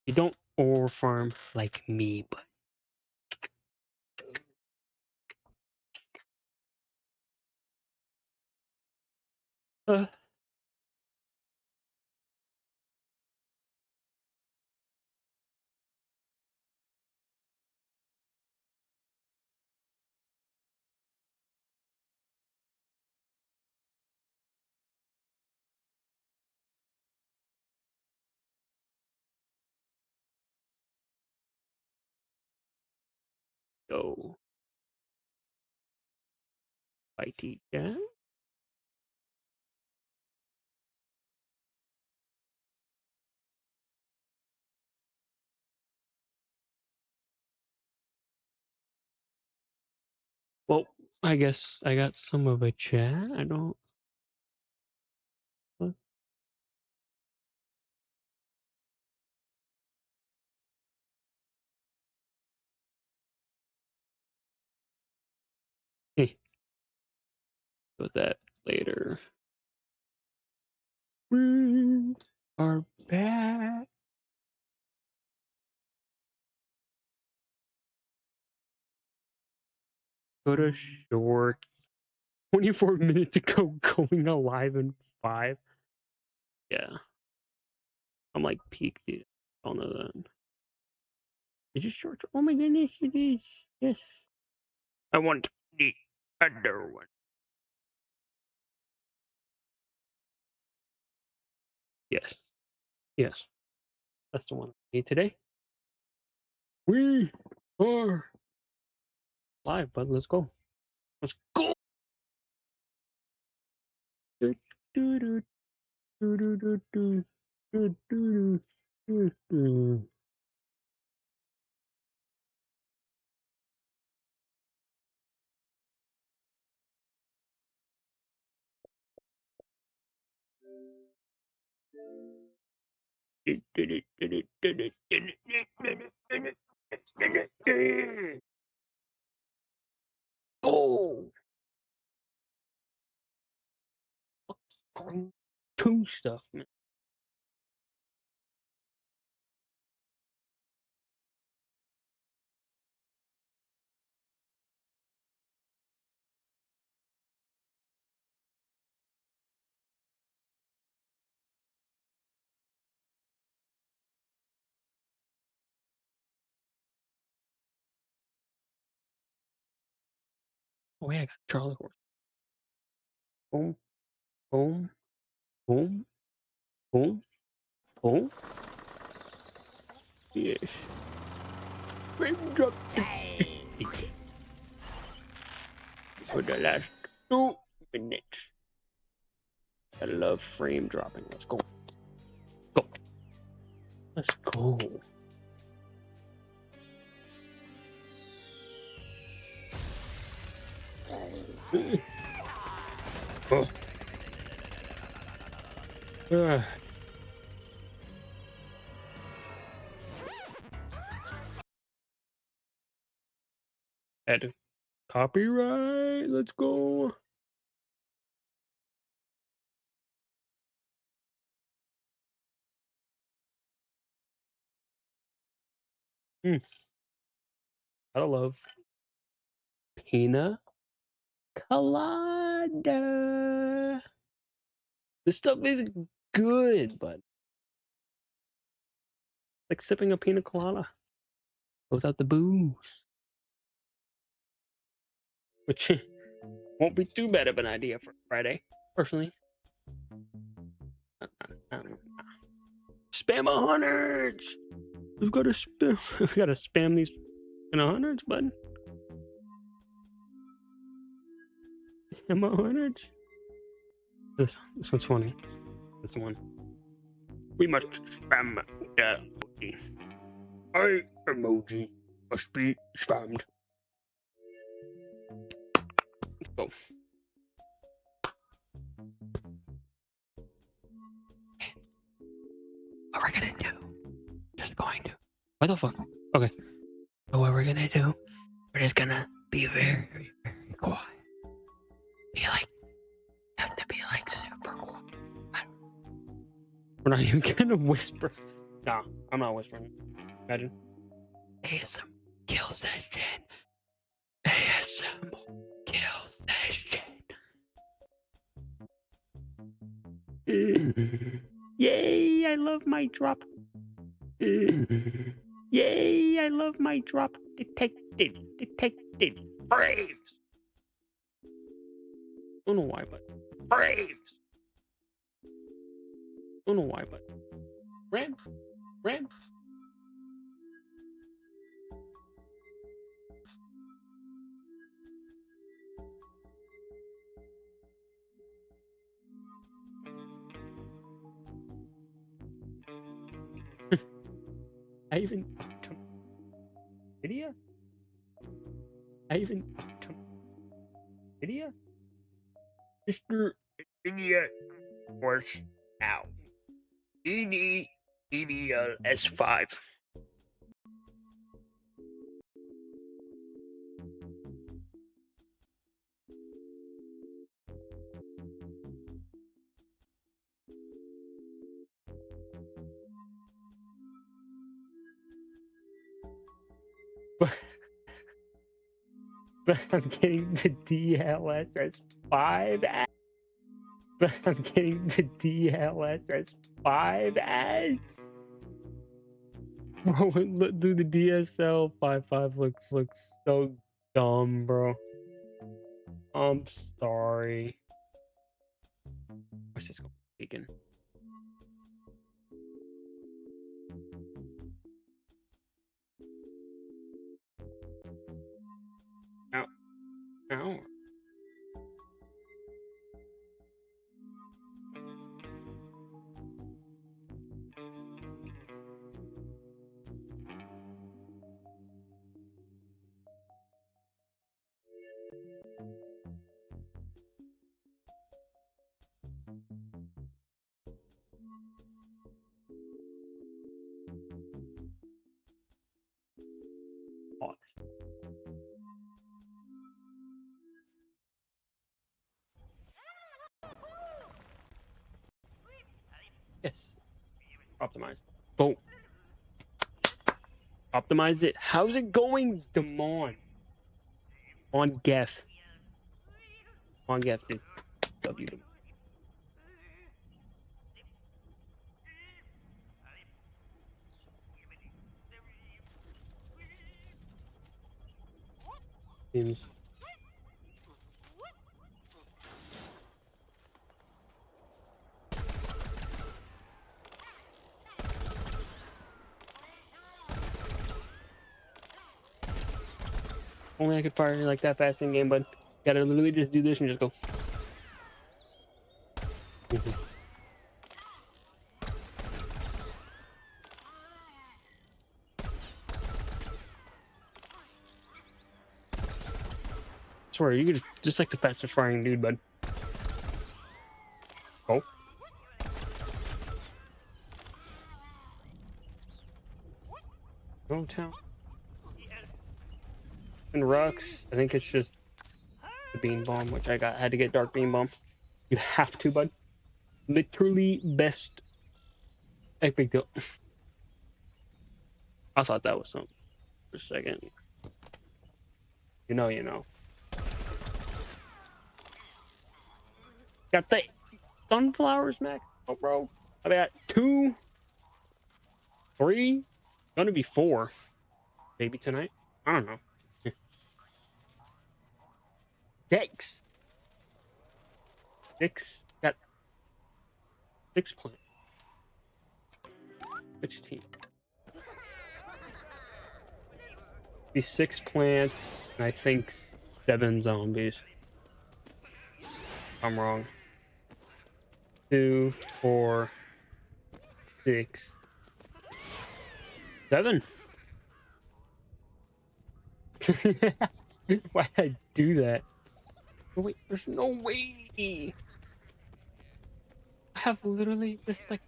You don't ore farm like me, but uh, go IT chat. Well, I guess I got some of a chat. I don't. What? Hey, put that later. We are back. Go to short. 24 minutes ago, going alive in 5. Yeah, I'm like peak, dude. I don't know that. Is it short? Oh my goodness, it is. Yes. I want the other one. Yes. Yes. That's the one I need today. We are live, bud. Let's go. Let's go. Do, do, do, do, do, do, do, do, do, do, do. Oh, two stuff, man. Oh yeah, I got Charlie horse. Boom, boom, boom, boom, boom. Yes. Raindrop. For the last 2 minutes. I love frame dropping. Let's go. Go. Let's go. Oh. Add copyright. Let's go. I love pina colada. This stuff is good, but like sipping a pina colada without the booze, which won't be too bad of an idea for Friday, personally. Spam 100s. We've got to spam. We got to spam these in 100s, bud. Spam 100s. This one's funny. This one. We must spam the emoji. I emoji must be spammed. Go. What we're gonna do? Just going to. What the fuck? Okay. So what we're gonna do? We're just gonna be very, very quiet. Have to be like super quiet. We're not even gonna whisper. Nah, I'm not whispering. Imagine. ASM kills that shit. ASM kills that shit. Yay, I love my drop. Yay, I love my drop. Detected. Braves. Don't know why, but Braves. Don't know why, but Ram. I even upped him. Video? I even upped him. Video? Mr. Idiot was out. S5. But I'm getting the DLSS5 ads. But I'm getting the DLSS5 ads. Bro, dude, the DSL 55 looks so dumb, bro. I'm sorry. Let's just go vegan. Ow. Pause. Yes. Optimized. Boom. Optimize it. How's it going, Demon? On Gef. On Gef, dude. W them. Seems. Only I could fire like that fast in game, but gotta literally just do this and just go. Swear, you could just like the fastest firing dude, bud. Oh. No town. And Rux, I think it's just the beam bomb, which I had to get dark beam bomb. You have to, bud. Literally best epic deal. I thought that was something for a second. You know. Got the sunflowers, Mac. Oh, bro. I got 2, 3, gonna be 4. Maybe tonight. I don't know. Dex. 6. Got 6 plants. Which team? Be 6 plants, and I think 7 zombies. I'm wrong. 2, 4, 6, 7. Why'd I do that? Oh, wait, there's no way. I have literally just like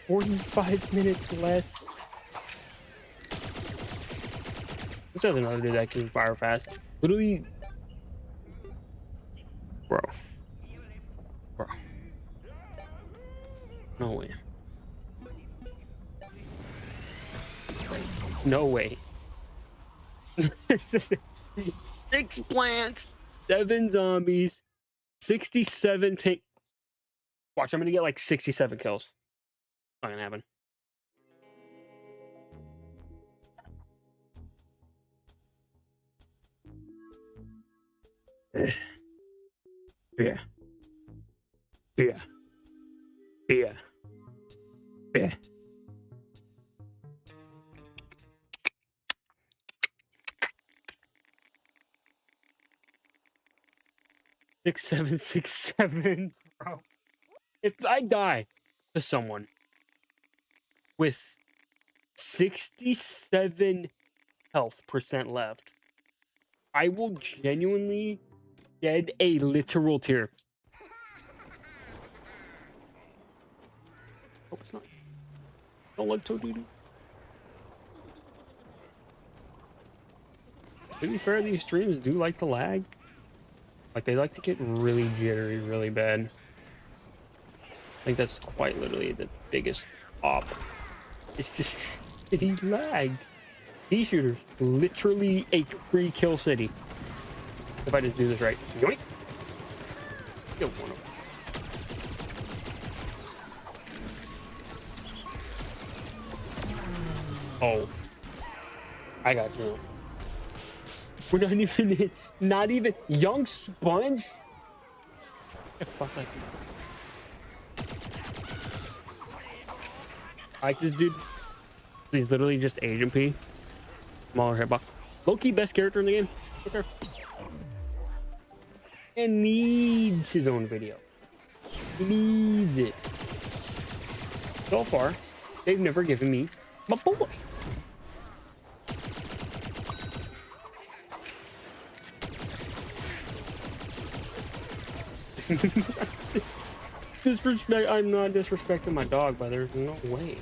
45 minutes less. This is another dude that can fire fast. Literally. Bro. No way. no way. 6 plants, 7 zombies, 67 tank. Watch, I'm gonna get like 67 kills. Not gonna happen. Yeah. Yeah. Yeah. Yeah. 6767, bro. If I die to someone with 67 health percent left, I will genuinely shed a literal tear. Oh, it's not. Don't like Toadoo. To be fair, these streams do like to lag. Like, they like to get really jittery really bad. I think that's quite literally the biggest op. It's just shitty lag. Pea shooters, literally a free kill city. If I just do this right. Yoink! Kill one of them. Oh. I got you. We're not even young sponge. Yeah, fuck like I like this dude. He's literally just Agent P. Smaller hitbox. Low-key best character in the game. Okay. And needs his own video. Needs it. So far, they've never given me my boy. Disrespect. I'm not disrespecting my dog, but there's no way.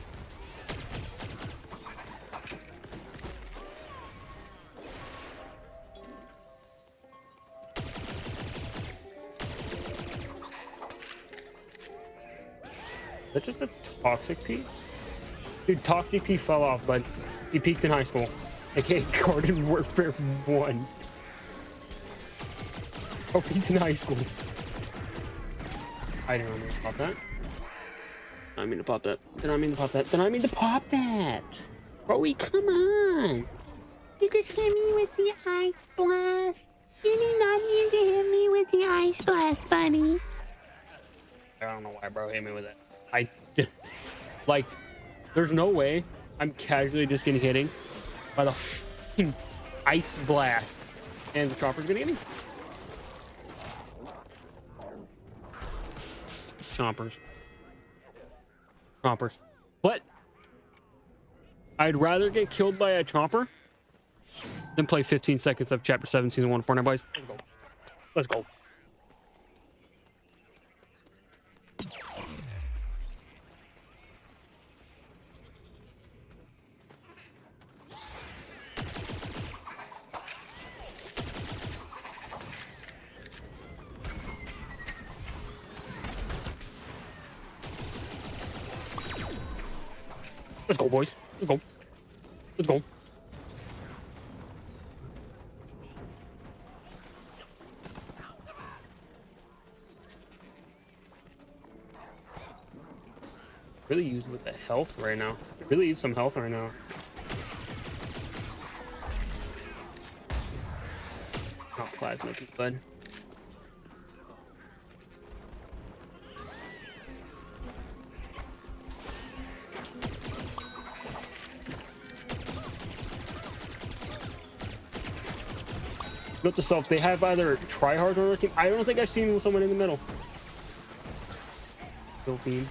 Is that just a toxic P? Dude, toxic P fell off, but he peaked in high school. AKA Garden Warfare 1. Oh, peaked in high school. I didn't mean to pop that. I mean to pop that. Did I mean to pop that? Did I mean to pop that? Broy, come on! You just hit me with the ice blast. You did not need to hit me with the ice blast, buddy. I don't know why bro hit me with it. I just, like, there's no way I'm casually just getting hitting by the fucking ice blast. And the chopper's gonna get me. Chompers. But I'd rather get killed by a chomper than play 15 seconds of Chapter 7, Season 1 Fortnite, boys. Let's go. Let's go, boys. Let's go. Let's go. Really use with the health right now. Really use some health right now. Not plasma, bud. Note to self, they have either tryhards on their team. I don't think I've seen someone in the middle. Still team.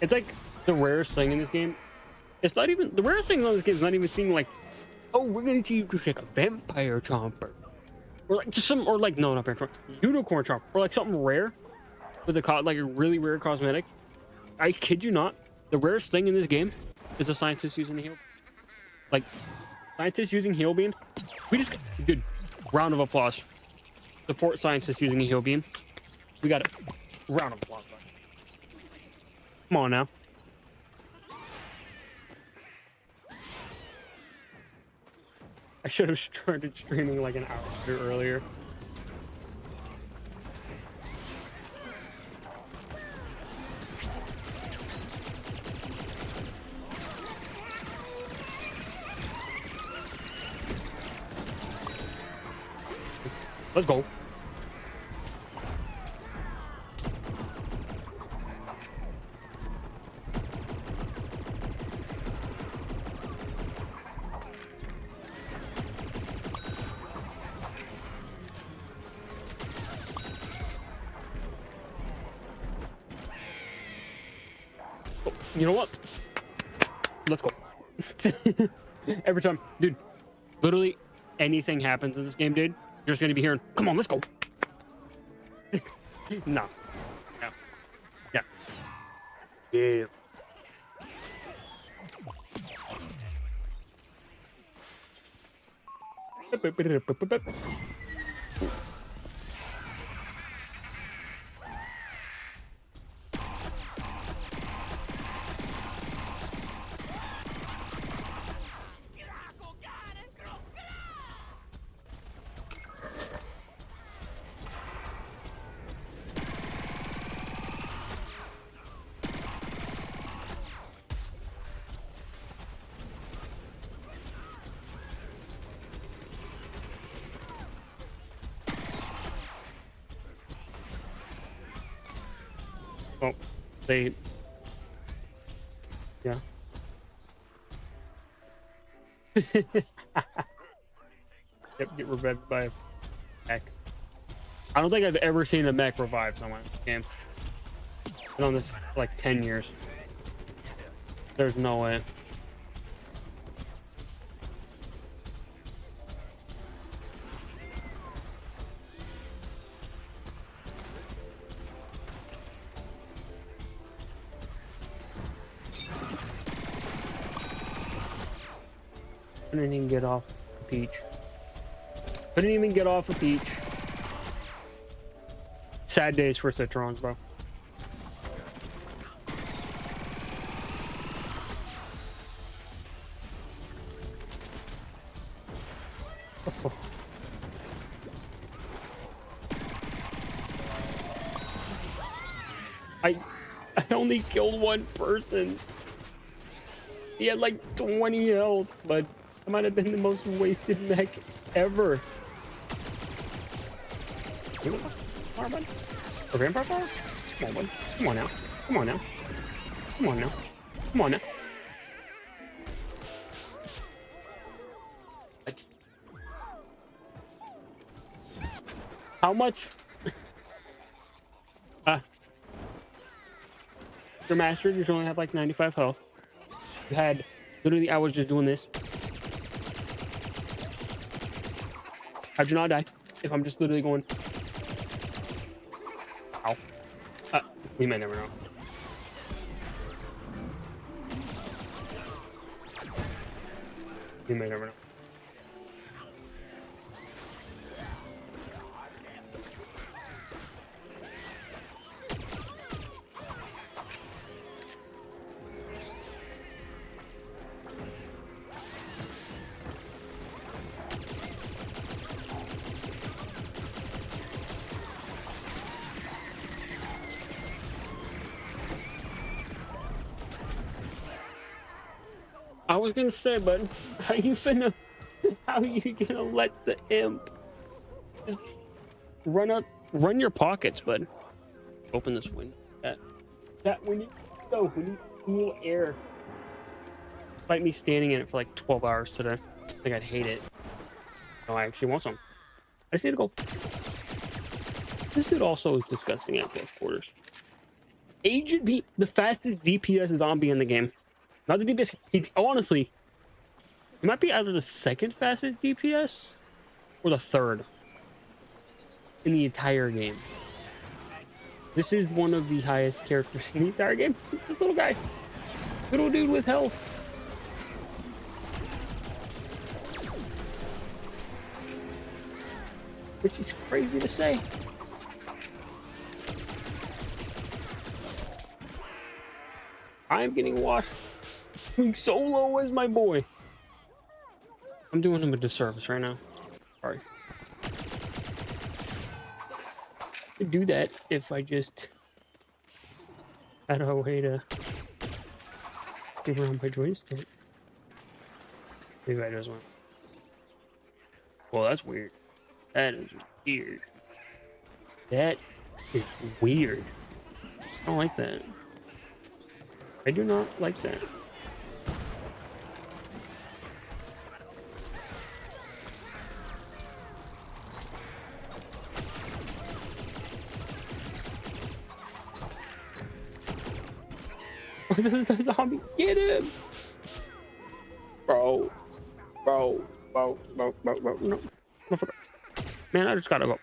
It's like the rarest thing in this game. It's not even the rarest thing on this game is not even seeing like, oh, we're gonna teach you like a vampire chomper, or like just some, or like no, not vampire chomper, unicorn chomper, or like something rare with a like a really rare cosmetic. I kid you not, the rarest thing in this game is a scientist using the heal. Like scientists using heal beam. We just good round of applause. Support scientists using a heal beam. We got it. Round of applause. Come on now. I should have started streaming like an hour earlier. Let's go. Oh, you know what? Let's go. Every time, dude, literally anything happens in this game, dude, you're just gonna be hearing, come on, let's go. No. No. Yeah. Yeah. Well, they, yeah. Yep, get revived by a mech. I don't think I've ever seen a mech revive someone in this game. Been on this for like 10 years. There's no way. Couldn't even get off a peach. Couldn't even get off a peach. Sad days for Citrons, bro. Oh. I only killed one person. He had like 20 health, but that might have been the most wasted mech ever. Come on, bud. Okay, come on, bud. Come on now. Come on now. Come on now. Come on now. How much? Your master, you only have like 95 health. You had literally, I was just doing this. I do not die if I'm just literally going. Ow. We may never know. We may never know. I was gonna say, but how you gonna let the imp just run your pockets, bud? Open this window. That we need go. We need cool air. Despite me standing in it for like 12 hours today, I think I'd hate it. No, I actually want some. I just need to go. This dude also is disgusting at close quarters. Agent B, the fastest DPS zombie in the game. Not the DPS. He's honestly, it might be either the second fastest DPS or the third in the entire game. This is one of the highest characters in the entire game. It's this little guy, little dude with health. Which is crazy to say. I am getting washed. Solo as my boy. I'm doing him a disservice right now. Sorry. I could do that if I just had a way to move around my joystick. Maybe I just went. Well, that's weird. That is weird. That is weird. I don't like that. I do not like that. There's a zombie. Get him! Bro. No. No. Man, I just gotta go.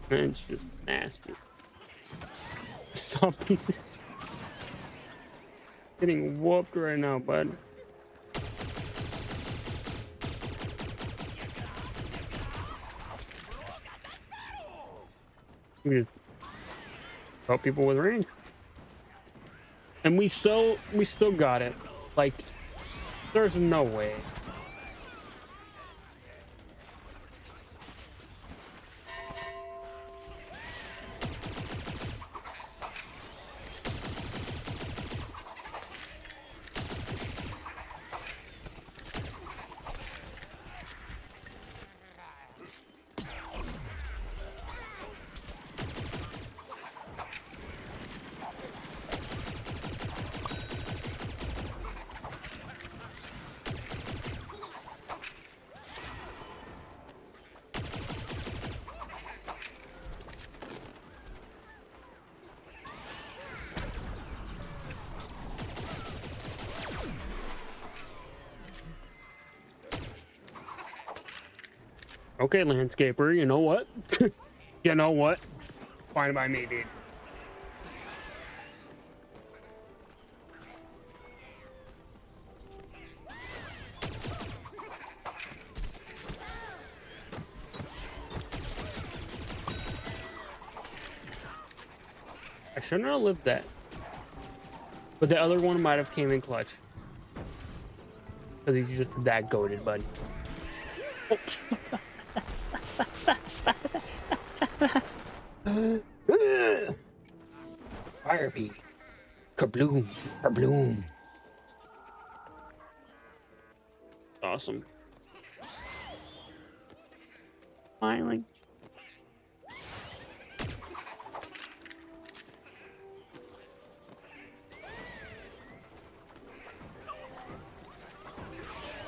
Man, it's just nasty. Zombies. Getting whooped right now, bud. We just help people with range, and we still got it. Like, there's no way. Okay, landscaper, you know what? You know what? Fine by me, dude. I shouldn't have lived that. But the other one might have came in clutch. Because he's just that goated, buddy. Oh. Fire pea. Kabloom. Kabloom. Awesome. Finally.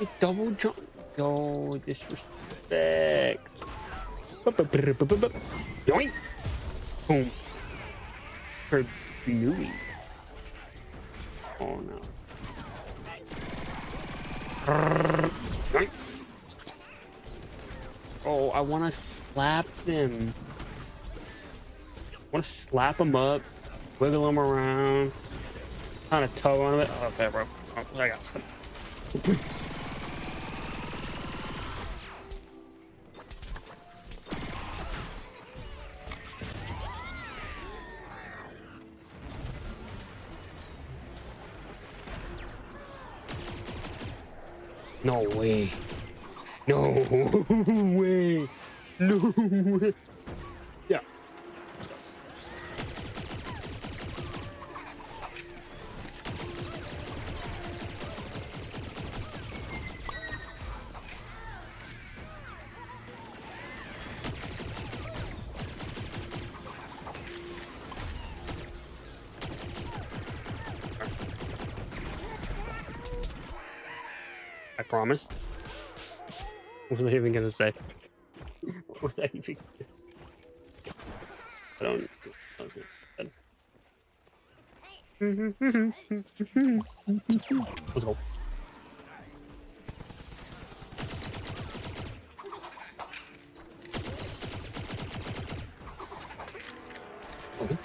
A double jump. Yo, disrespect. Yoink. Boom. For Louis. Oh no. Yoink. Oh, I want to slap them. I want to slap them up, wiggle them around, kind of tug on it. Oh, okay, bro. Oh, I got stuff. No way. No way. No way. Yeah. I promise. What was I even gonna say? What was I even gonna say? I don't. Let's go. Okay.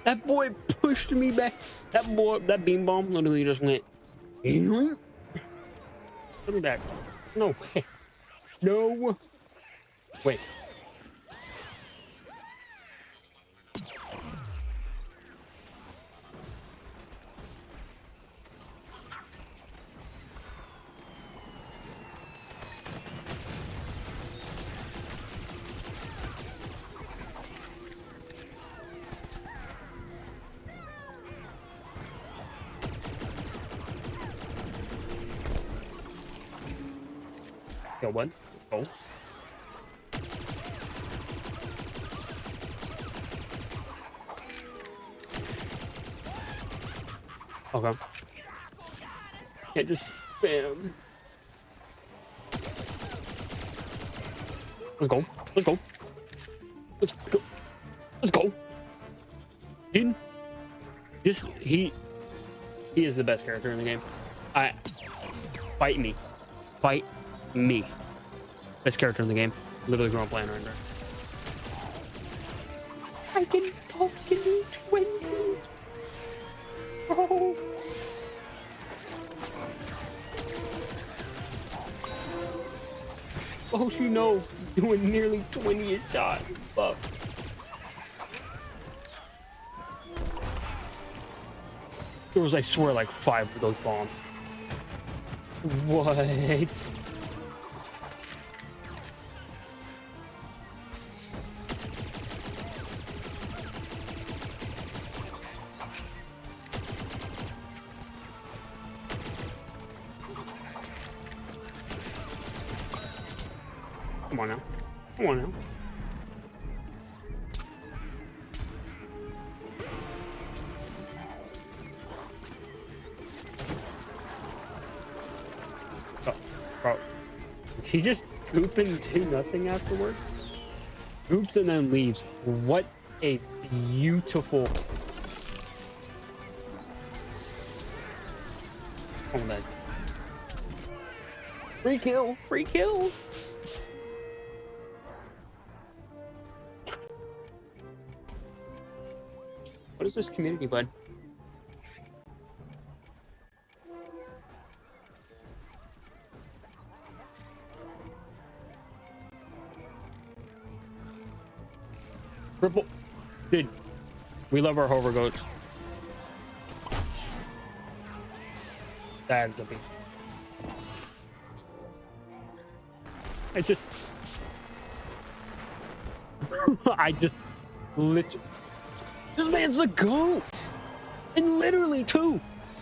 That boy pushed me back. That boy, that beam bomb literally just went. Put me back. No way. No. Wait. Yo, what? Oh. Okay. Can't just spam. Let's go. Let's go. Let's go. Let's go. Dude, he is the best character in the game. Fight me. Fight me. Best character in the game. Literally wrong playing right there. I can fucking do 20. Oh. Oh, she knows. Doing nearly 20 a shot. Fuck. There was, I swear, like 5 of those bombs. What? Come on now. Come on now. Oh, bro. Did he just poop and do nothing afterwards? Poops and then leaves. What a beautiful... Oh, that. Free kill! Free kill! What is this community, bud? Triple. Dude, we love our hover goats. That's a beast. I just literally. This man's the GOAT! And literally 2!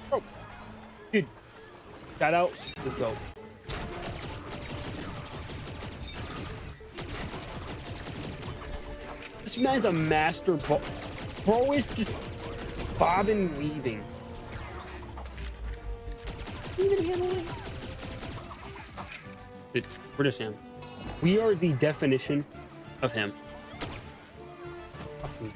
Bro. Dude. Shout out. Let's go. This man's a master ball. Bro is just bobbing weaving. Dude, we're just him. We are the definition of him. Fucking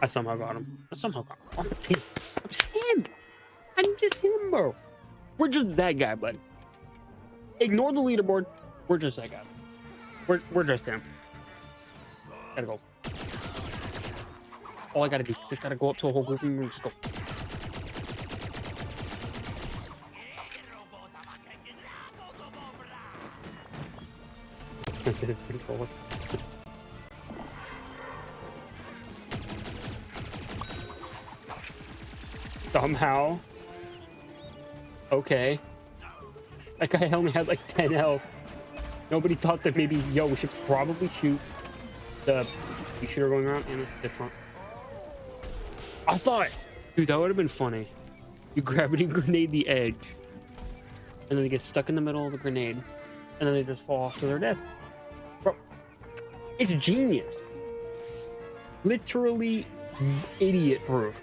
I somehow got him. I somehow got him. I'm just him. I'm just him. I'm just him, bro. We're just that guy, bud. Ignore the leaderboard. We're just that guy. We're just him. Gotta go. All I gotta do, just gotta go up to a whole group and just go. It's pretty cool. Somehow. Okay. That guy only had like 10 health. Nobody thought that maybe, yo, we should probably shoot the shooter going around in the front. I thought, dude, that would have been funny. You gravity grenade the edge, and then they get stuck in the middle of the grenade, and then they just fall off to their death. Bro, it's genius. Literally idiot proof.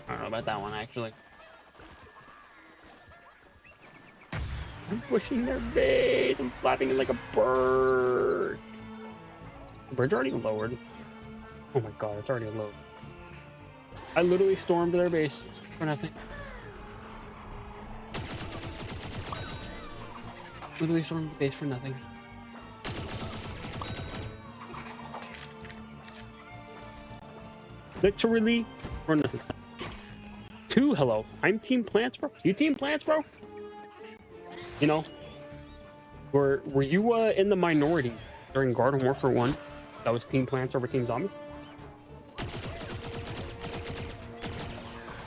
I don't know about that one, actually. I'm pushing their base. I'm flapping it like a bird. The bird's already lowered. Oh my god, it's already low. I literally stormed their base for nothing. Literally stormed the base for nothing. Literally for nothing. Two, hello. I'm Team Plants, bro. You Team Plants, bro? You know, were you in the minority during Garden Warfare 1? That was Team Plants over Team Zombies?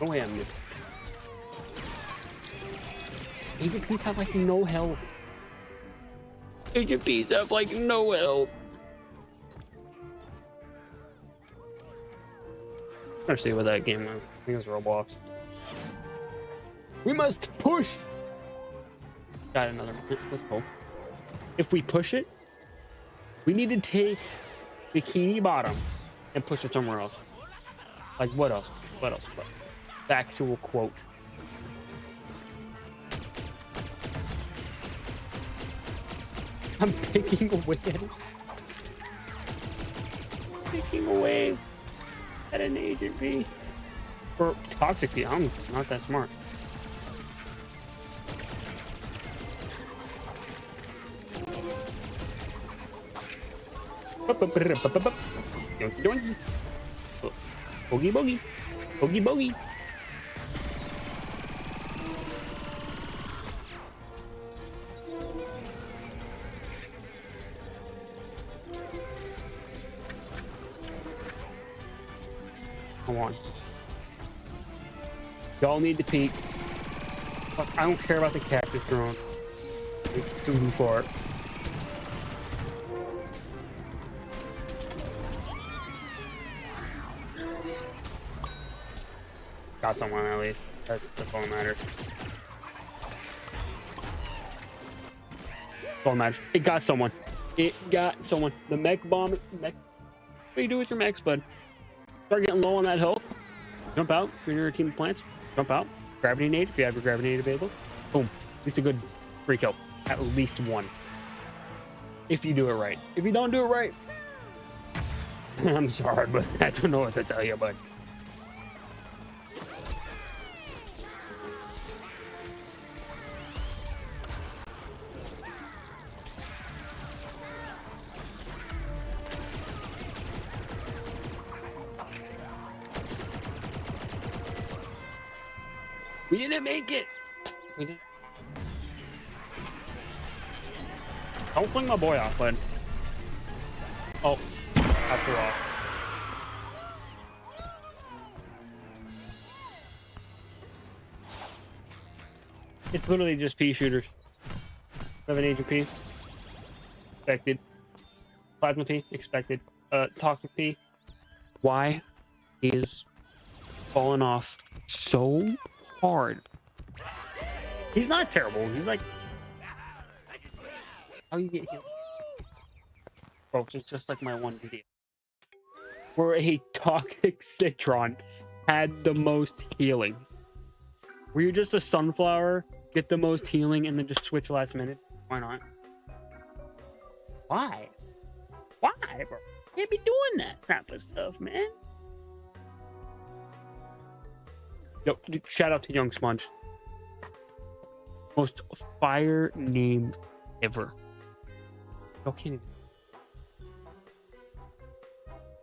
No way I'm missing. Agent Peace have like no health. Agent Peace have like no health. Let's see what that game was. I think it was Roblox. We must push. Got another one. Let's go. If we push it, we need to take Bikini Bottom and push it somewhere else. Like what else? What else? What? The actual quote. I'm picking away at it. Picking away at an Agent P. Or Toxic P. I'm not that smart. Donkey donkey. Boogie boogie. Boogie boogie. Come on. Y'all need to peek. Fuck, I don't care about the cactus drone. It's too far. Got someone at least. That's all that matters. All that matters. It got someone. It got someone. The mech bomb. Mech. What do you do with your mechs, bud? Start getting low on that health. Jump out. If you're in your team of plants, jump out. Gravity nade if you have your gravity nade available. Boom. At least a good free kill. At least one. If you do it right. If you don't do it right, I'm sorry, but I don't know what to tell you, bud. We didn't make it. We didn't. Don't fling my boy off, bud. Oh, after all. It's literally just P shooters. 7 Agent P. Expected. Plasma P. Expected. Toxic P. Why is falling off so hard? He's not terrible. He's like, how you get healed? Folks, it's just like my one video where a toxic citron had the most healing. Where you're just a sunflower, get the most healing, and then just switch last minute. Why not? Why? Why, bro? Can't be doing that crap of stuff, man. Yo, shout out to Young Sponge. Most fire name ever. Y'all can't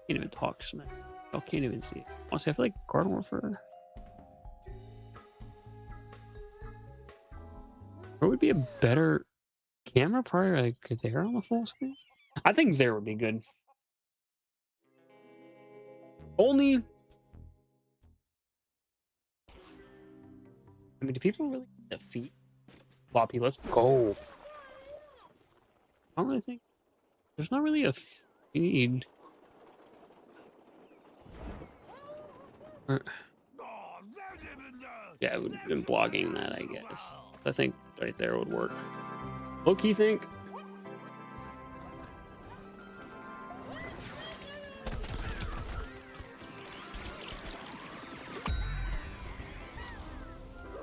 even talk smack. Y'all can't even see it. Honestly, I feel like Garden Warfare. What would be a better camera? Probably like there on the full screen. I think there would be good. Only. I mean, do people really defeat Floppy? Let's go. I don't really think there's not really a feed. Yeah, I would have been blogging that, I guess. I think right there would work. Low-key think.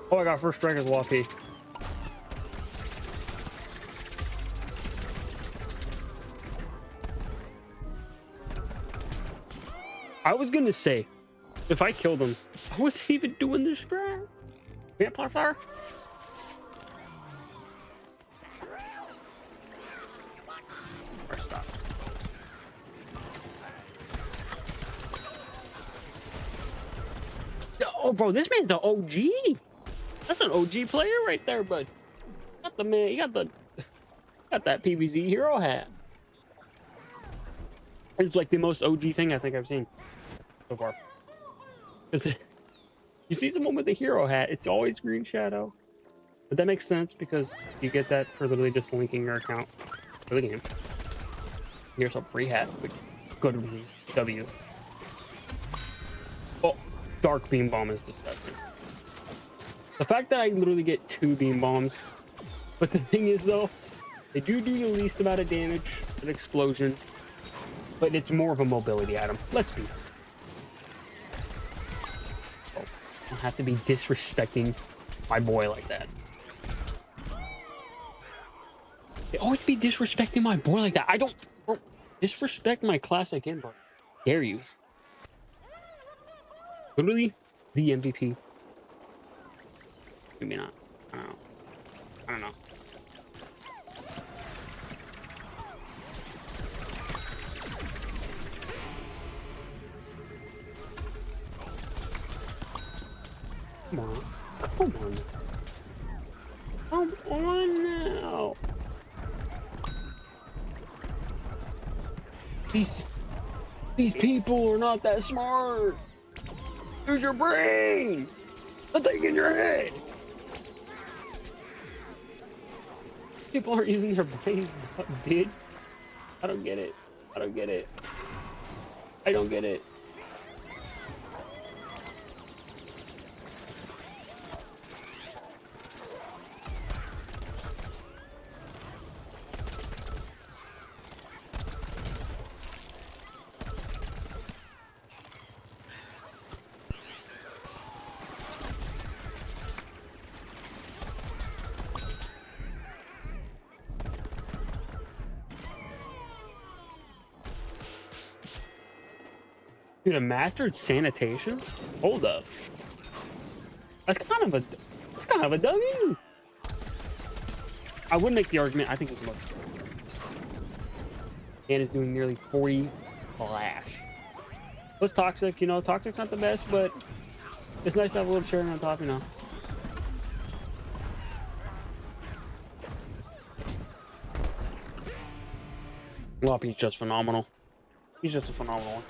Oh, I got first strike as Wafare. I was gonna say, If I killed him, I wasn't even doing this strat. Vampire fire? Or stop. Oh, bro, this man's the OG. That's an OG player right there, bud. Got the man. You got that PVZ hero hat. It's like the most OG thing I think I've seen so far. Because you see someone with a hero hat, it's always green shadow. But that makes sense because you get that for literally just linking your account for the game. Here's a free hat, which good W. Oh, dark beam bomb is disgusting. The fact that I literally get 2 beam bombs, but the thing is though, they do the least amount of damage, an explosion, but it's more of a mobility item. Let's be. Oh, I don't have to be disrespecting my boy like that. They always be disrespecting my boy like that. I don't disrespect my classic input. Dare you? Literally the MVP. Maybe not. I don't know. I don't know. Come on. Come on. Come on now. These people are not that smart. Use your brain. The thing in your head. People aren't using their brains, dude. I don't get it. I don't get it. I don't get it. Dude, a mastered sanitation? Hold up. That's kind of a W. I would make the argument. I think it's most. And is doing nearly 40 flash. What's toxic? You know, toxic's not the best, but it's nice to have a little cherry on top. You know. Loppy's just phenomenal. He's just a phenomenal one.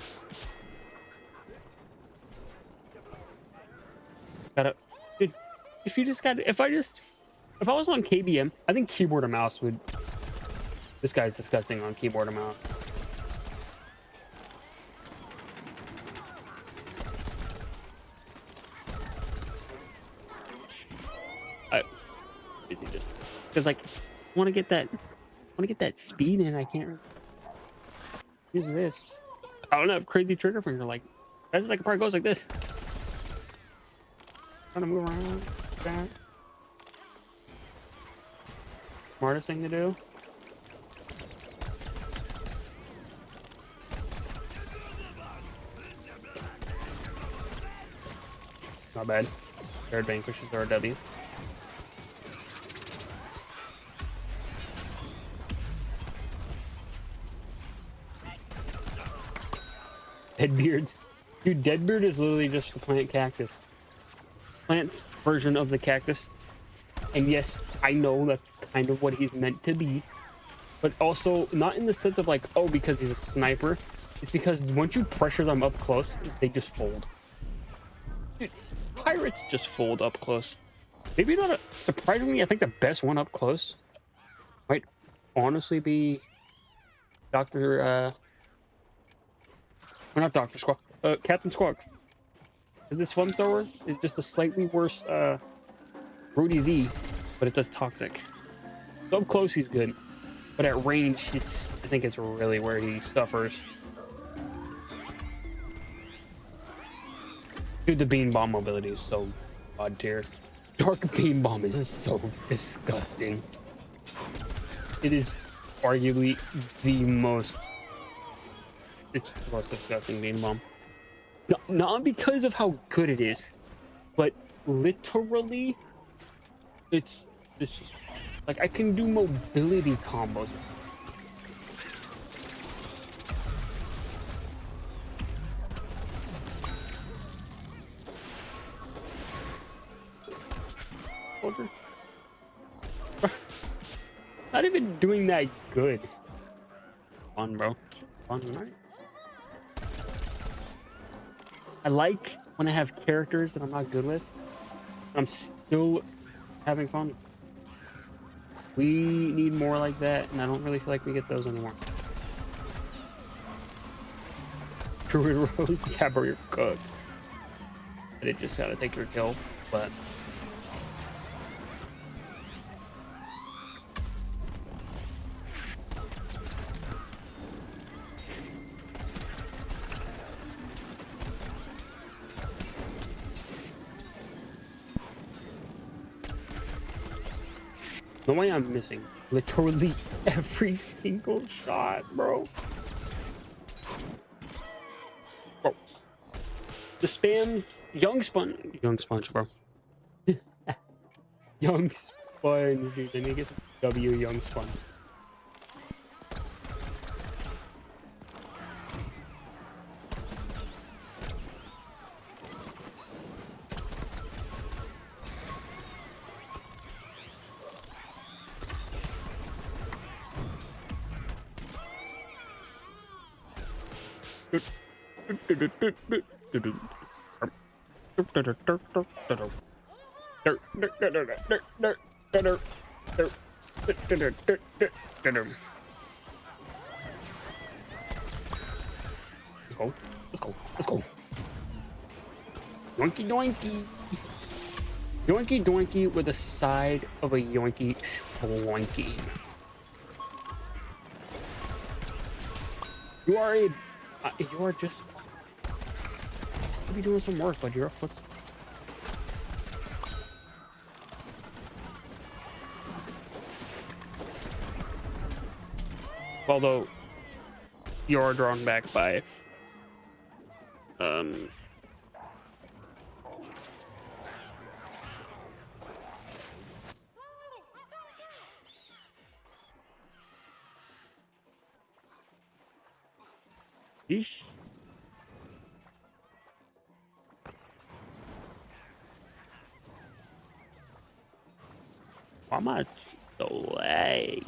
Dude, if I was on KBM, I think keyboard or mouse would. This guy's disgusting on keyboard or mouse. Just because like, I want to get that speed in. I can't use this. I don't have crazy trigger finger. Like, I just like it probably goes like this. Trying to move around. That. Smartest thing to do. Not bad. Third vanquishes our W. Deadbeard. Dude, Deadbeard is literally just the plant cactus. Plant's version of the cactus. And yes, I know that's kind of what he's meant to be. But also, not in the sense of like, oh, because he's a sniper. It's because once you pressure them up close, they just fold. Dude, pirates just fold up close. Maybe not surprisingly, I think the best one up close might honestly be Dr. Or not Dr. Squawk. Captain Squawk. This flamethrower is just a slightly worse Rudy Z, but it does toxic. So up close he's good, but at range I think it's really where he suffers. Dude, the beam bomb mobility is so god tier. Dark beam bomb is so disgusting. It is arguably the most disgusting beam bomb. Not because of how good it is, but literally, it's just like I can do mobility combos. Not even doing that good. Fun, bro. Fun, right? I like when I have characters that I'm not good with. I'm still having fun. We need more like that, and I don't really feel like we get those anymore. Druid Rose, yeah, bro, you're cooked. I did just gotta take your kill, but the way I'm missing literally every single shot, bro. Bro. The spams, young sponge, bro. Young sponge, dude. I need to get some W young sponge. Let's go. Yoinky doinky. Yoinky doinky with a side of a yoinky schloinky. You are just you be doing some work, but you're a foot. Although you are drawn back by Yeesh. How much delay,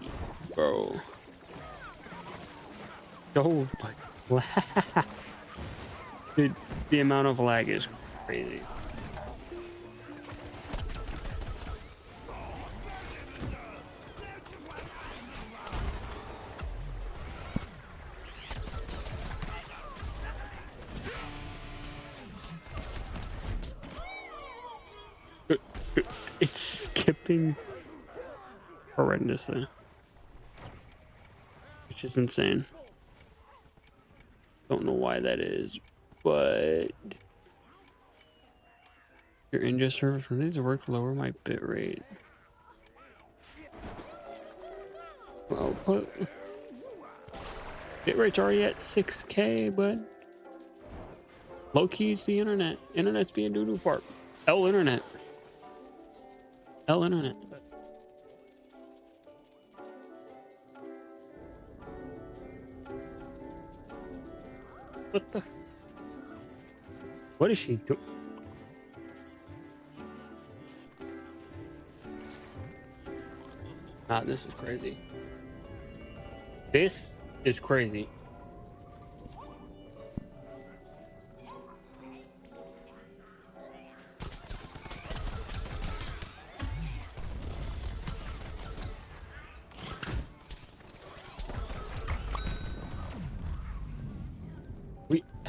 bro? So much lag. Dude, the amount of lag is crazy. It's skipping horrendously, which is insane. Don't know why that is, but your ingest server for needs to work to lower my bit rate. Well, but bit rate's already at 6K, but low key it's the internet. Internet's being doo-doo fart. L internet. L internet. What the? What is she doing? Ah, this is crazy. This is crazy.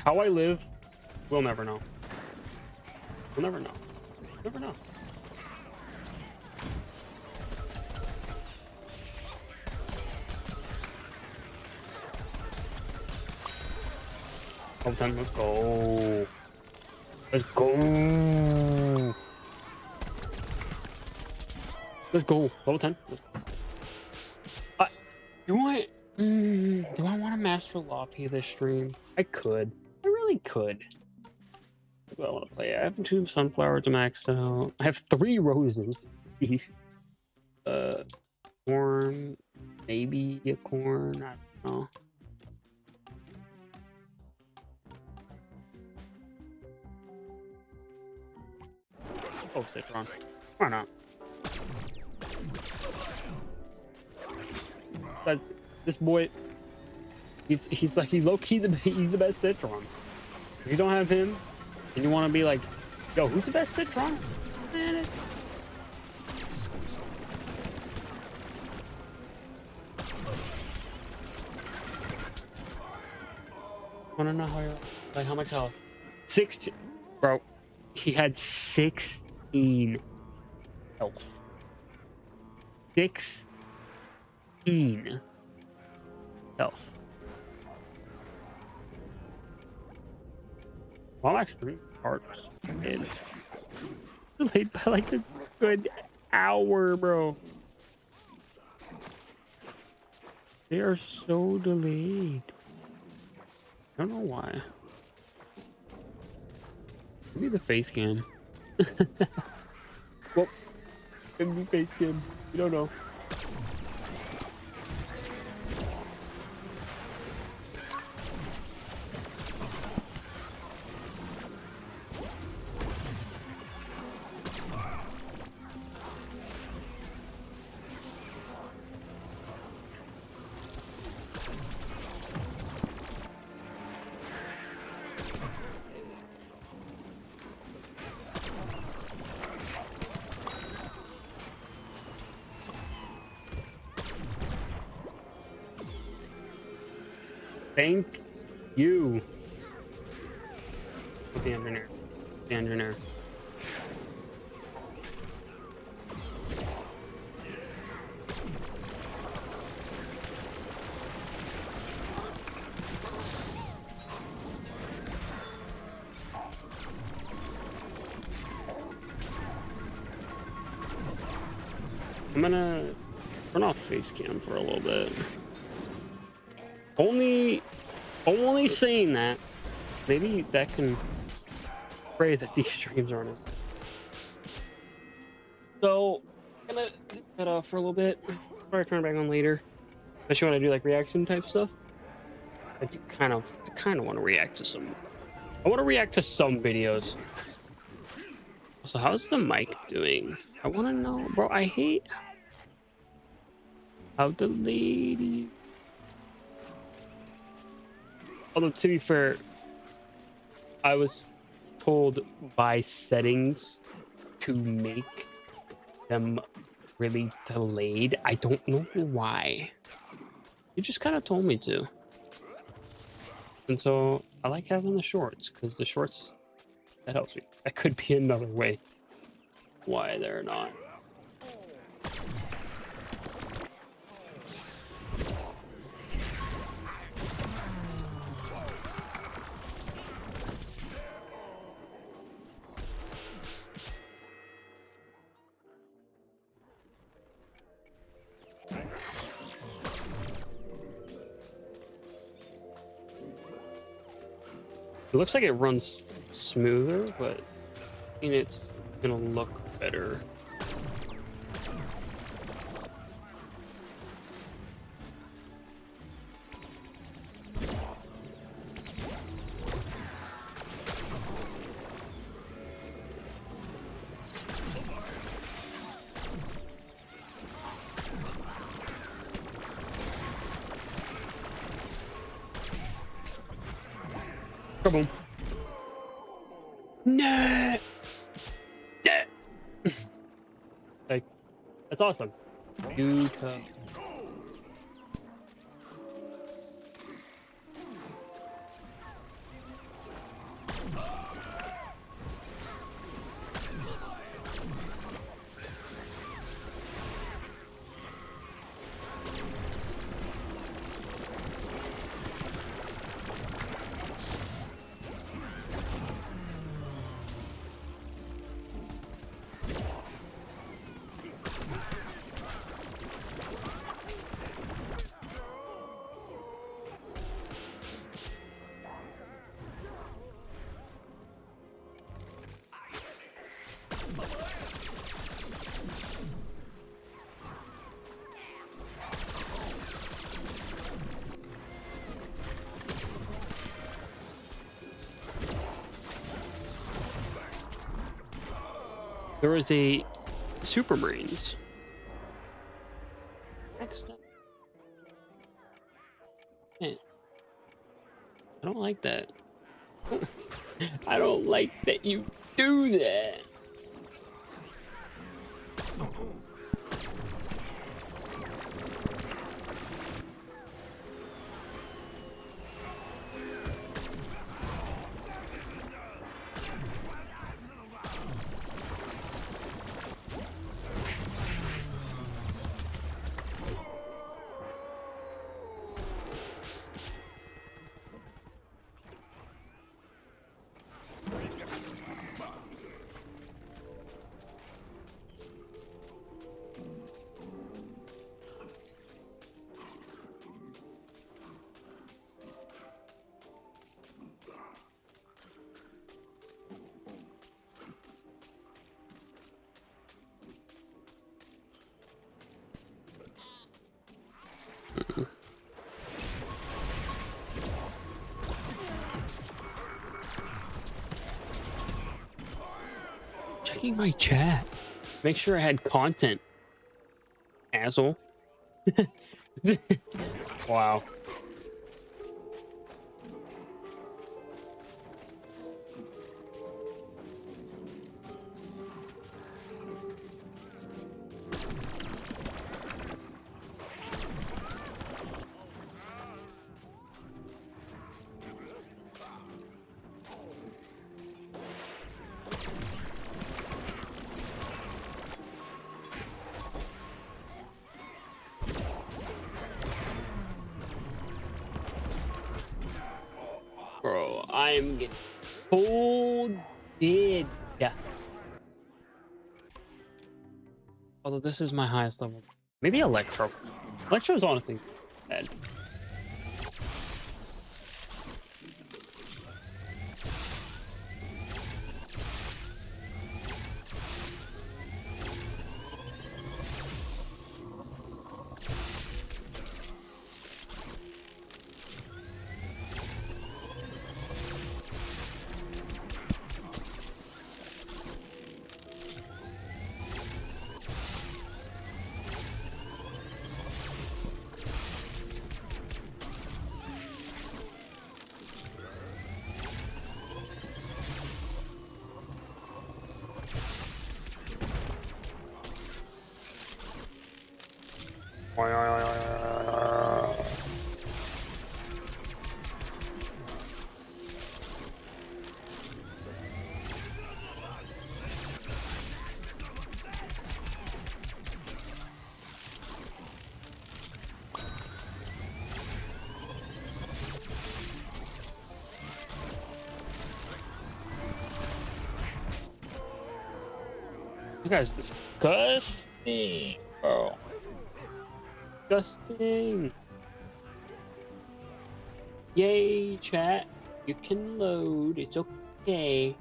How I live, we'll never know. We'll never know. Never know. All the time, let's go. Let's go. Let's go. Level 10. Do I want to master Lopy this stream? I could. I really could. what I want to play. I have 2 sunflowers maxed out. I have 3 roses. Corn, maybe a corn. I don't know. Oh, citron. Why not? But this boy, he's like low key he's the best citron. If you don't have him, and you want to be like, yo, who's the best citron? Man, wanna know how you're like how much health? 16, bro. He had 16 health. 16 health. Well, I'm actually hearts. Delayed by like a good hour, bro. They are so delayed. I don't know why. Maybe the face cam. Well, maybe face cam. You don't know. Thank you. Put the engineer. The engineer. I'm gonna turn off face cam for a little bit. Only saying that. Maybe that can pray that these streams aren't. So I'm gonna get that off for a little bit. Probably turn it back on later. Especially when I do like reaction type stuff. I kind of want to react to some. I want to react to some videos. So how's the mic doing? I want to know, bro. I hate how the lady. Although to be fair, I was told by settings to make them really delayed. I don't know why. You just kind of told me to. And so I like having the shorts because the shorts, that helps me. That could be another way why they're not. It looks like it runs smoother, but I mean, it's gonna look better. Boom. No. Like, that's awesome. Beautiful. There was a Supermarines. Next up. Man, I don't like that. I don't like that you do that. Checking my chat. Make sure I had content. Asshole. Wow. Bro, I'm getting folded. Although this is my highest level. Maybe Electro. Electro's honestly bad. You guys disgusting, bro. Disgusting. Yay, chat. You can load. It's okay.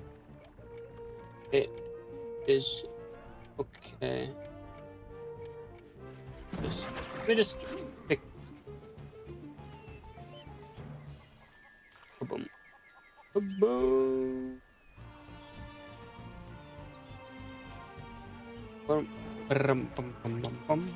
It is okay. Let me just pick. Boom. Boom. Bum, bum, bum, bum, bum, bum.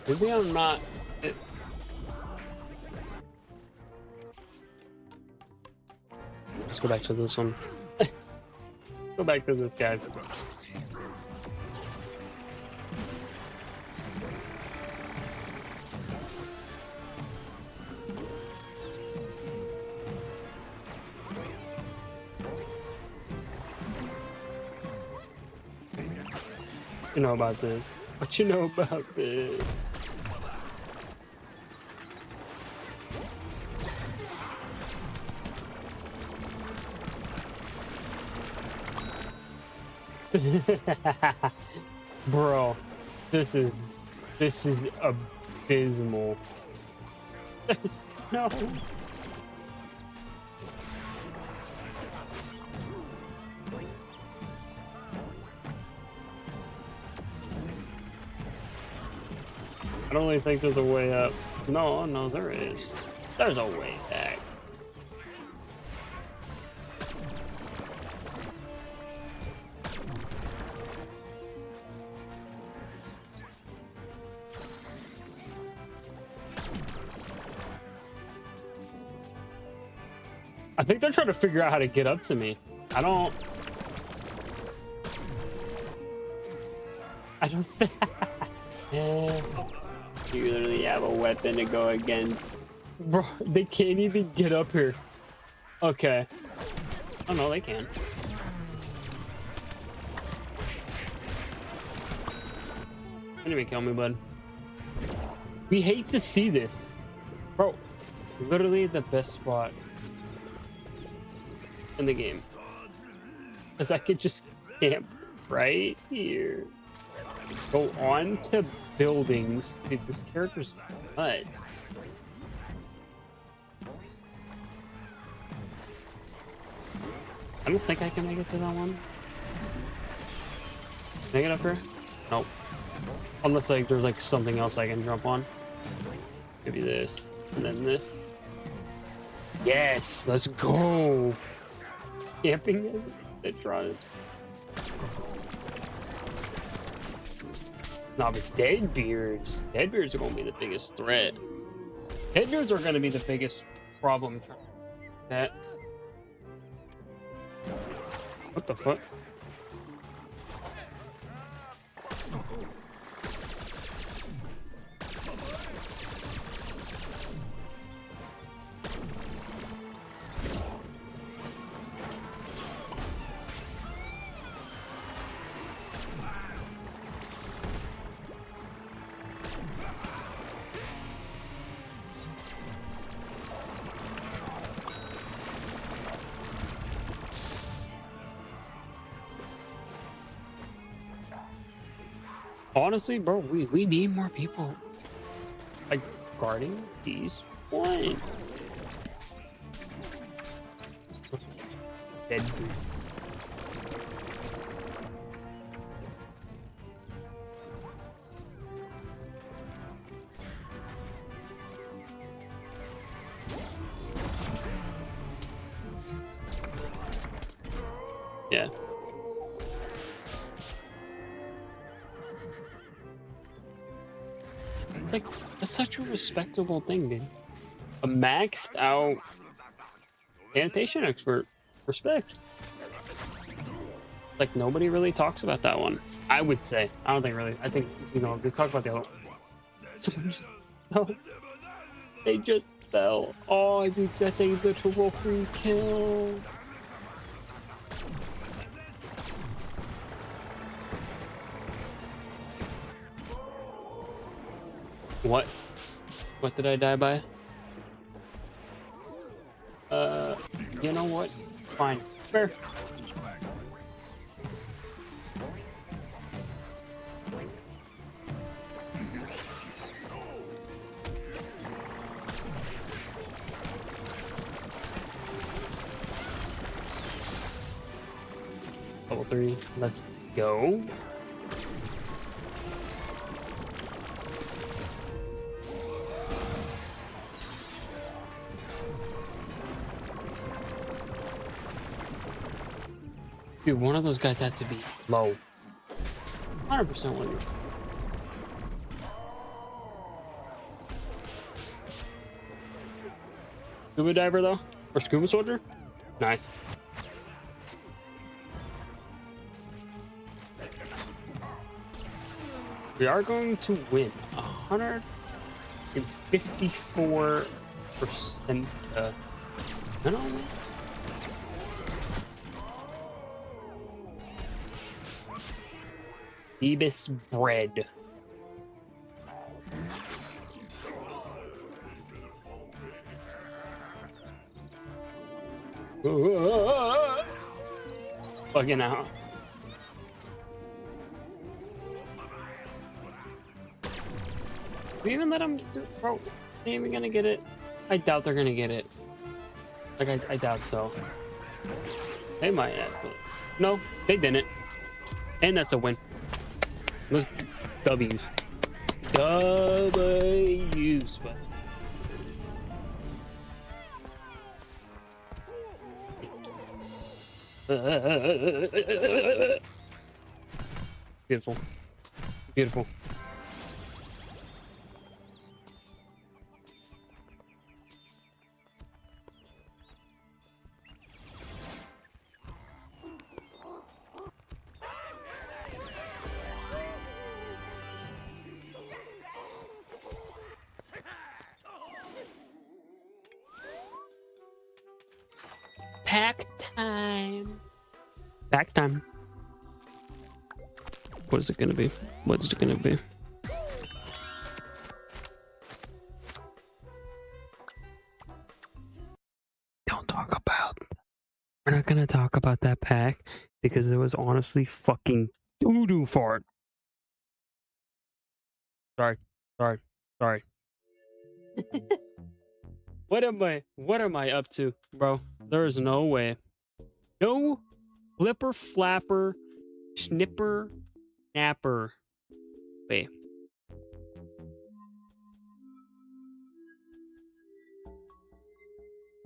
Maybe I'm not. Let's go back to this one. Go back to this guy. What you know about this? What you know about this? Bro, This is abysmal. There's no. I don't really think there's a way up. No, no, there is. There's a way back. I think they're trying to figure out how to get up to me. I don't think. You literally have a weapon to go against. Bro, they can't even get up here. Okay. Oh no, they can. Don't even kill me, bud. We hate to see this. Bro, literally the best spot in the game. Because I could just camp right here. Go on to buildings. Dude, this character's nuts. I don't think I can make it to that one. Can I get up here? Nope. Unless like there's like something else I can jump on. Maybe this. And then this. Yes! Let's go! Camping as the Tron is. Nah, but Deadbeards are gonna be the biggest threat. Deadbeards are gonna be the biggest problem. That. What the fuck? Honestly, bro, we need more people like guarding these points. Dead. Yeah. It's like, that's such a respectable thing, dude. A maxed out sanitation expert. Respect. Like, nobody really talks about that one. I would say. I don't think really. I think, you know, they talk about the other one. Oh, they just fell. Oh, I think that's a literal free kill. What? What did I die by? You know what? Fine. Fair. Level 3. Let's go. Dude, one of those guys had to be low. 100% one. Scuba diver though? Or scuba soldier? Nice. We are going to win 154%. No. Phoebus bread. Fucking out. We even let them do, bro. They ain't even gonna get it. I doubt they're gonna get it. Like I doubt so. They might actually. No, they didn't. And that's a win. Those W's. W's, but. Beautiful. Beautiful. Pack time. Pack time. What is it gonna be? What's it gonna be? Don't talk about. We're not gonna talk about that pack because it was honestly fucking doo-doo fart. Sorry. What am I up to, bro? There is no way. No flipper flapper snipper napper. Wait.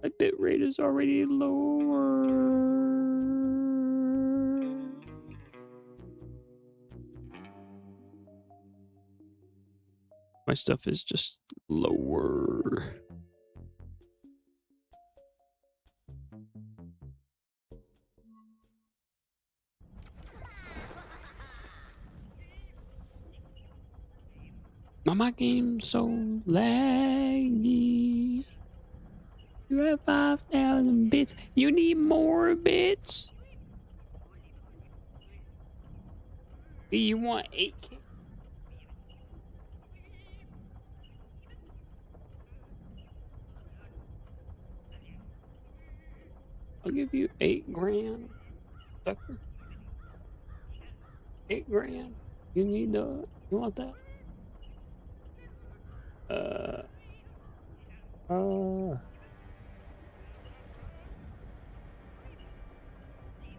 My bit rate is already lower. My stuff is just lower. My game's so laggy. You have 5,000 bits. You need more bits? You want 8K? I'll give you 8 grand, sucker. 8 grand. You need the. You want that?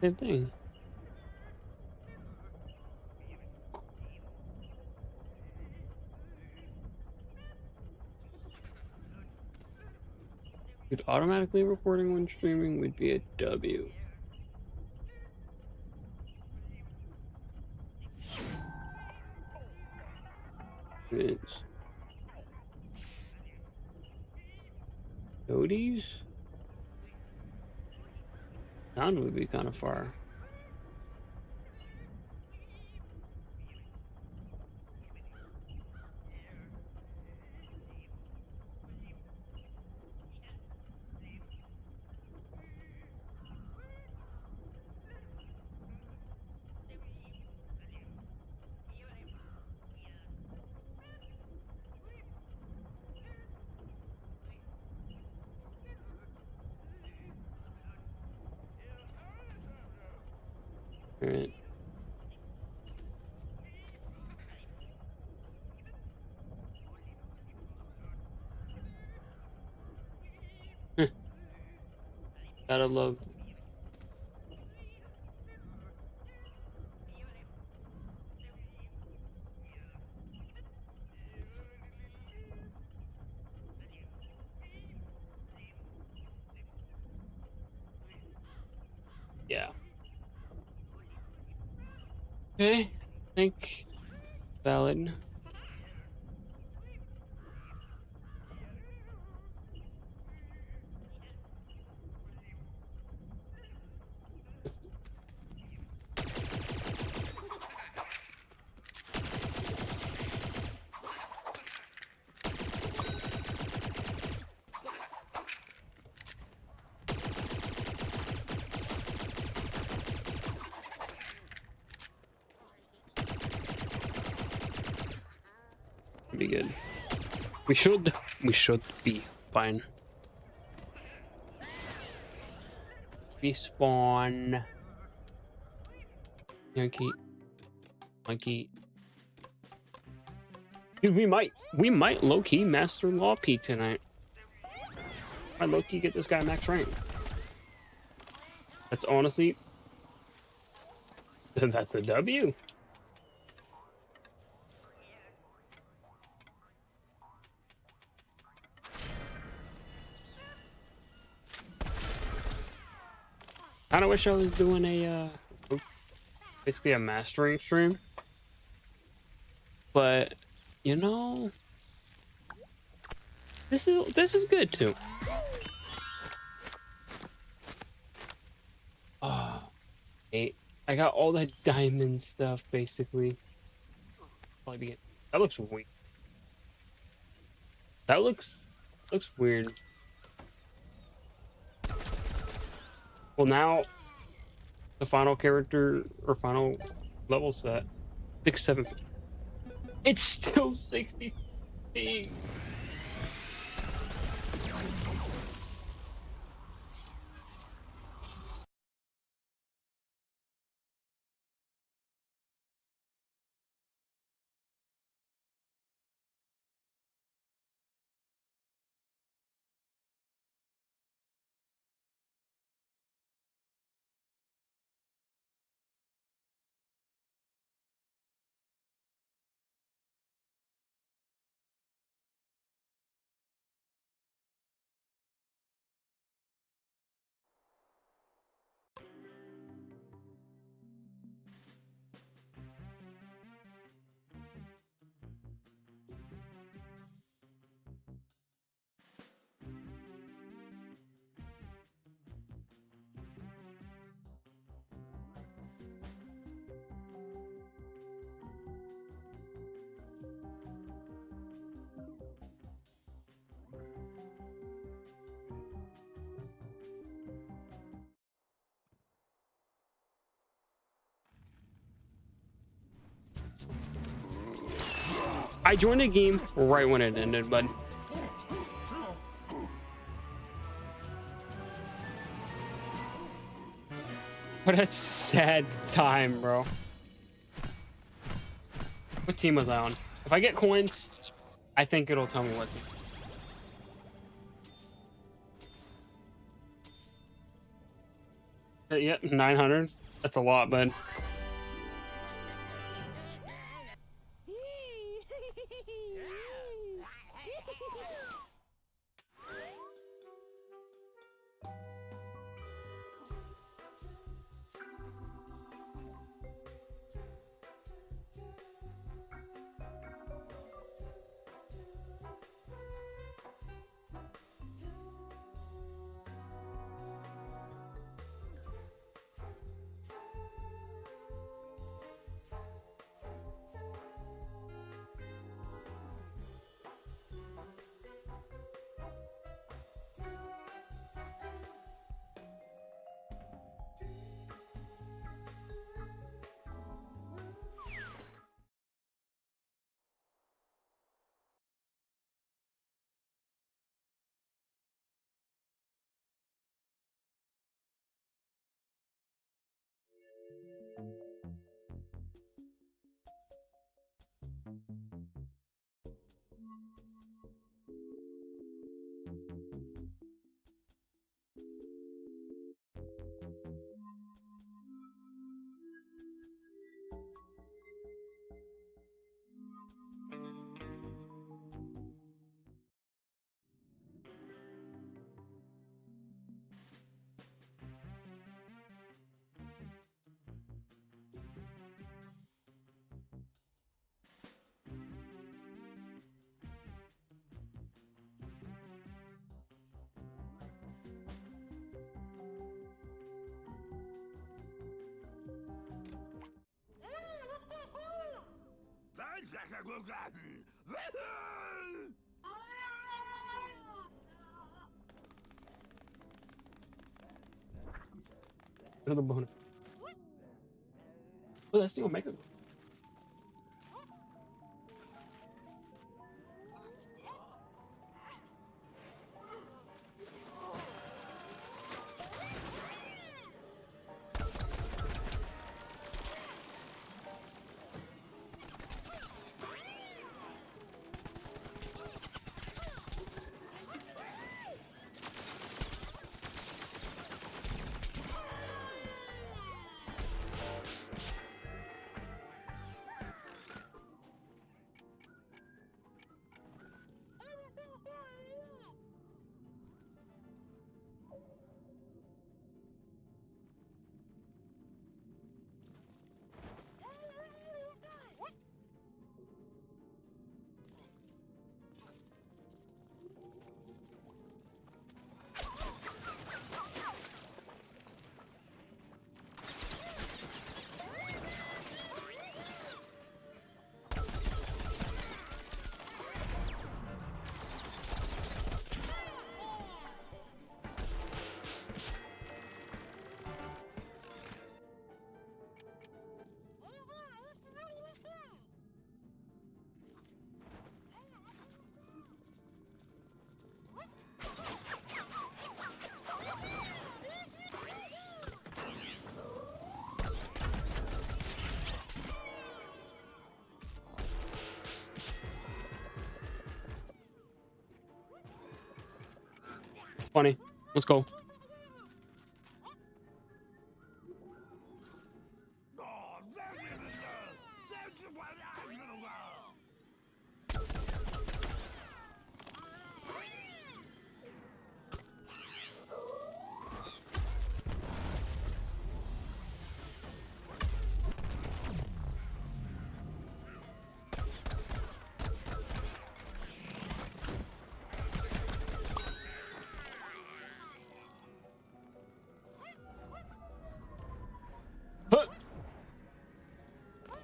Same thing. Dude, automatically recording when streaming would be a W. It's Toadies? Sound would be kind of far. Alright. Gotta love. Yeah. Okay. I think valid. Be good. We should be fine. Respawn. Yankee. Monkey. Dude, we might low-key master law peak tonight. I low-key get this guy max rank. That's honestly, that's a W. Kind of wish I was doing a basically a mastering stream, but you know, this is good too. Oh, I got all that diamond stuff basically. That looks weird. That looks weird. Well, now the final character or final level set 6-7. It's still 60. I joined the game right when it ended, bud. What a sad time, bro. What team was I on? If I get coins, I think it'll tell me what team. Yep, 900. That's a lot, bud. Another bonus. Oh, that's the Omega. Funny. Let's go.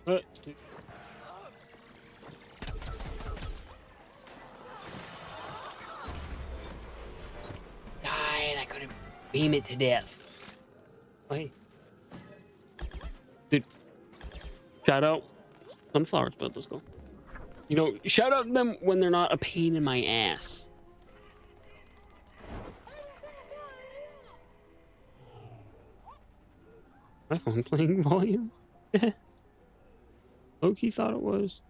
Huh. Dude. Died. I couldn't beam it to death. Oh, hey. Dude. Shout out Sunflowers, but let's go. You know, shout out them when they're not a pain in my ass. My phone playing volume? Loki thought it was.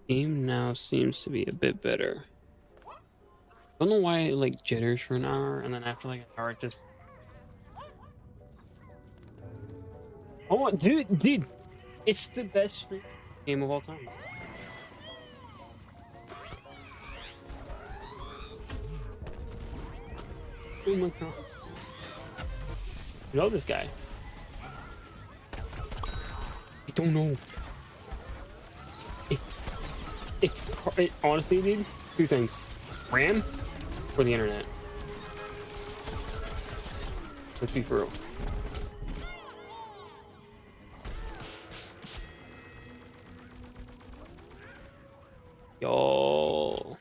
Game now seems to be a bit better. Don't know why it like jitters for an hour and then after like an hour it just. Oh, dude, it's the best stream game of all time. Oh my god. You know this guy. I don't know. It honestly, dude, two things. RAM or the internet. Let's be for real. Yo.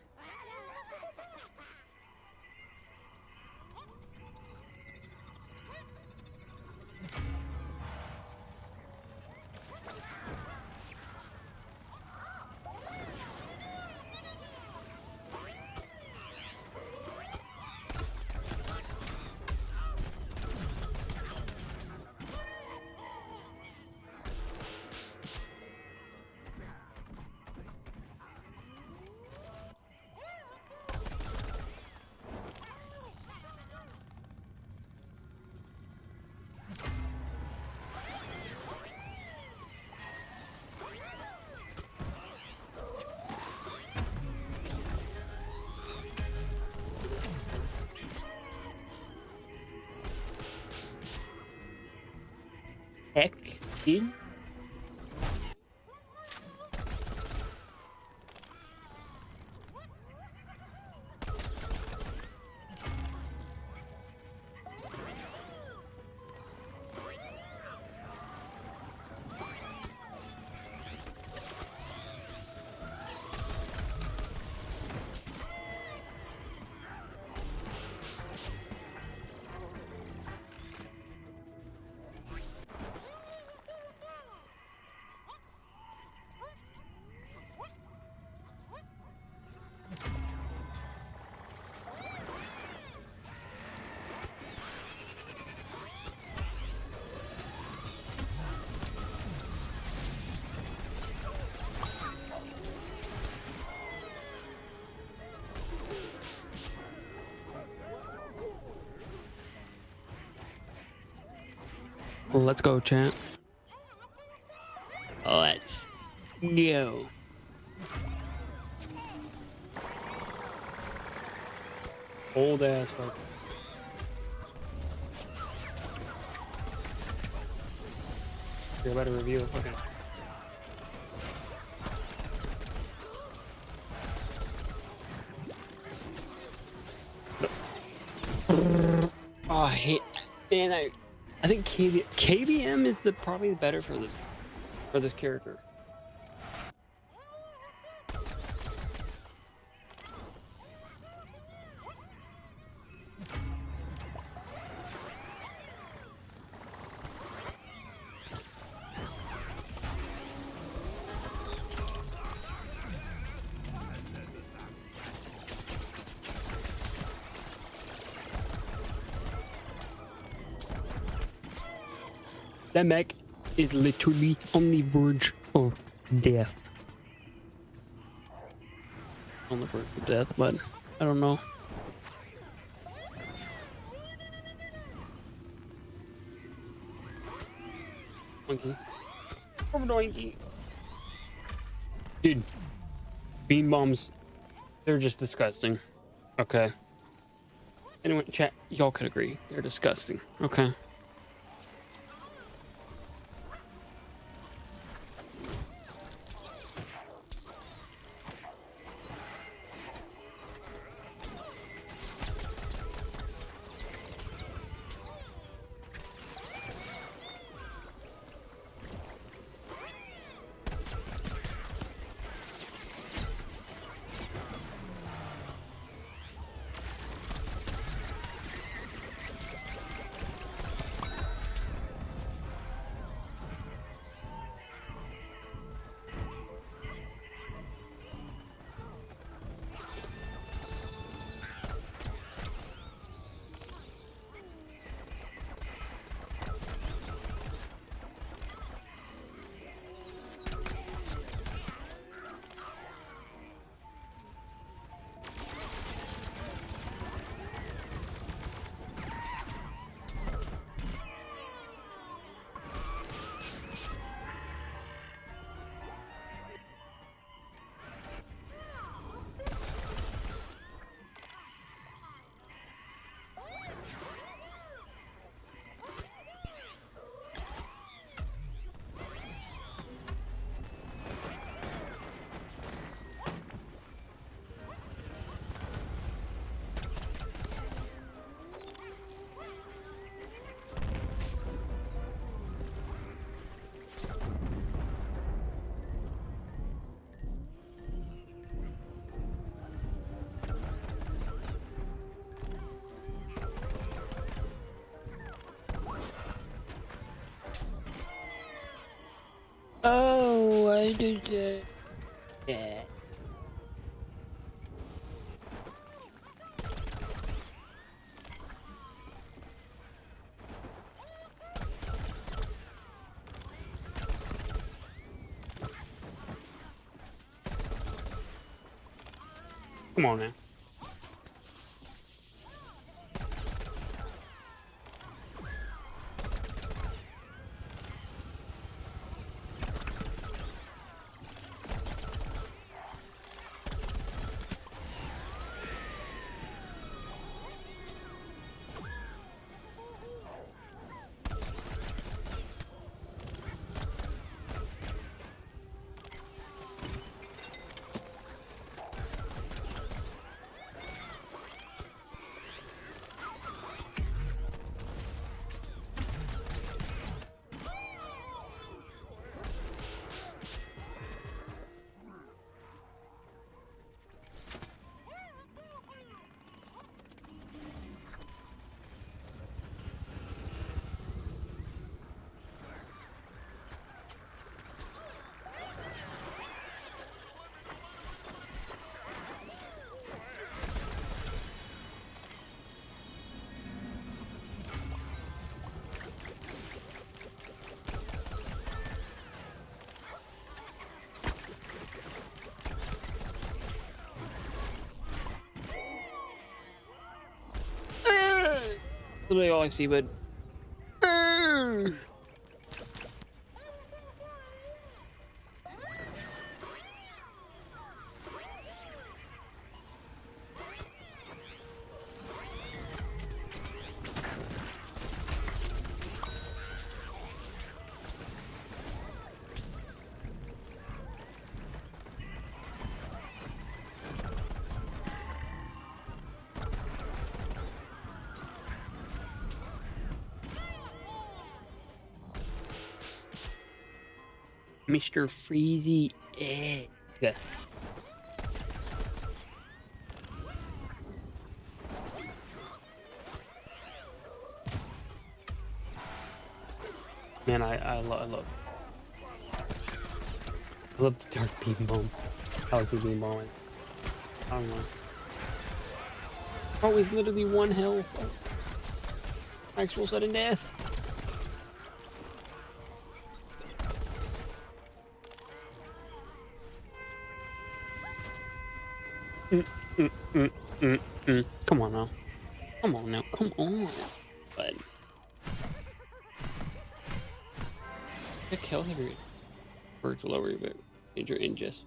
Heck, dude. Let's go, chat. Let's go. Old ass fuck. You're about to review. Okay. Oh, I hate. Man, I think KBM is probably better for this character. That mech is literally on the verge of death. on the verge of death, but I don't know. Donkey. Donkey. Dude, bean bombs, they're just disgusting. Okay. Anyone, chat, y'all could agree. They're disgusting. Okay. Oh, I did that. Yeah. Come on, man. Literally all I see, but Mr. Freezy Egg. Man, I love the dark beam bomb. I like the beam bomb. I don't know. Oh, we've literally one health. Actual sudden death. mm, Come on now. Come on now. Come on. But the kill have your birds lower your major ingest.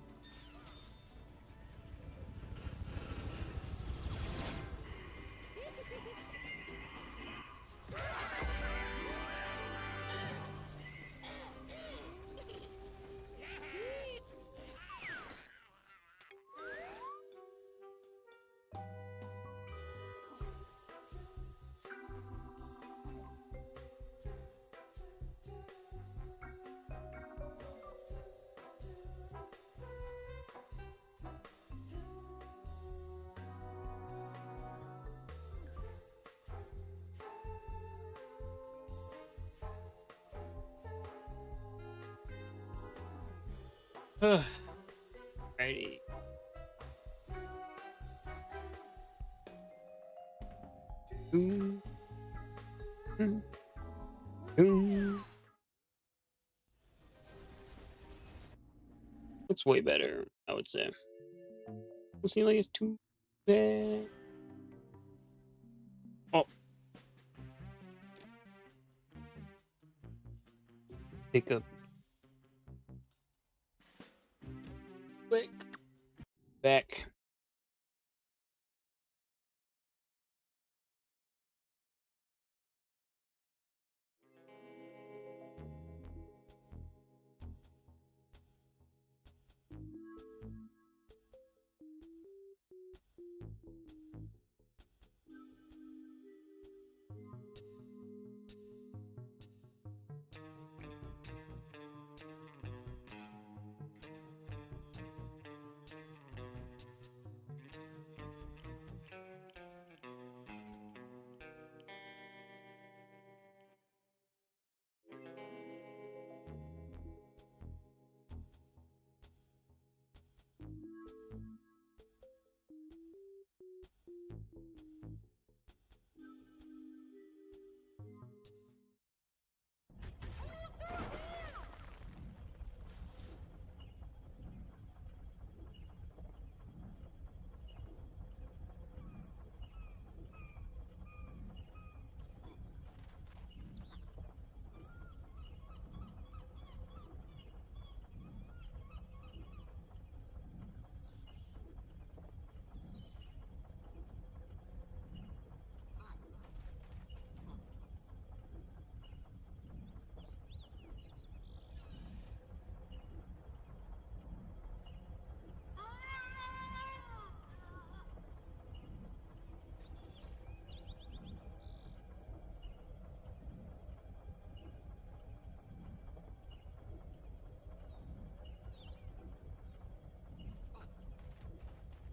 Righty. Boom. Boom. Boom. Looks way better, I would say. Doesn't seem like it's too bad. Oh. Pick up. Quick. Back.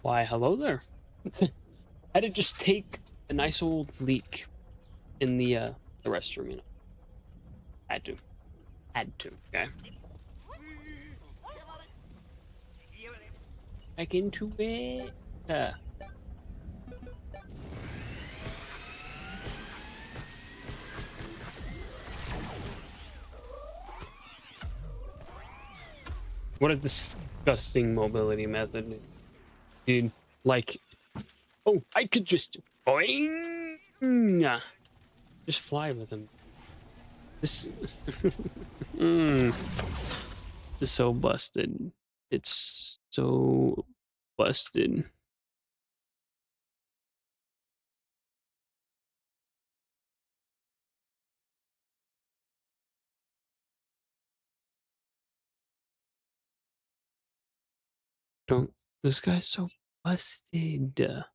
Why, hello there. I had to just take a nice old leak in the restroom, you know. Had to. Had to, okay? Back into it. What a disgusting mobility method, dude. Like, oh, I could just boing, just fly with him. This, this is so busted. It's so busted. Don't. This guy's so busted.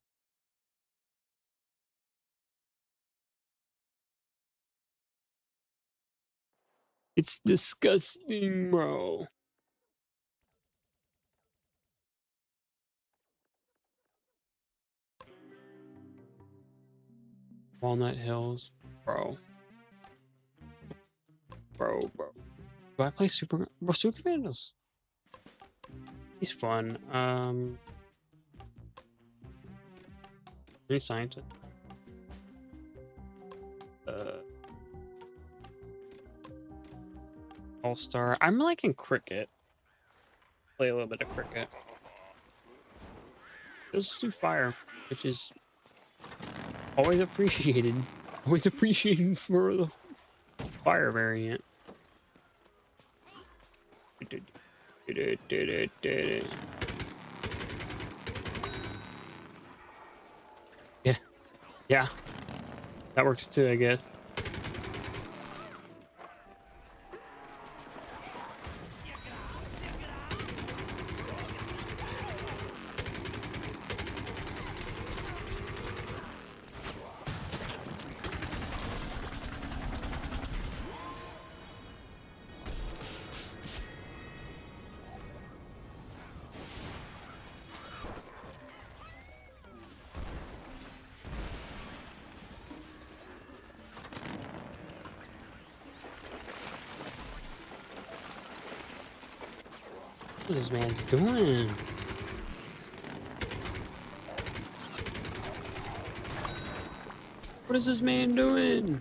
It's disgusting, bro. Walnut Hills, bro. Bro. Do I play Super? Bro, Superman is. He's fun. Any scientist? All-Star. I'm liking cricket. Play a little bit of cricket. Does do fire, which is always appreciated. Always appreciated for the fire variant. Yeah, yeah, that works too, I guess. What is this man's doing? What is this man doing?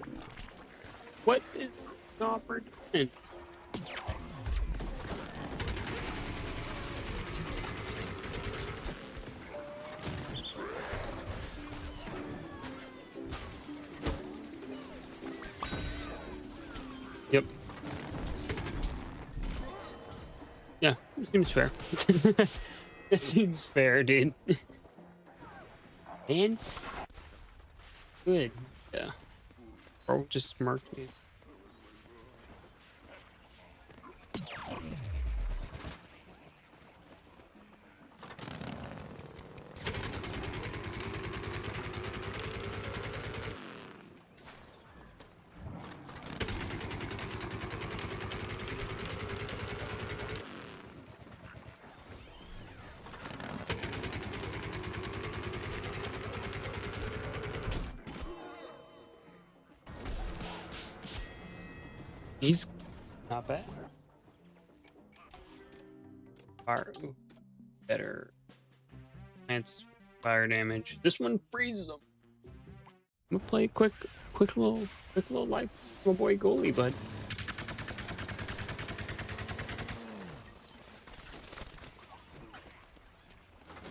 What is Chopper doing? Yep. Yeah, it seems fair. It seems fair, dude. And good. Yeah. Or just smirked me. He's not bad. Fire, ooh, better. Plants fire damage. This one freezes them. I'm gonna play a quick little life, my boy goalie, bud.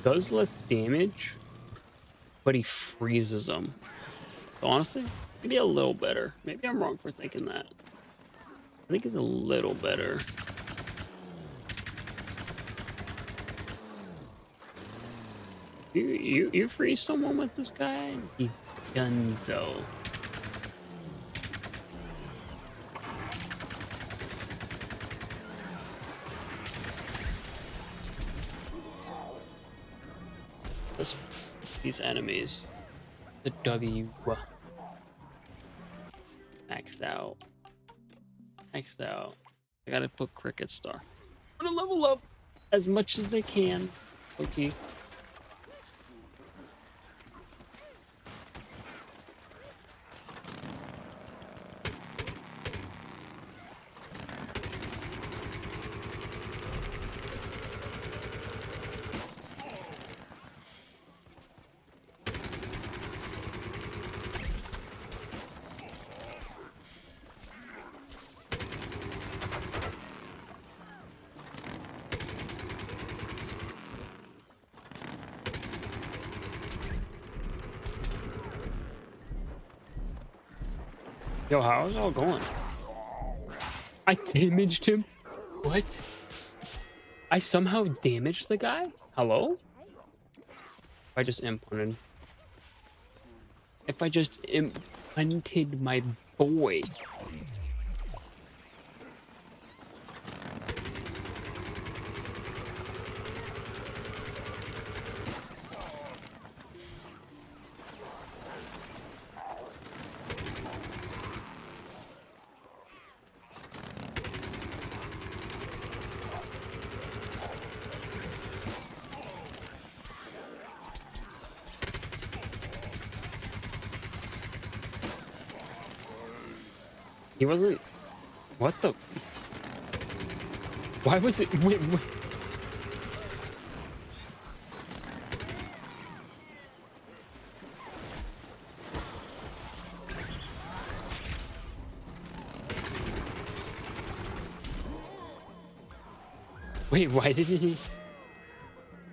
Does less damage, but he freezes them. So honestly, maybe a little better. Maybe I'm wrong for thinking that. I think it's a little better. You freeze someone with this guy? He's done so. These enemies. The W. Maxed out. Maxed out. I gotta put Cricket Star. I'm gonna level up as much as I can. Okay. Yo, how's it all going? I damaged him? What? I somehow damaged the guy? Hello? If I just implanted. If I just implanted my boy. He wasn't. What the? Why was it? Wait. Wait, why did he?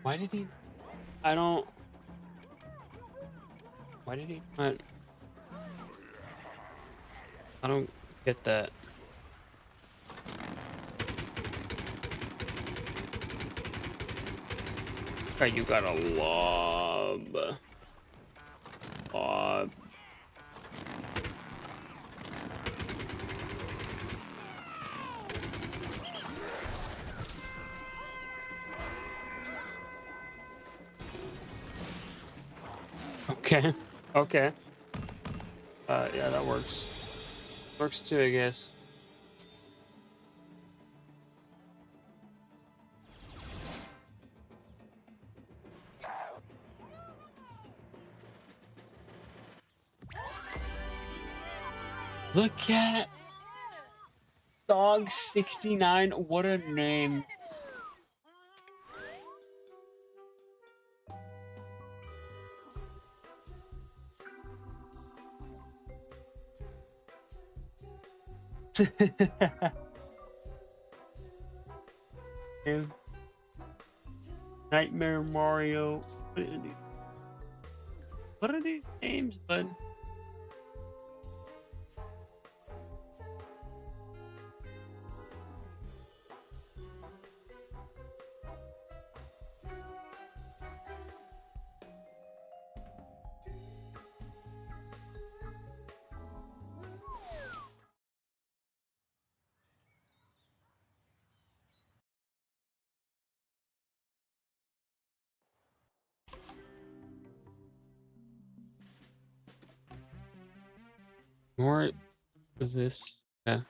Why did he? I don't. Why did he not? I don't get that. Oh, you got a lob. Lob. Okay. Okay. Yeah, that works. Works too, I guess. Look at Dog 69. What a name. Nightmare Mario. What are these names, bud? More of this. I'd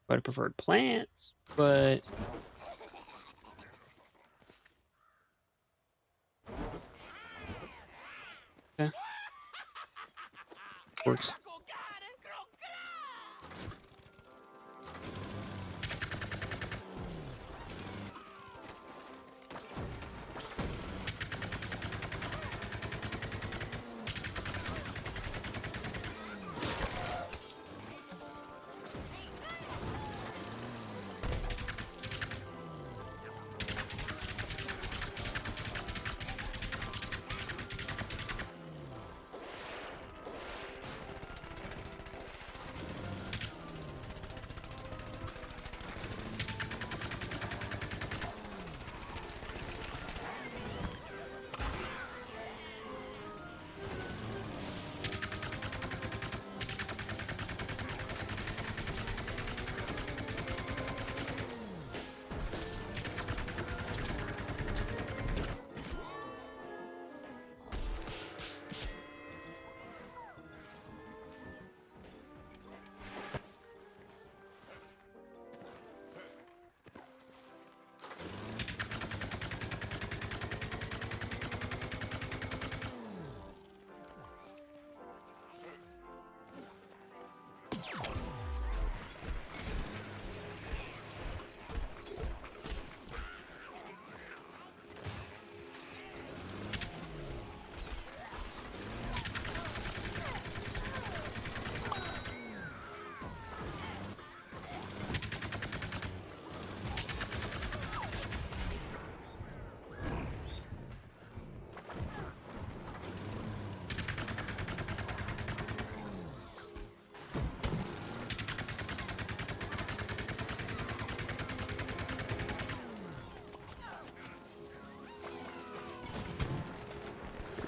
have preferred plants, but yeah, works.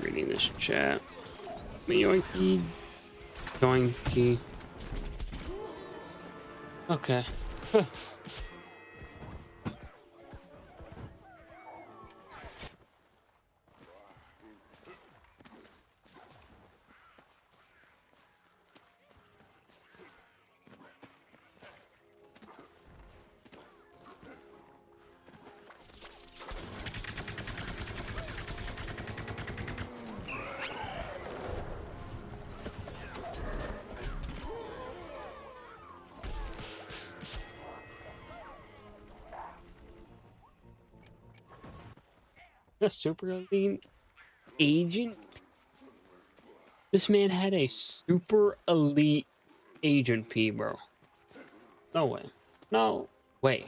Reading this chat. Yoinky. Yoinky. Okay. A super elite agent? This man had a super elite agent fee, bro. No way. No way.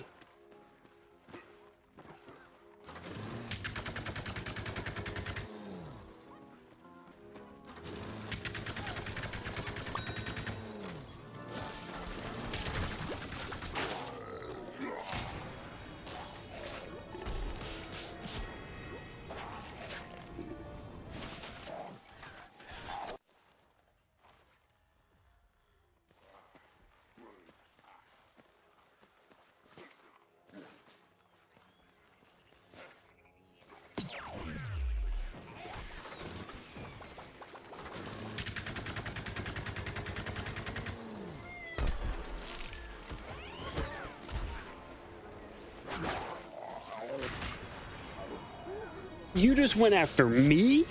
You just went after me?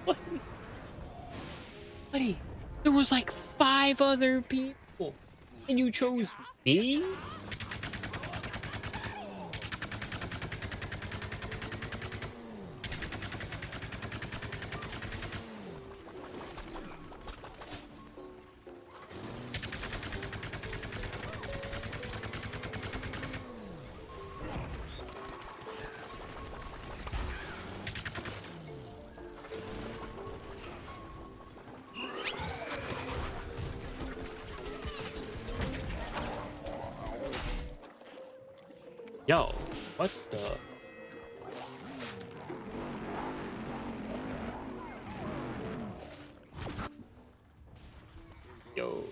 What? Buddy, there was like 5 other people, and you chose me? Yo, what the? Yo,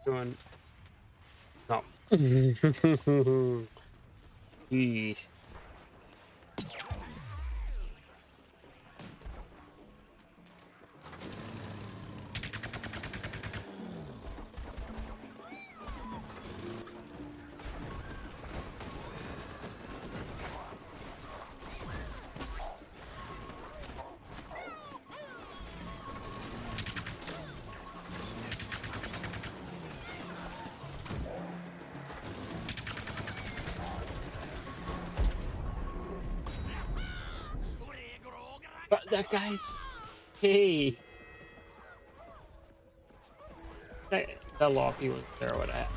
doing? No. Yeesh. But that guy's. Hey. That Lofty was there with that.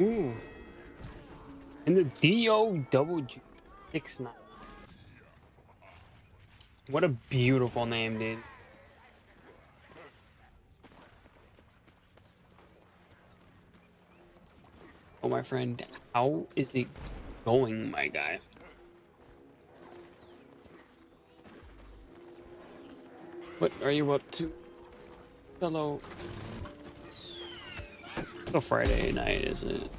Ooh. And the DO69. What a beautiful name, dude. Oh, my friend, how is it going, my guy? What are you up to? Hello. It's a Friday night, is it?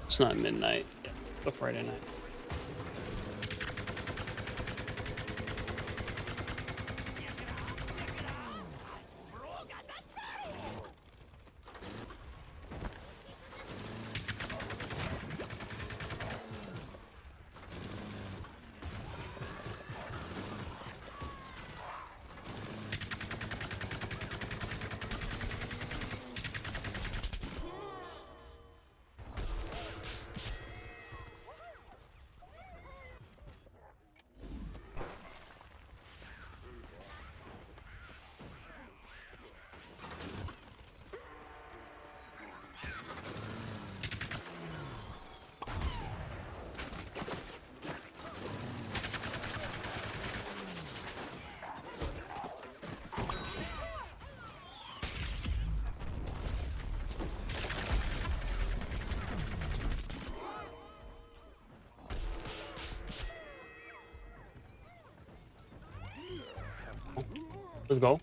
It's not midnight. Yeah, it's a Friday night. Let's go.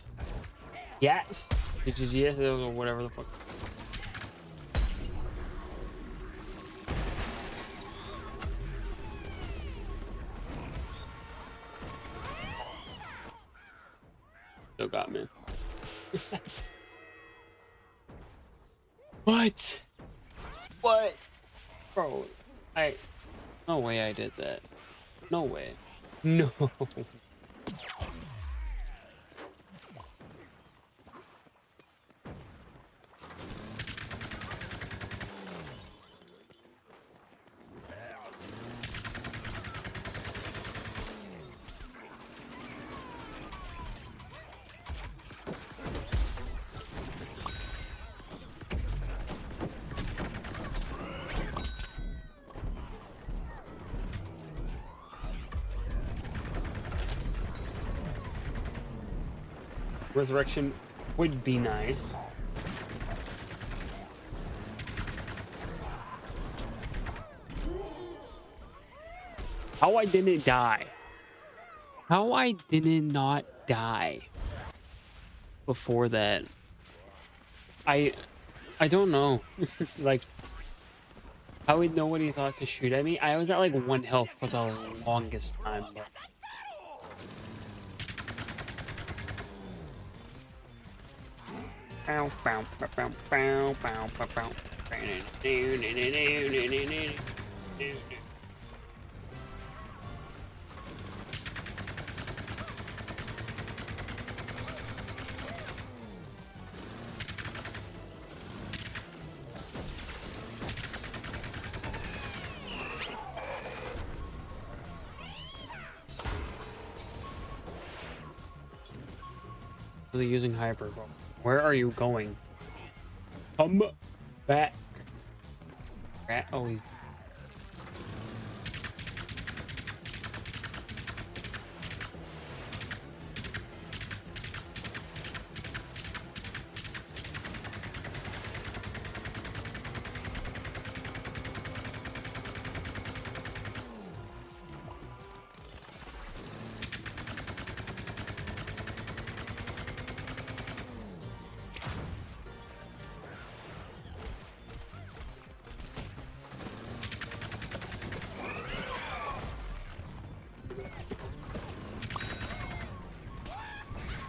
Yes. Yes, or whatever the fuck. Still got me. What? What? Bro, no way I did that. No way. No. Resurrection would be nice. How I didn't die. How I didn't not die before that. I don't know. Like, how would nobody thought to shoot at me? I was at like 1 health for the longest time. But... Bow, bow, bow, bow, bow, bow, bow, bow. Really using hyper, bro. Where are you going? Come back. Rat. Oh, he's.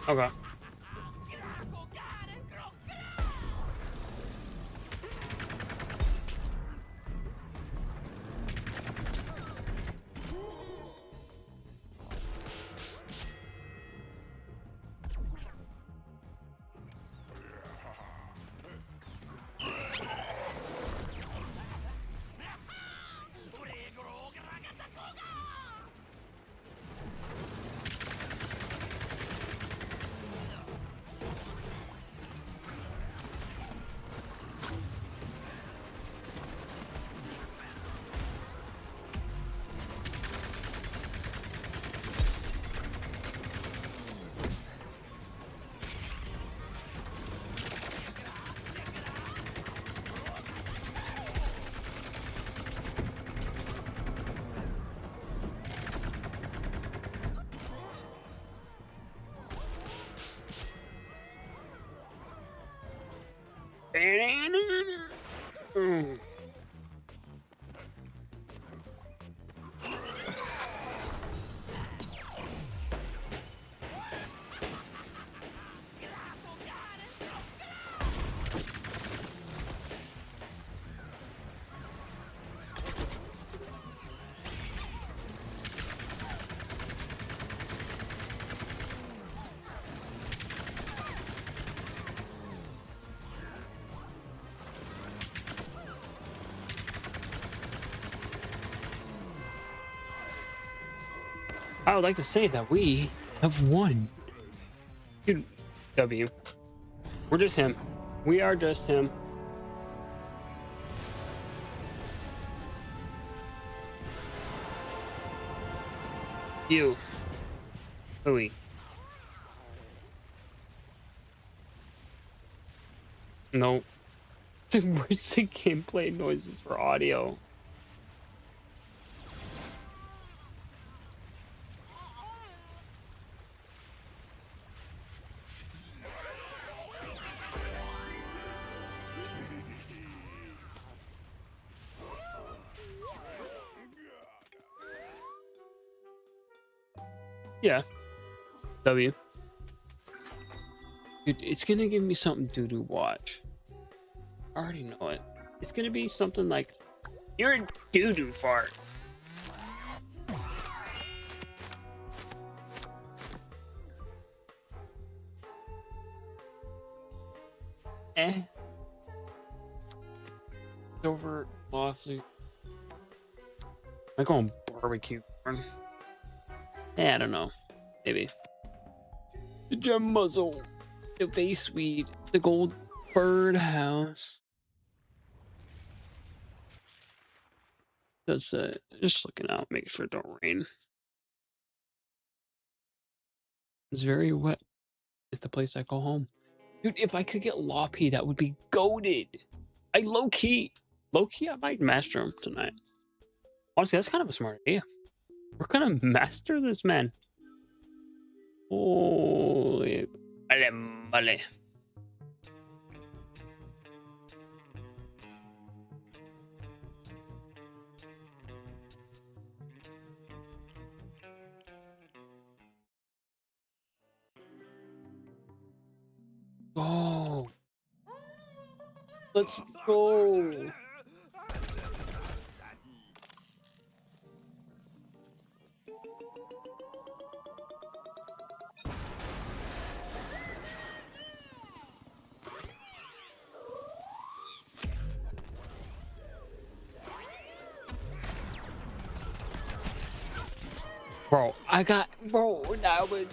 Okay. I would like to say that we have won. Dude, W. We're just him. We are just him. You. Louis. No. Where's the gameplay noises for audio? Yeah. W. Dude, it's gonna give me something to watch. I already know it. It's gonna be something like, you're a doo-doo fart. Over lawsuit. I call him barbecue corn. I don't know. Maybe. The gem muzzle. The face weed. The gold birdhouse. That's just looking out, making sure it don't rain. It's very wet at the place I call home. Dude, if I could get Loppy, that would be goated. I low-key, I might master him tonight. Honestly, that's kind of a smart idea. We're gonna master this man. Holy mole. Oh, let's go. Bro, now would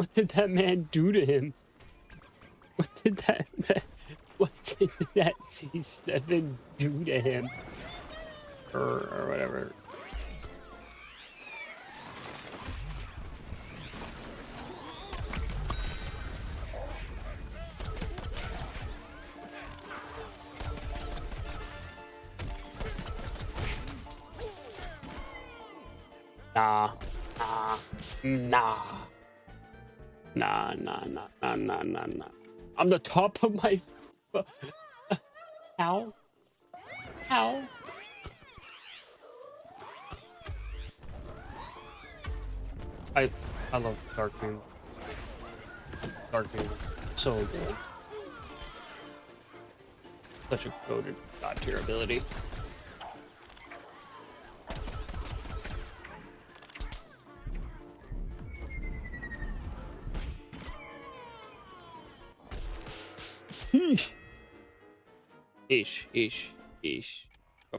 What did that man do to him? What did that C7 do to him? Or whatever. Nah. I'm the top of my... How? How? I love Dark Moon. Dark Moon. So good. Such a goated god tier ability. Ish. Oh.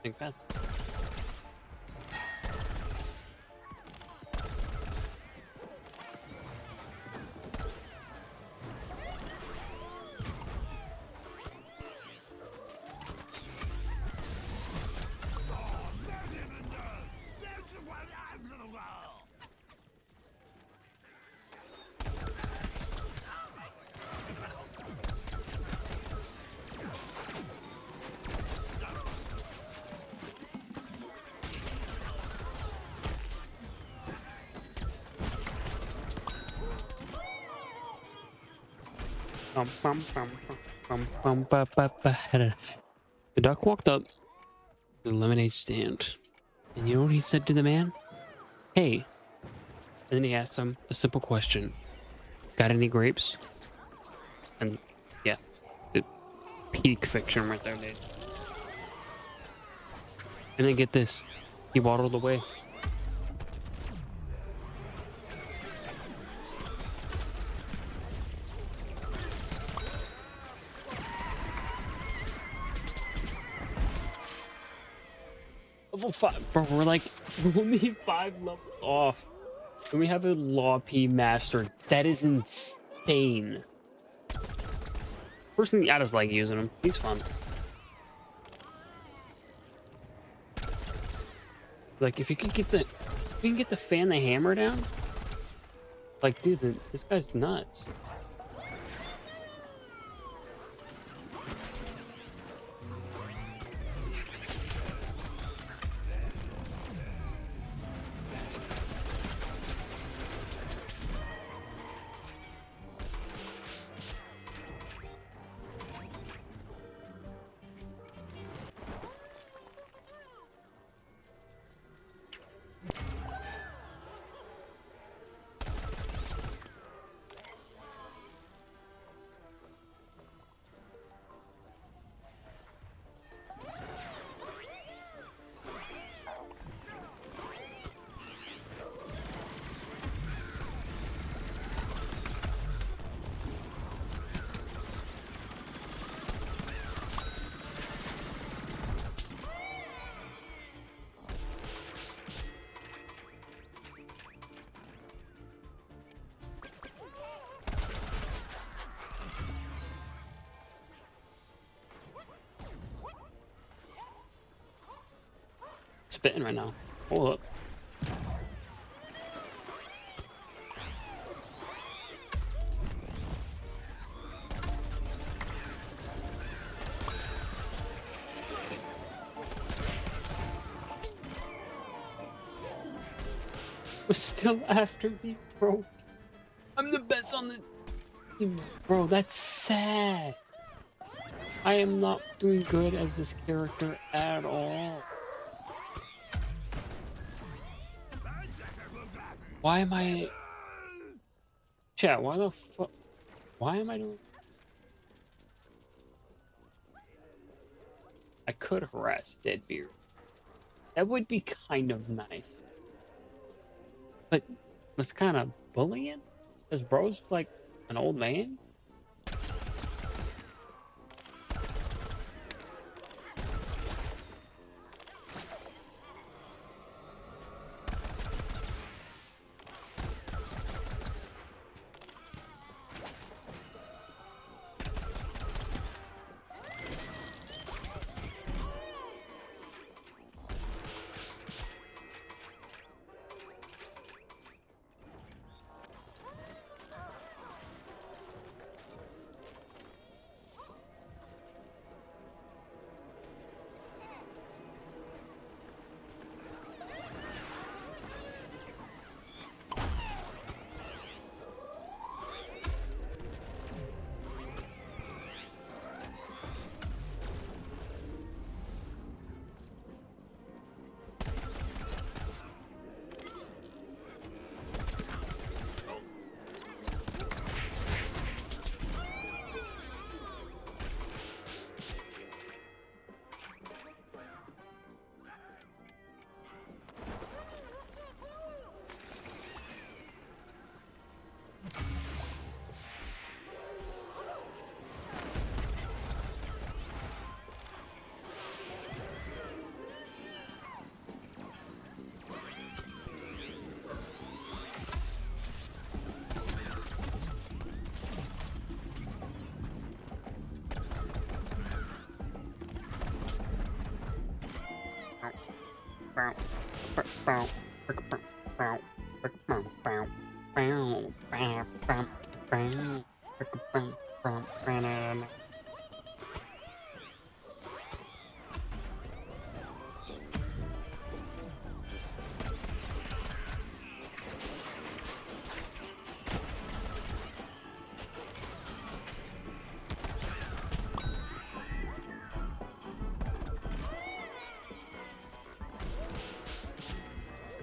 Think fast. The duck walked up to the lemonade stand, and you know what he said to the man? Hey. And then he asked him a simple question. Got any grapes? And yeah, the peak fiction right there, dude. And then get this, he waddled away. Level 5, bro, we're like only 5 levels off. And we have a Law P master. That is insane. Personally, I just like using him. He's fun. Like if you can get the fan the hammer down. Like, dude, this guy's nuts. Spitting right now. Hold up. Was still after me, bro. I'm the best on the team, bro. That's sad. I am not doing good as this character at all. Why am I... Chat, why the fuck... Why am I doing... I could harass Deadbeard. That would be kind of nice. But that's kind of bullying? Because bro's like an old man?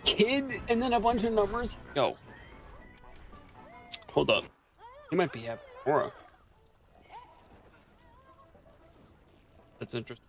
Kid, and then a bunch of numbers. Yo, hold up. He might be having aura. That's interesting.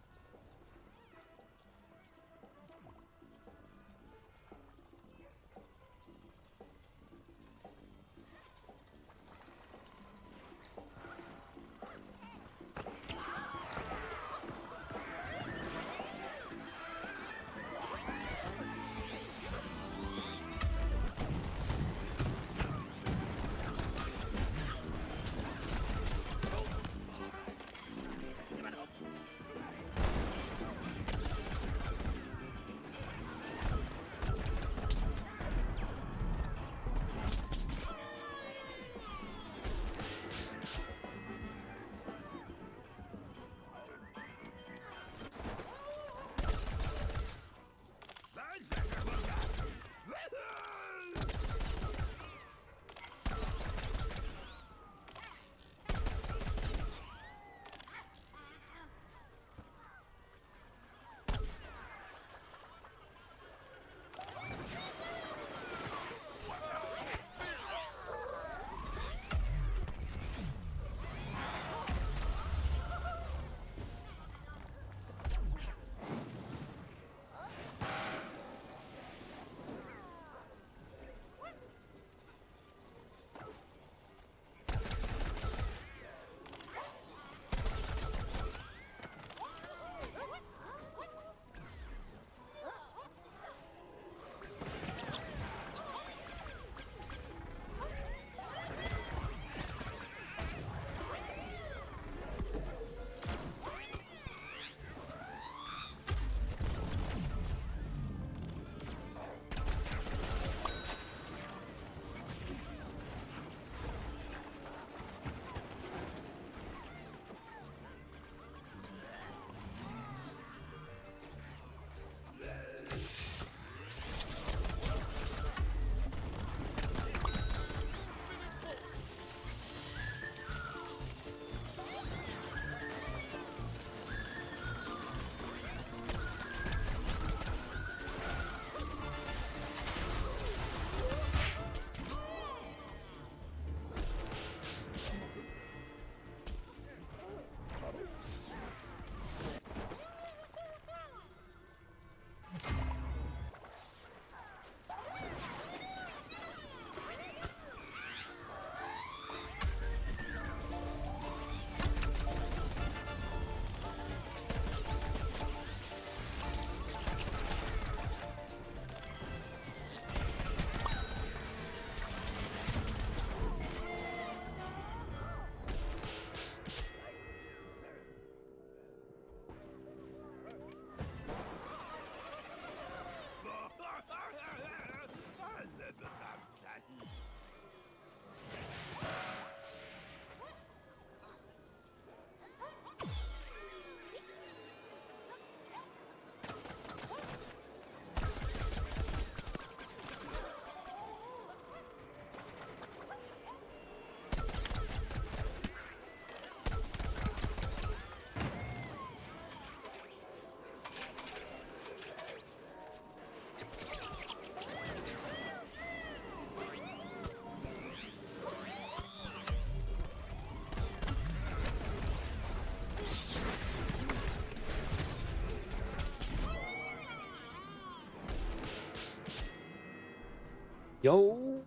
Yo,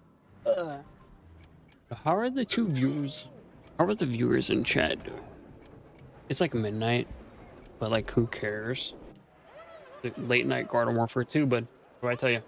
how are the two viewers? How are the viewers in chat doing? It's like midnight, but like who cares? Like, late night Garden Warfare 2, but what do I tell you?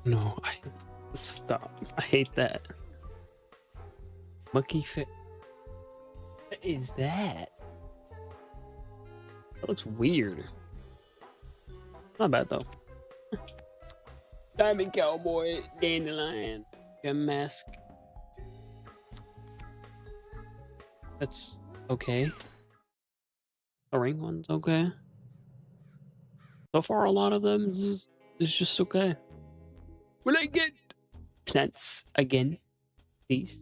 No, stop. I hate that. Monkey fit. What is that? That looks weird. Not bad though. Diamond Cowboy, Dandelion, gem mask. That's okay. The ring one's okay. So far, a lot of them is just okay. Will I get plants again, please?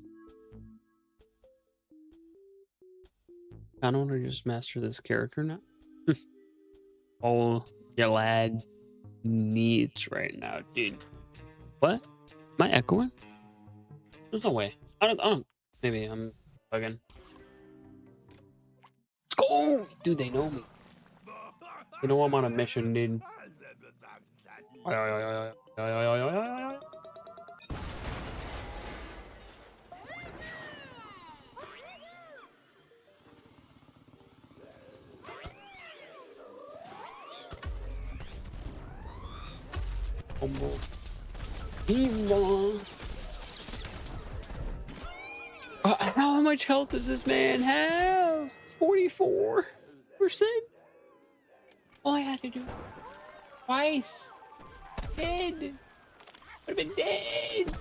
I don't want to just master this character now. All your lad needs right now, dude. What? Am I echoing? There's no way. I don't. Maybe I'm bugging. Let's go, dude. They know me. You know I'm on a mission, dude. How much health does this man have? 44%. All I had to do twice. Dead. Would have been dead.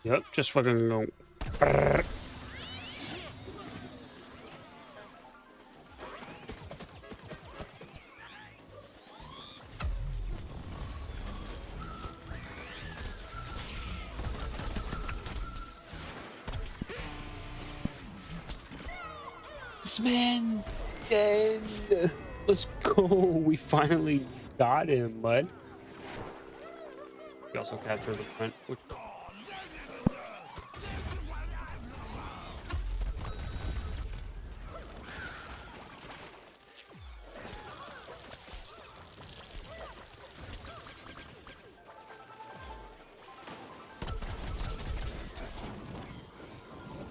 Yep, just fucking go. This man's dead. Let's go. We finally got him, bud. We also captured the front, which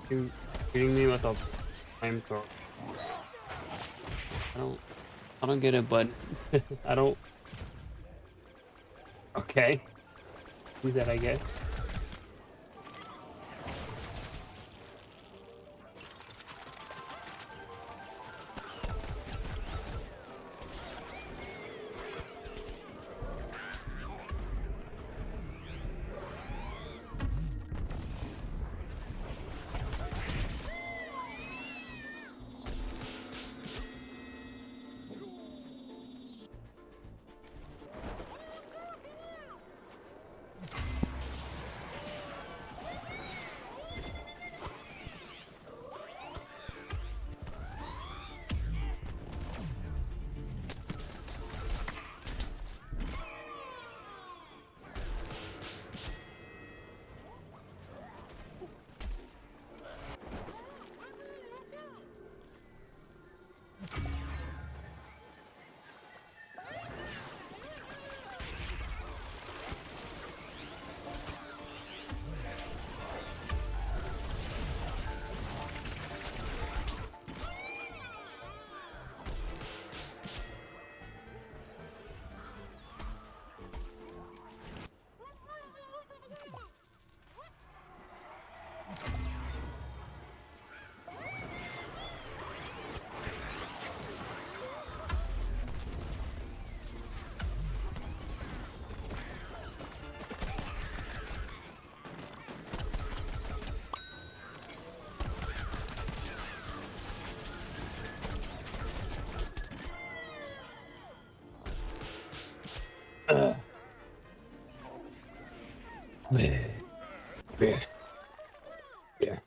you hitting me with a flamethrower. I don't get it, bud. I don't. Okay. Do that, I guess. Yeah. Yeah.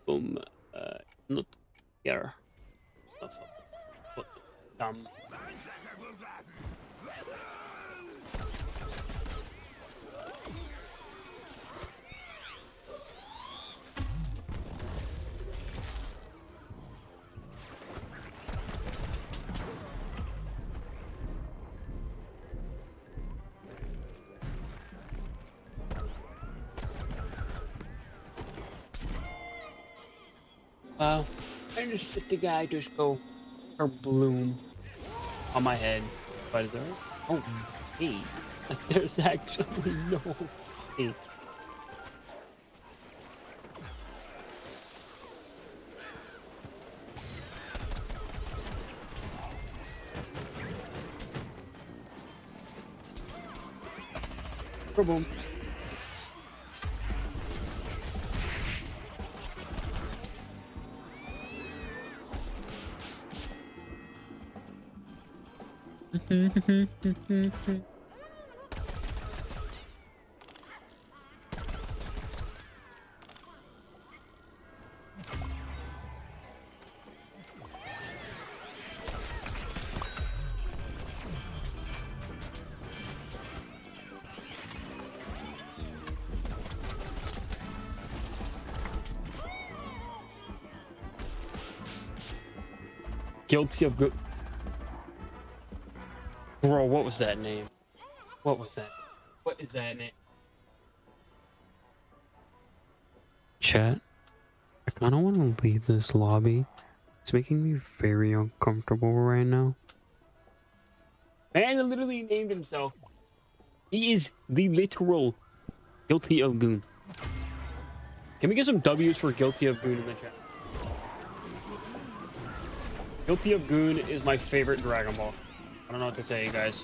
Um, not here. What? Wow. I just let the guy just go or bloom on my head. But there, oh, hey, like there's actually no hey. Boom. Guilty of good. Bro, what was that name? What was that? What is that name? Chat. I kind of want to leave this lobby. It's making me very uncomfortable right now. Man literally named himself. He is the literal guilty of goon. Can we get some W's for guilty of goon in the chat? Guilty of goon is my favorite Dragon Ball. I don't know what to say, you guys.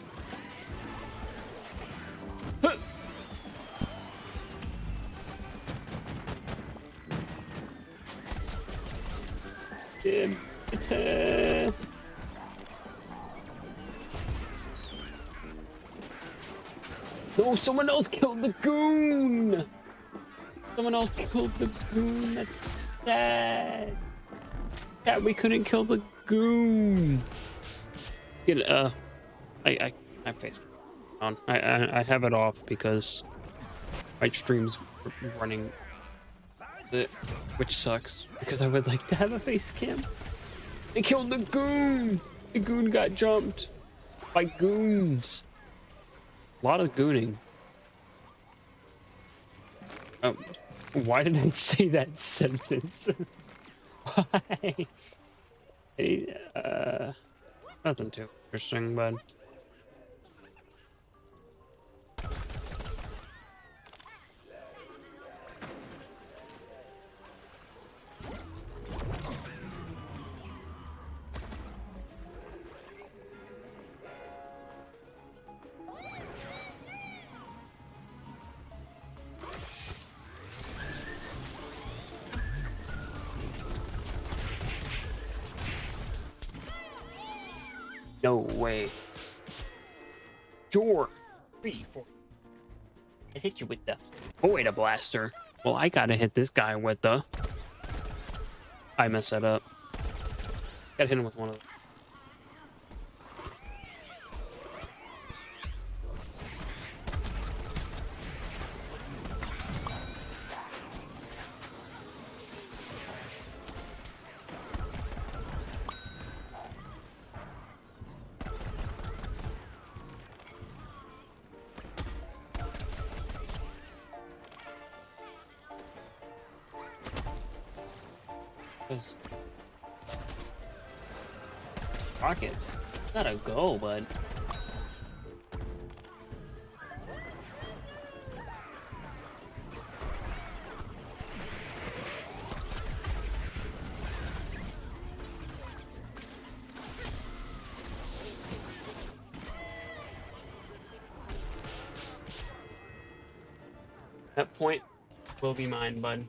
No, someone else killed the goon! Someone else killed the goon, that's sad. Yeah, we couldn't kill the goon. Get I face on. I have it off because my stream's running, which sucks because I would like to have a face cam. They killed the goon. The goon got jumped by goons. A lot of gooning. Why did I say that sentence? Why? Nothing too interesting, but no way. Sure. 3, 4. I hit you with the Void Blaster. Well, I gotta hit this guy with the. I messed that up. Gotta hit him with one of them. Just rocket. Gotta go, bud. That point will be mine, bud.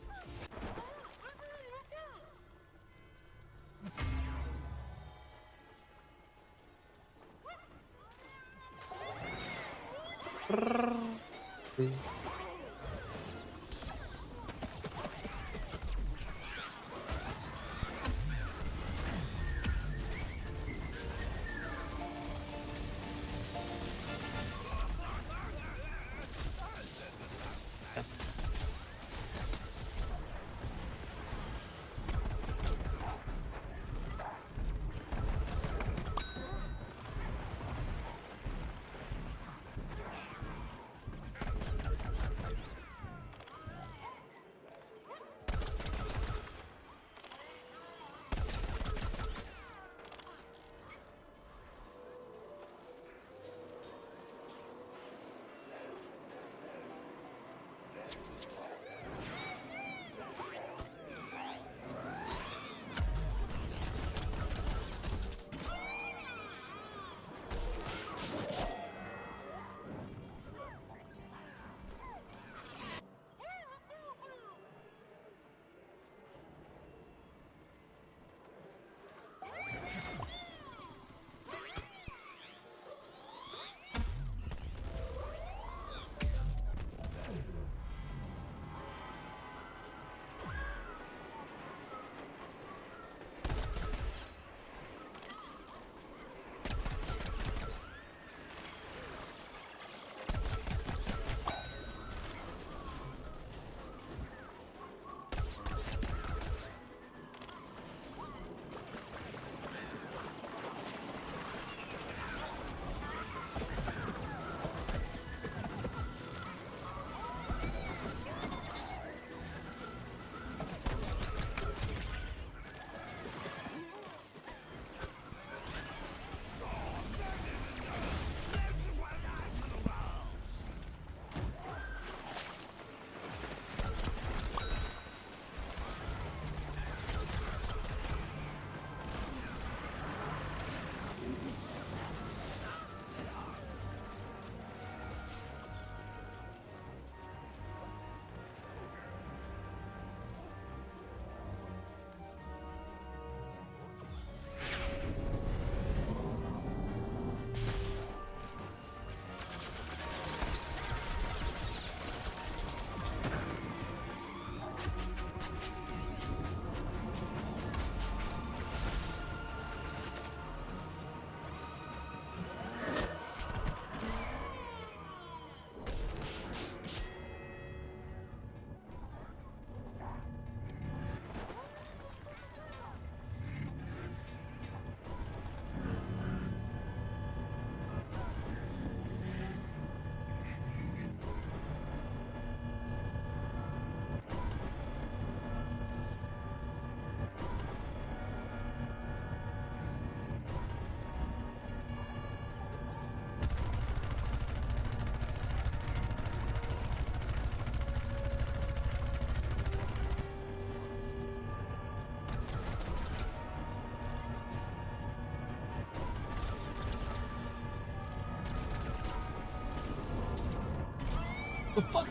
The fuck?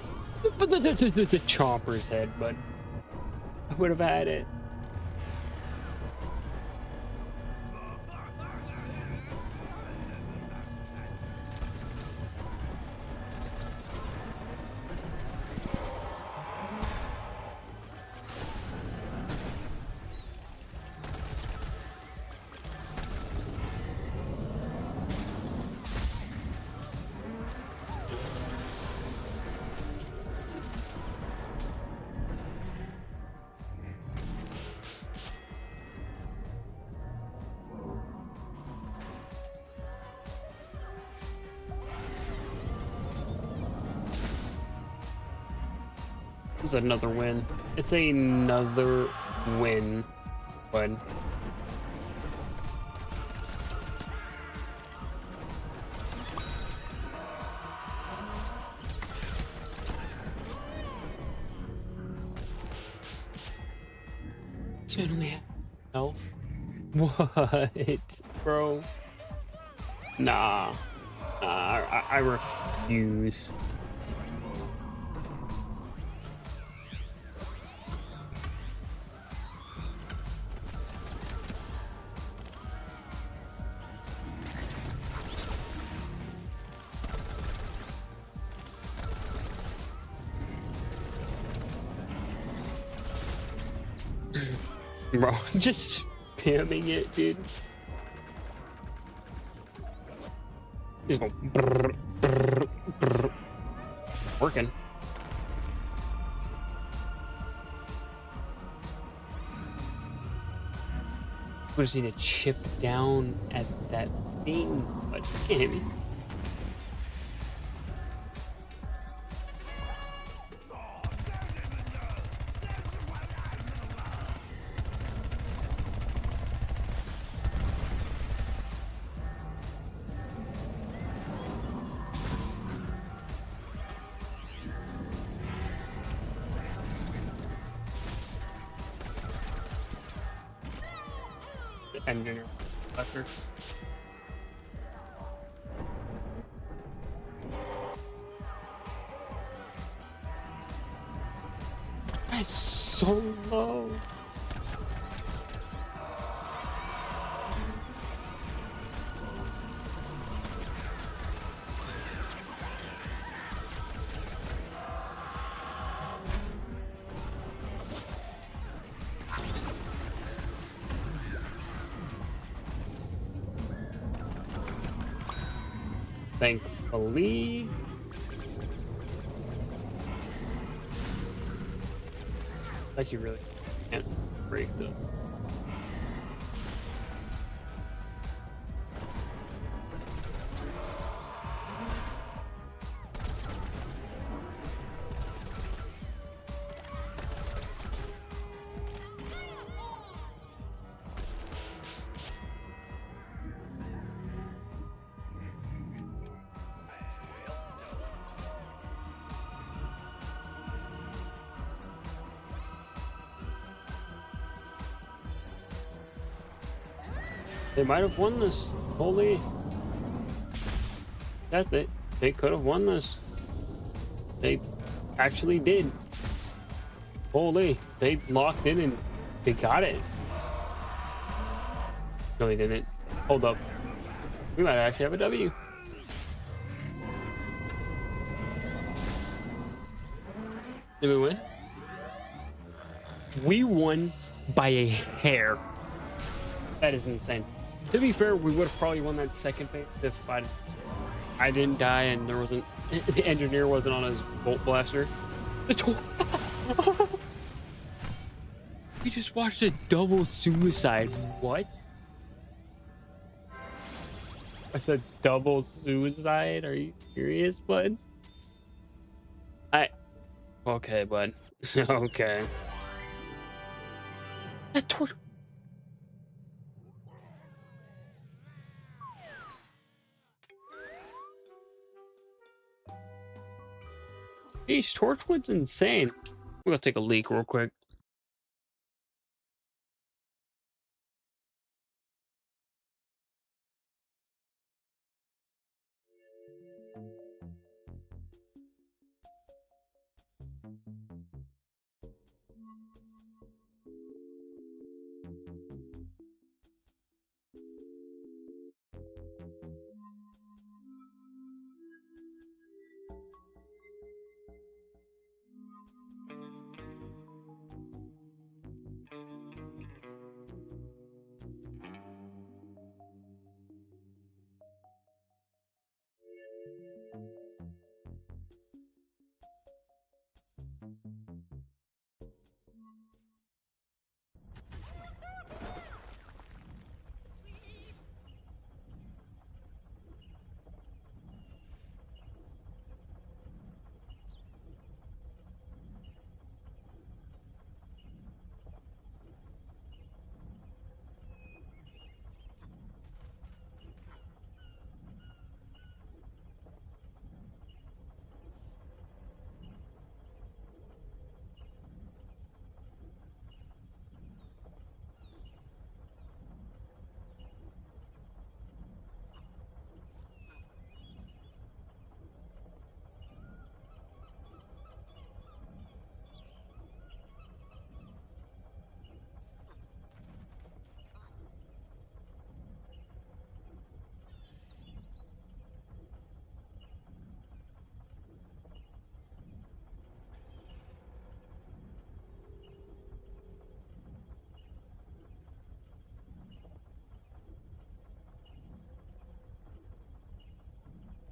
The chopper's head, but I would have had it. This is another win. It's another win. But this man only had health. What, bro? Nah, I refuse. Bro, just spamming it, dude. Just go brrr, brrr, brrr. Working. We just need to chip down at that thing, but you can't hit me. Engineer. Lecture. That's so low. Thankfully. Like you really can't break them. They might have won this. Holy. Yeah, they could have won this. They actually did. Holy. They locked in and they got it. No, they didn't. Hold up. We might actually have a W. Did we win? We won by a hair. That is insane. To be fair, we would have probably won that second phase if I didn't die and there wasn't the engineer wasn't on his bolt blaster. We just watched a double suicide. What? I said double suicide? Are you serious, bud? Okay, bud. Okay. That torch. Jeez, Torchwood's insane. We're gonna take a leak real quick.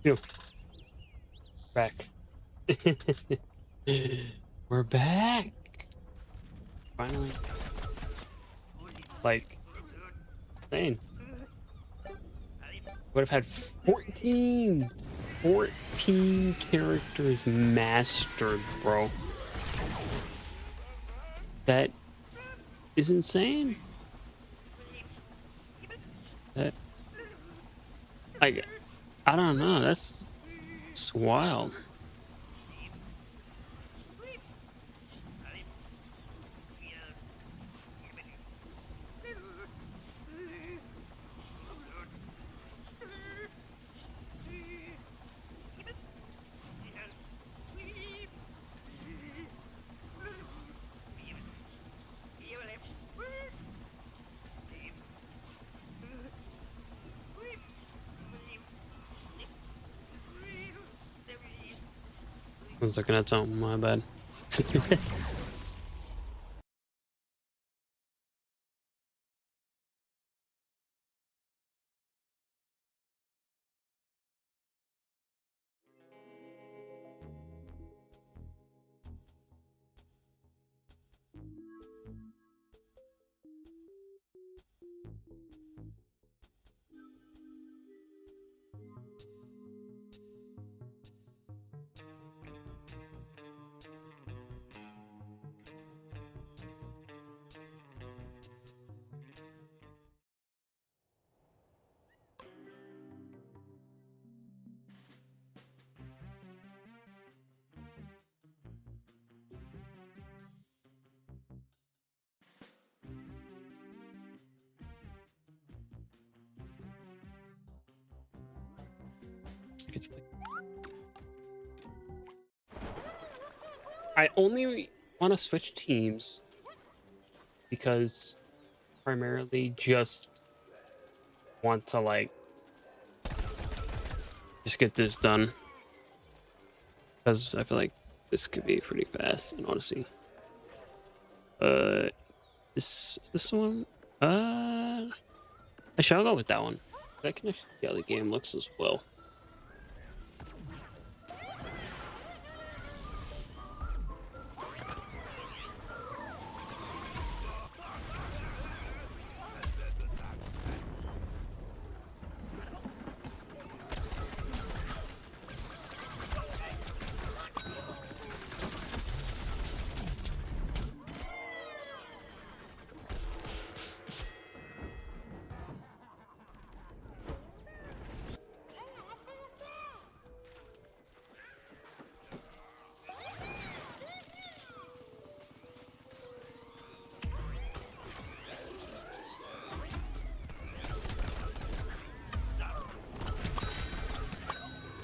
Yo, back. We're back. Finally. Like, insane. Would have had 14 characters mastered, bro. That is insane. That, like, I don't know. That's wild. I was looking at something, my bad. I only want to switch teams because primarily just want to like just get this done, because I feel like this could be pretty fast and honestly. This one, I shall go with that one. I can actually see how the game looks as well.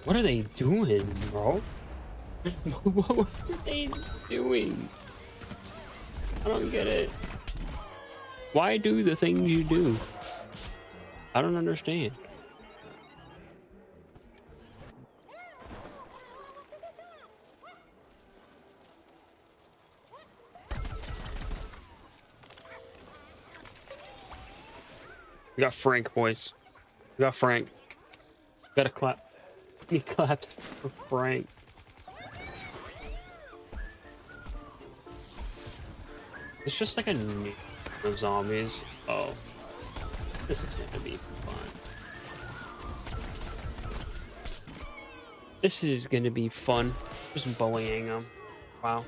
What are they doing, bro? What are they doing? I don't get it. Why do the things you do? I don't understand. We got Frank, boys. We got Frank. Gotta clap. He claps for Frank. It's just like a nuke of zombies. Oh, this is gonna be fun. This is gonna be fun. Just bullying them. Wow.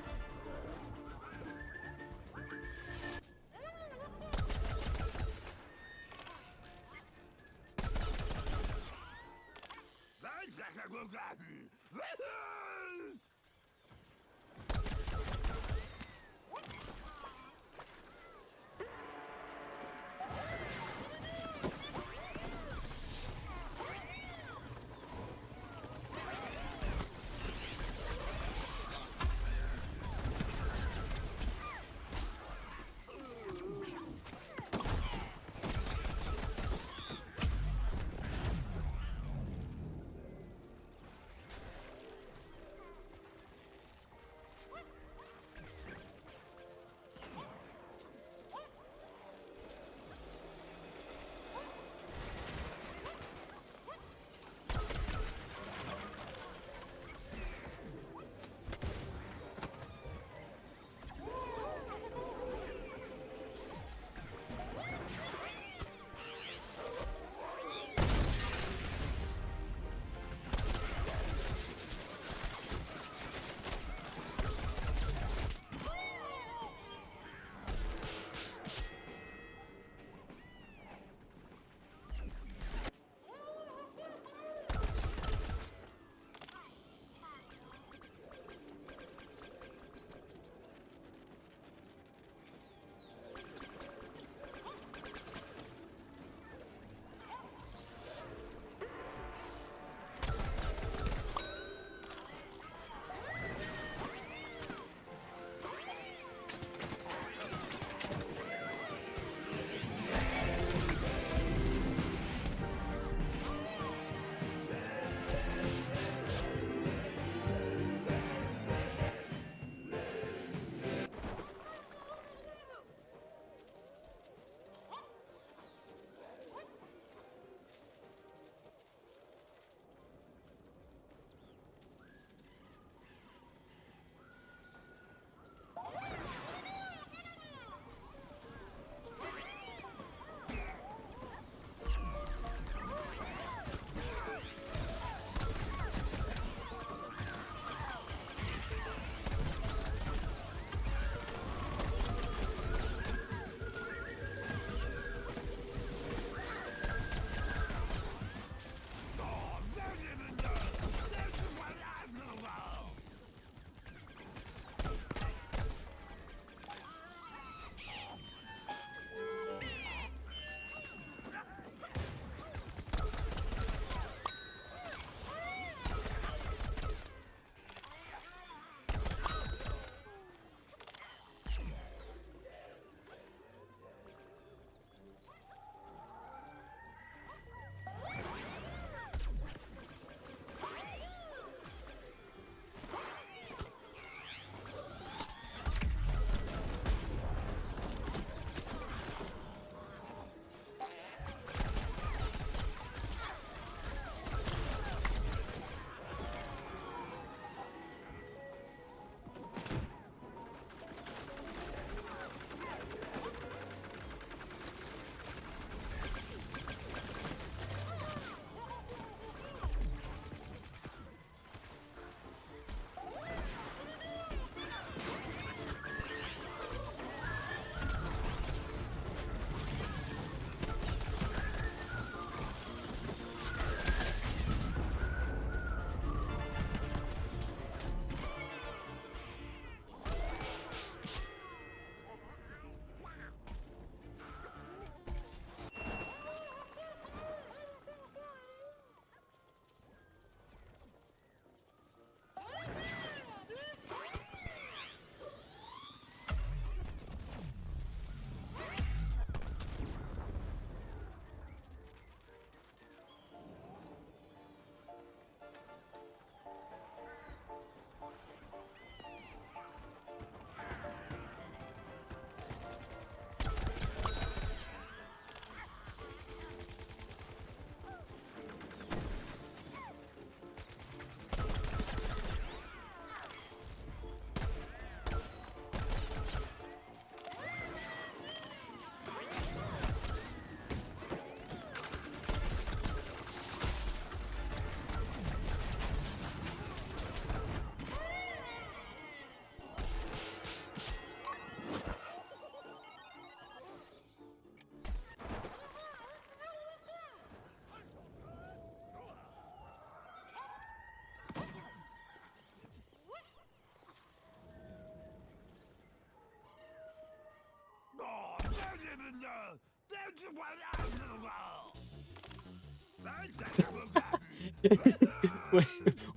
what,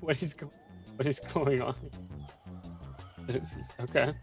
what is going on? Okay.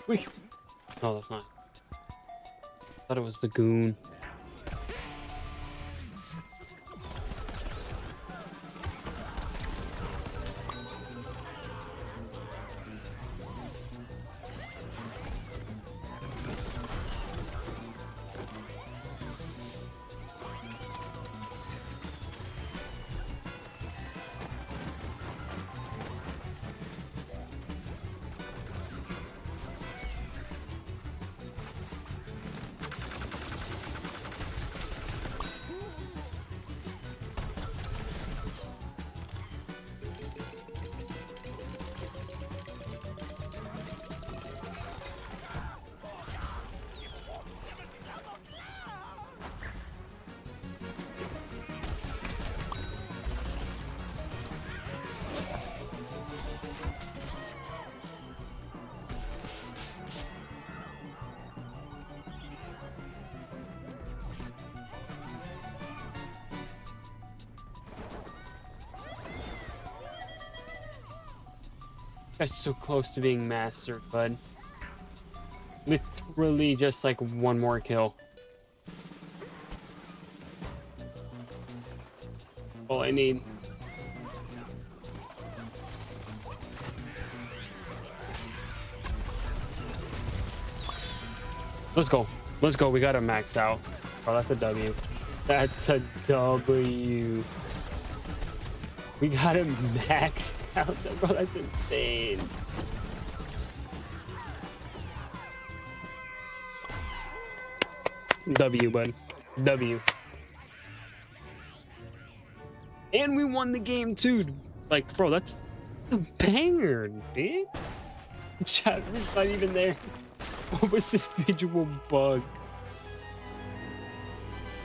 Wait. No, that's not. I thought it was the goon. That's so close to being mastered, bud. Literally just like one more kill. All I need. Let's go. Let's go. We got him maxed out. Oh, that's a W. That's a W. We got him maxed out. Bro, that's insane. W, bud. W. And we won the game, too. Like, bro, that's a banger, dude. Chat was not even there. What was this visual bug?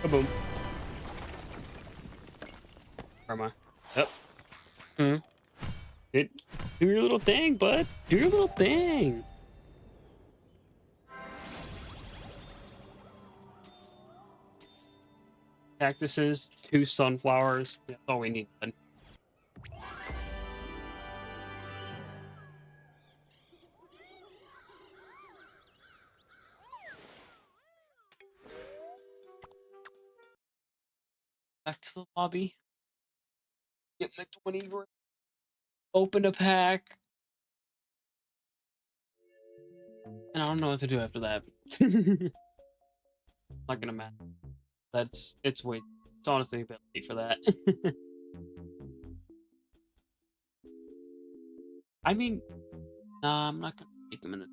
Kaboom. Where am I? Yep. Do your little thing, bud. Do your little thing. Cactuses, 2 sunflowers. That's all we need, bud. Back to the lobby. Get my 20 grand. Open a pack. And I don't know what to do after that. Not gonna matter. It's honestly a bit late for that. I mean, nah, I'm not gonna make him in a...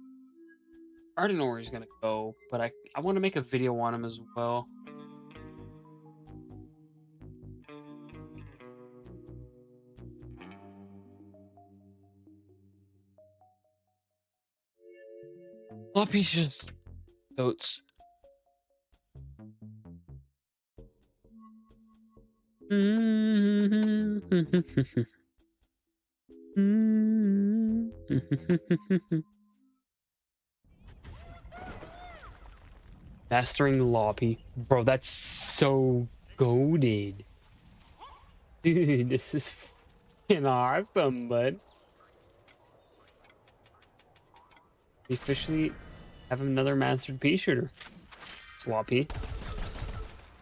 I already know where he's gonna go, but I want to make a video on him as well. Floppy's just goats. Mastering Loppy. Bro, that's so goated. Dude, this is fucking awesome, bud. We officially have another mastered pea shooter. Sloppy.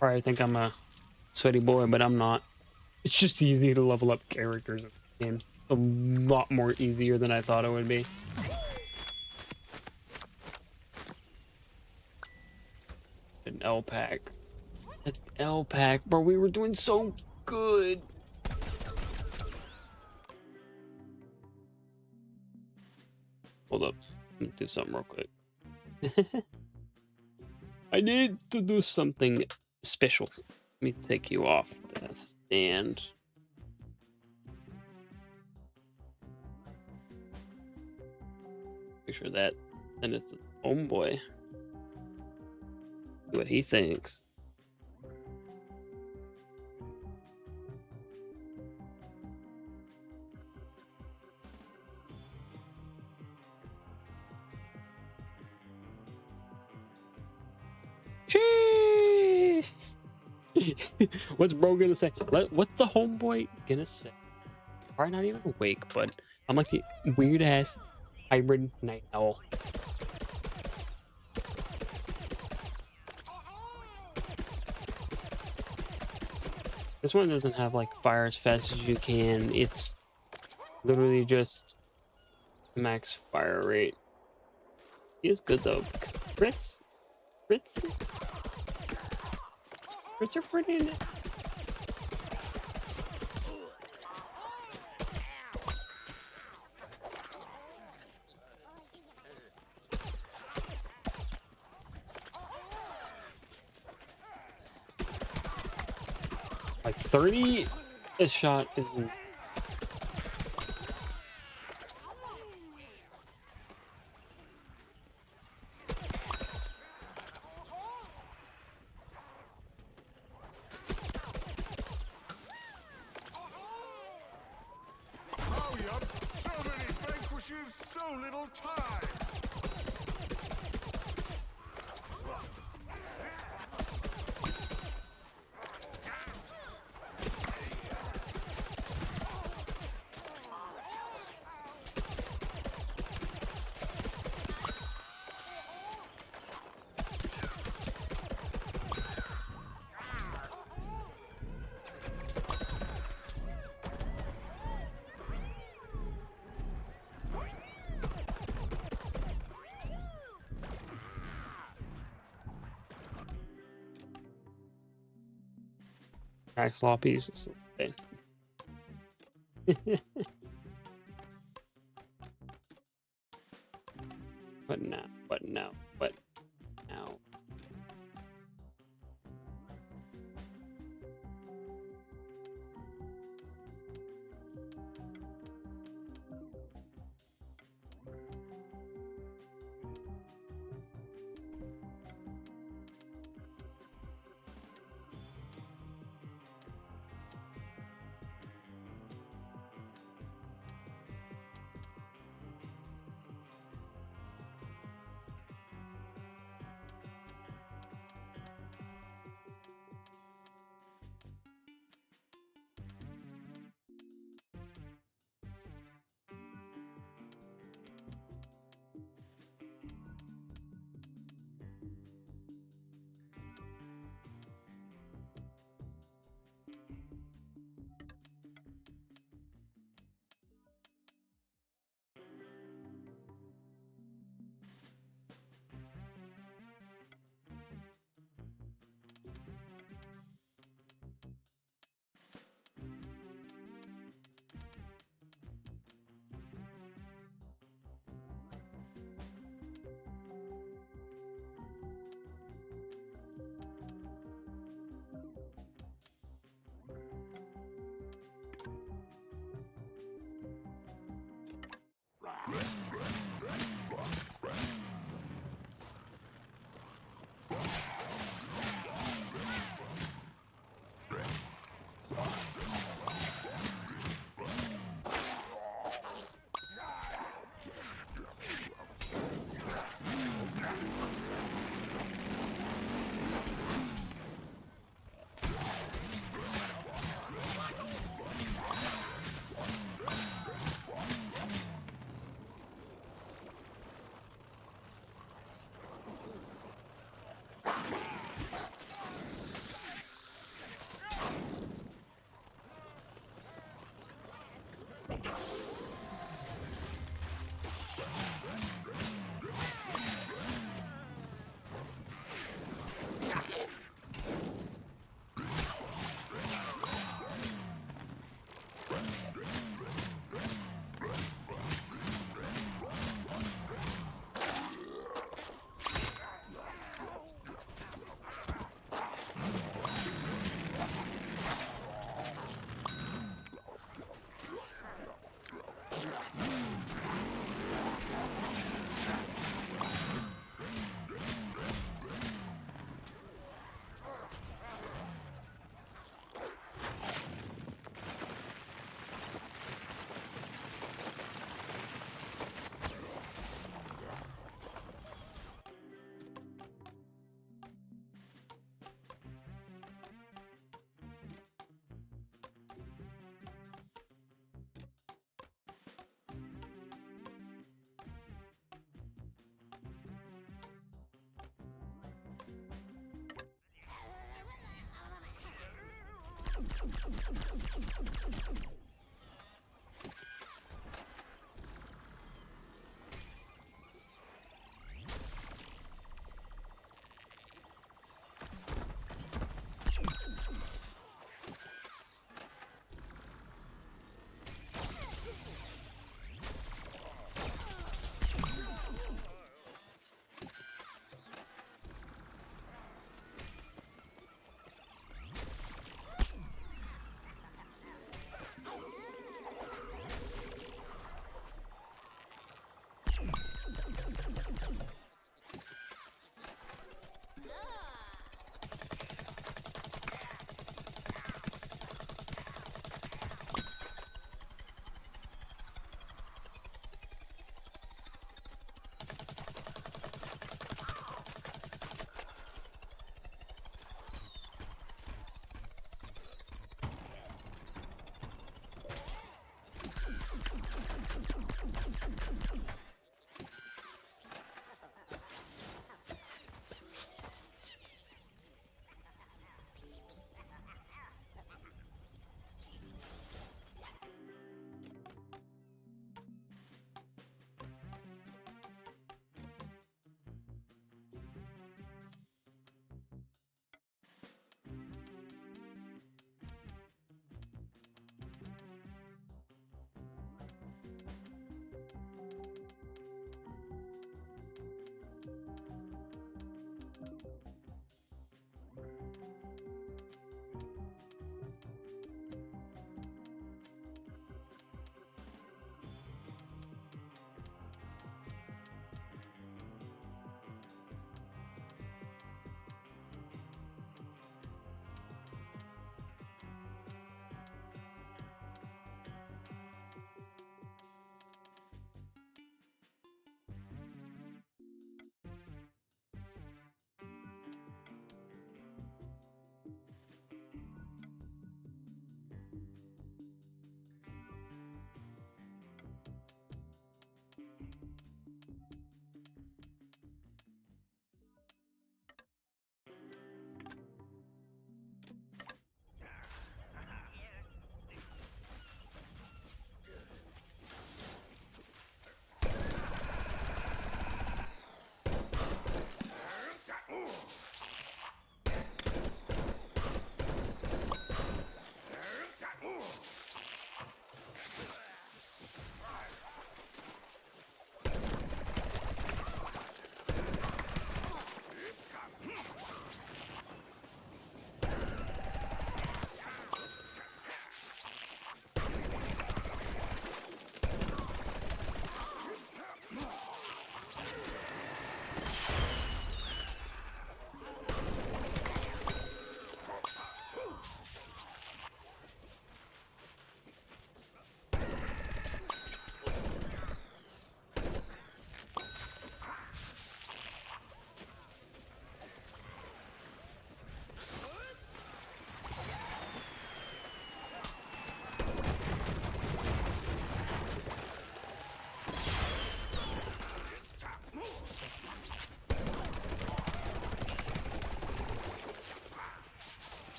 Probably think I'm a sweaty boy, but I'm not. It's just easy to level up characters in the game. A lot more easier than I thought it would be. An L pack. An L pack, bro. We were doing so good. Hold up. Let me do something real quick. I need to do something special. Let me take you off the stand. Make sure that, and it's a homeboy. See what he thinks. Sheesh. What's bro gonna say? What's the homeboy gonna say? Probably not even awake, but I'm like the weird ass hybrid night owl. This one doesn't have like fire as fast as you can. It's literally just max fire rate. He is good though. Crits are pretty in it. Like 30 a shot isn't. So little time. Max sloppies. Is okay. What now? What now? What now?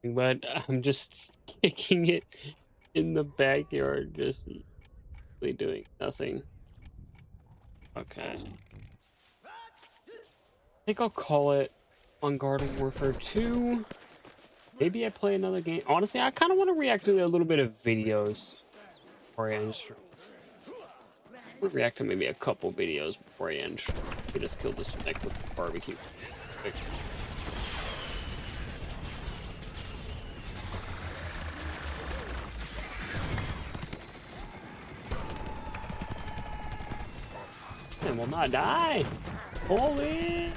but I'm just kicking it in the backyard, just really doing nothing. Okay. I think I'll call it on Garden Warfare 2. Maybe I play another game. Honestly, I kind of want to react to a little bit of videos before I end stream. We'll react to maybe a couple videos before I end stream. We just killed this neck with the barbecue. Quick. And will not die. Holy!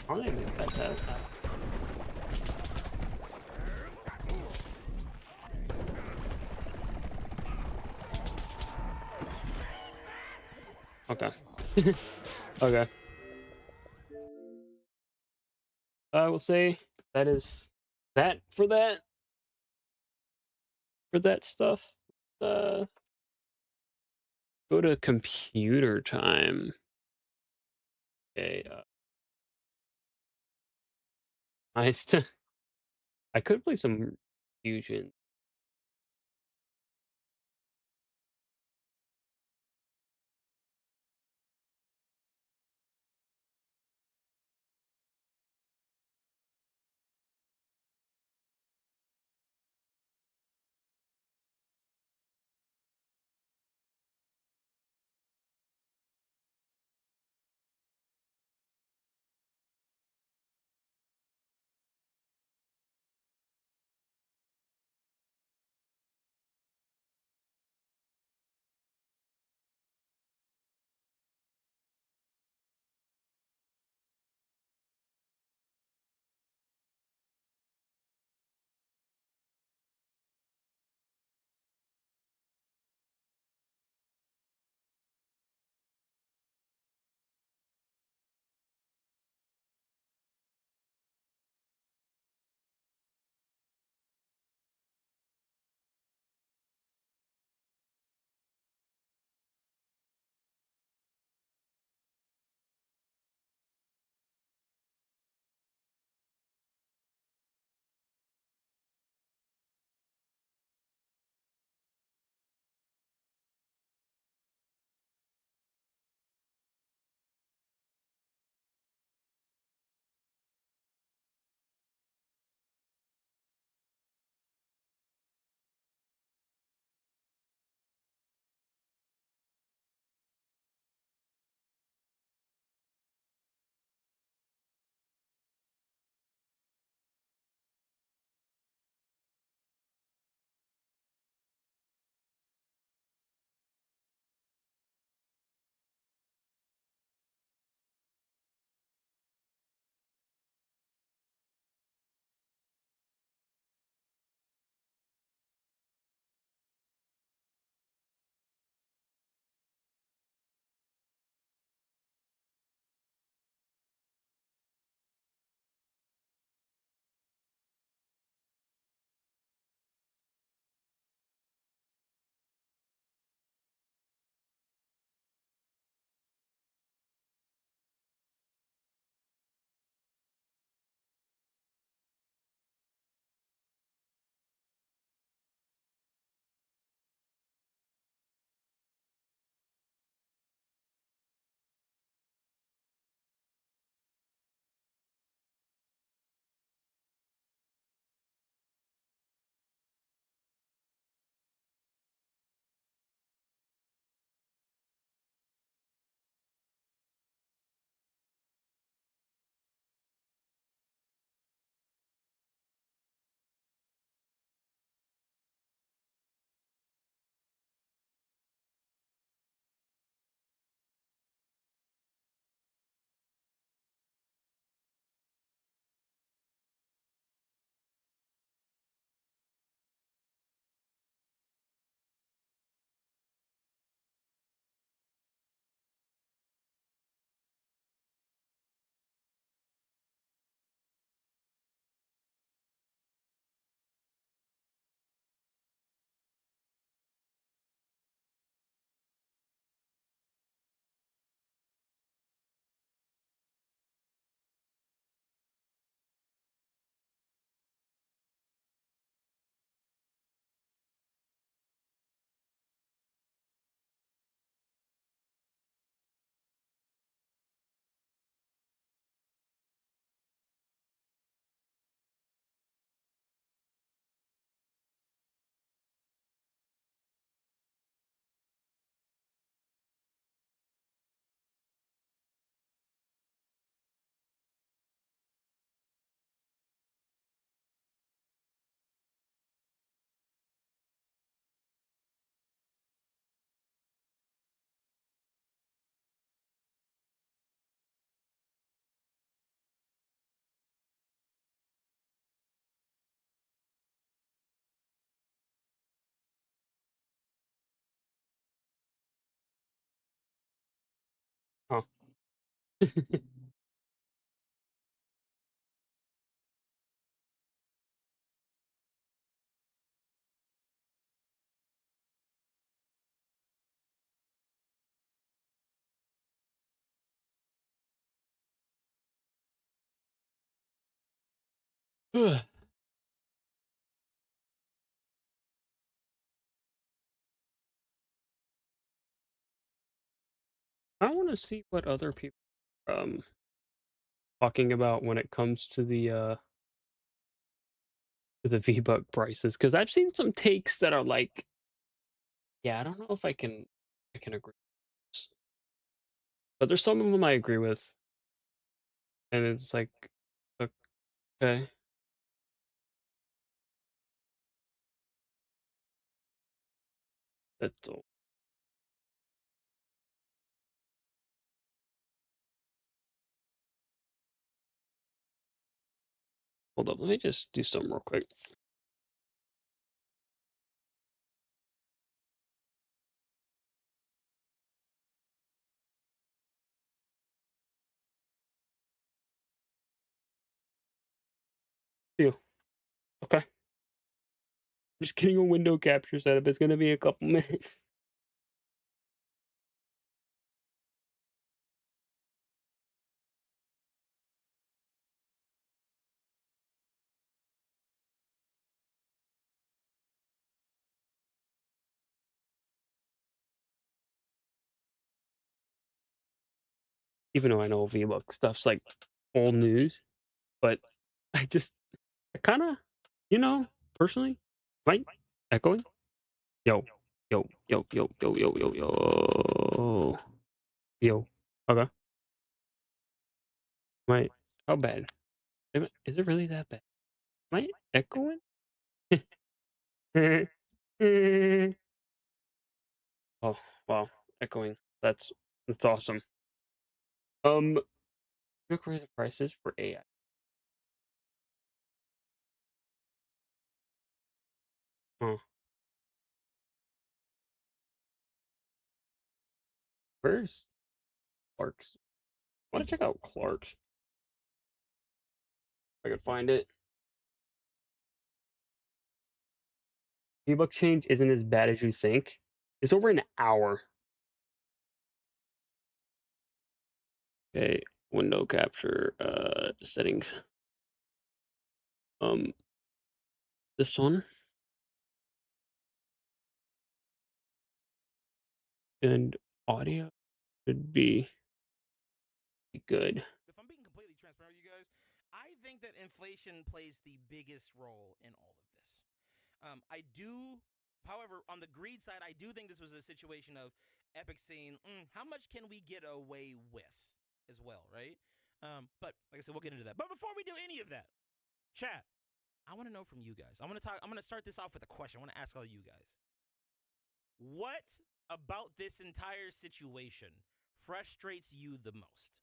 I don't even think that. Okay. Okay. I will say that is that for that stuff. Uh, Go to computer time. Okay. I still I could play some fusion. I want to see what other people talking about when it comes to the V-Buck prices, because I've seen some takes that are like, yeah, I don't know if I can agree with this. But there's some of them I agree with, and it's like, okay, that's all. Hold up, let me just do something real quick. Deal. Okay. Just getting a window capture setup. It's gonna be a couple minutes. Even though I know V-Buck stuff's like old news, but I just I kind of, personally, right? Echoing. Yo, yo, yo, yo, yo, yo, yo, yo, yo. Okay. My how bad? Is it really that bad? Am I echoing? Oh wow, echoing. That's awesome. Look where the prices for AI. Huh. Where's Clark's? I want to check out Clark's. If I could find it. Ebook change isn't as bad as you think. It's over an hour. Okay, window capture settings. Um, this one and audio should be good. If I'm being completely transparent with you guys, I think that inflation plays the biggest role in all of this. I do, however, on the greed side, I do think this was a situation of Epic saying, how much can we get away with as well, right? But like I said, we'll get into that. But before we do any of that, chat, I want to know from you guys. I'm going to start this off with a question. I want to ask all you guys. What about this entire situation frustrates you the most?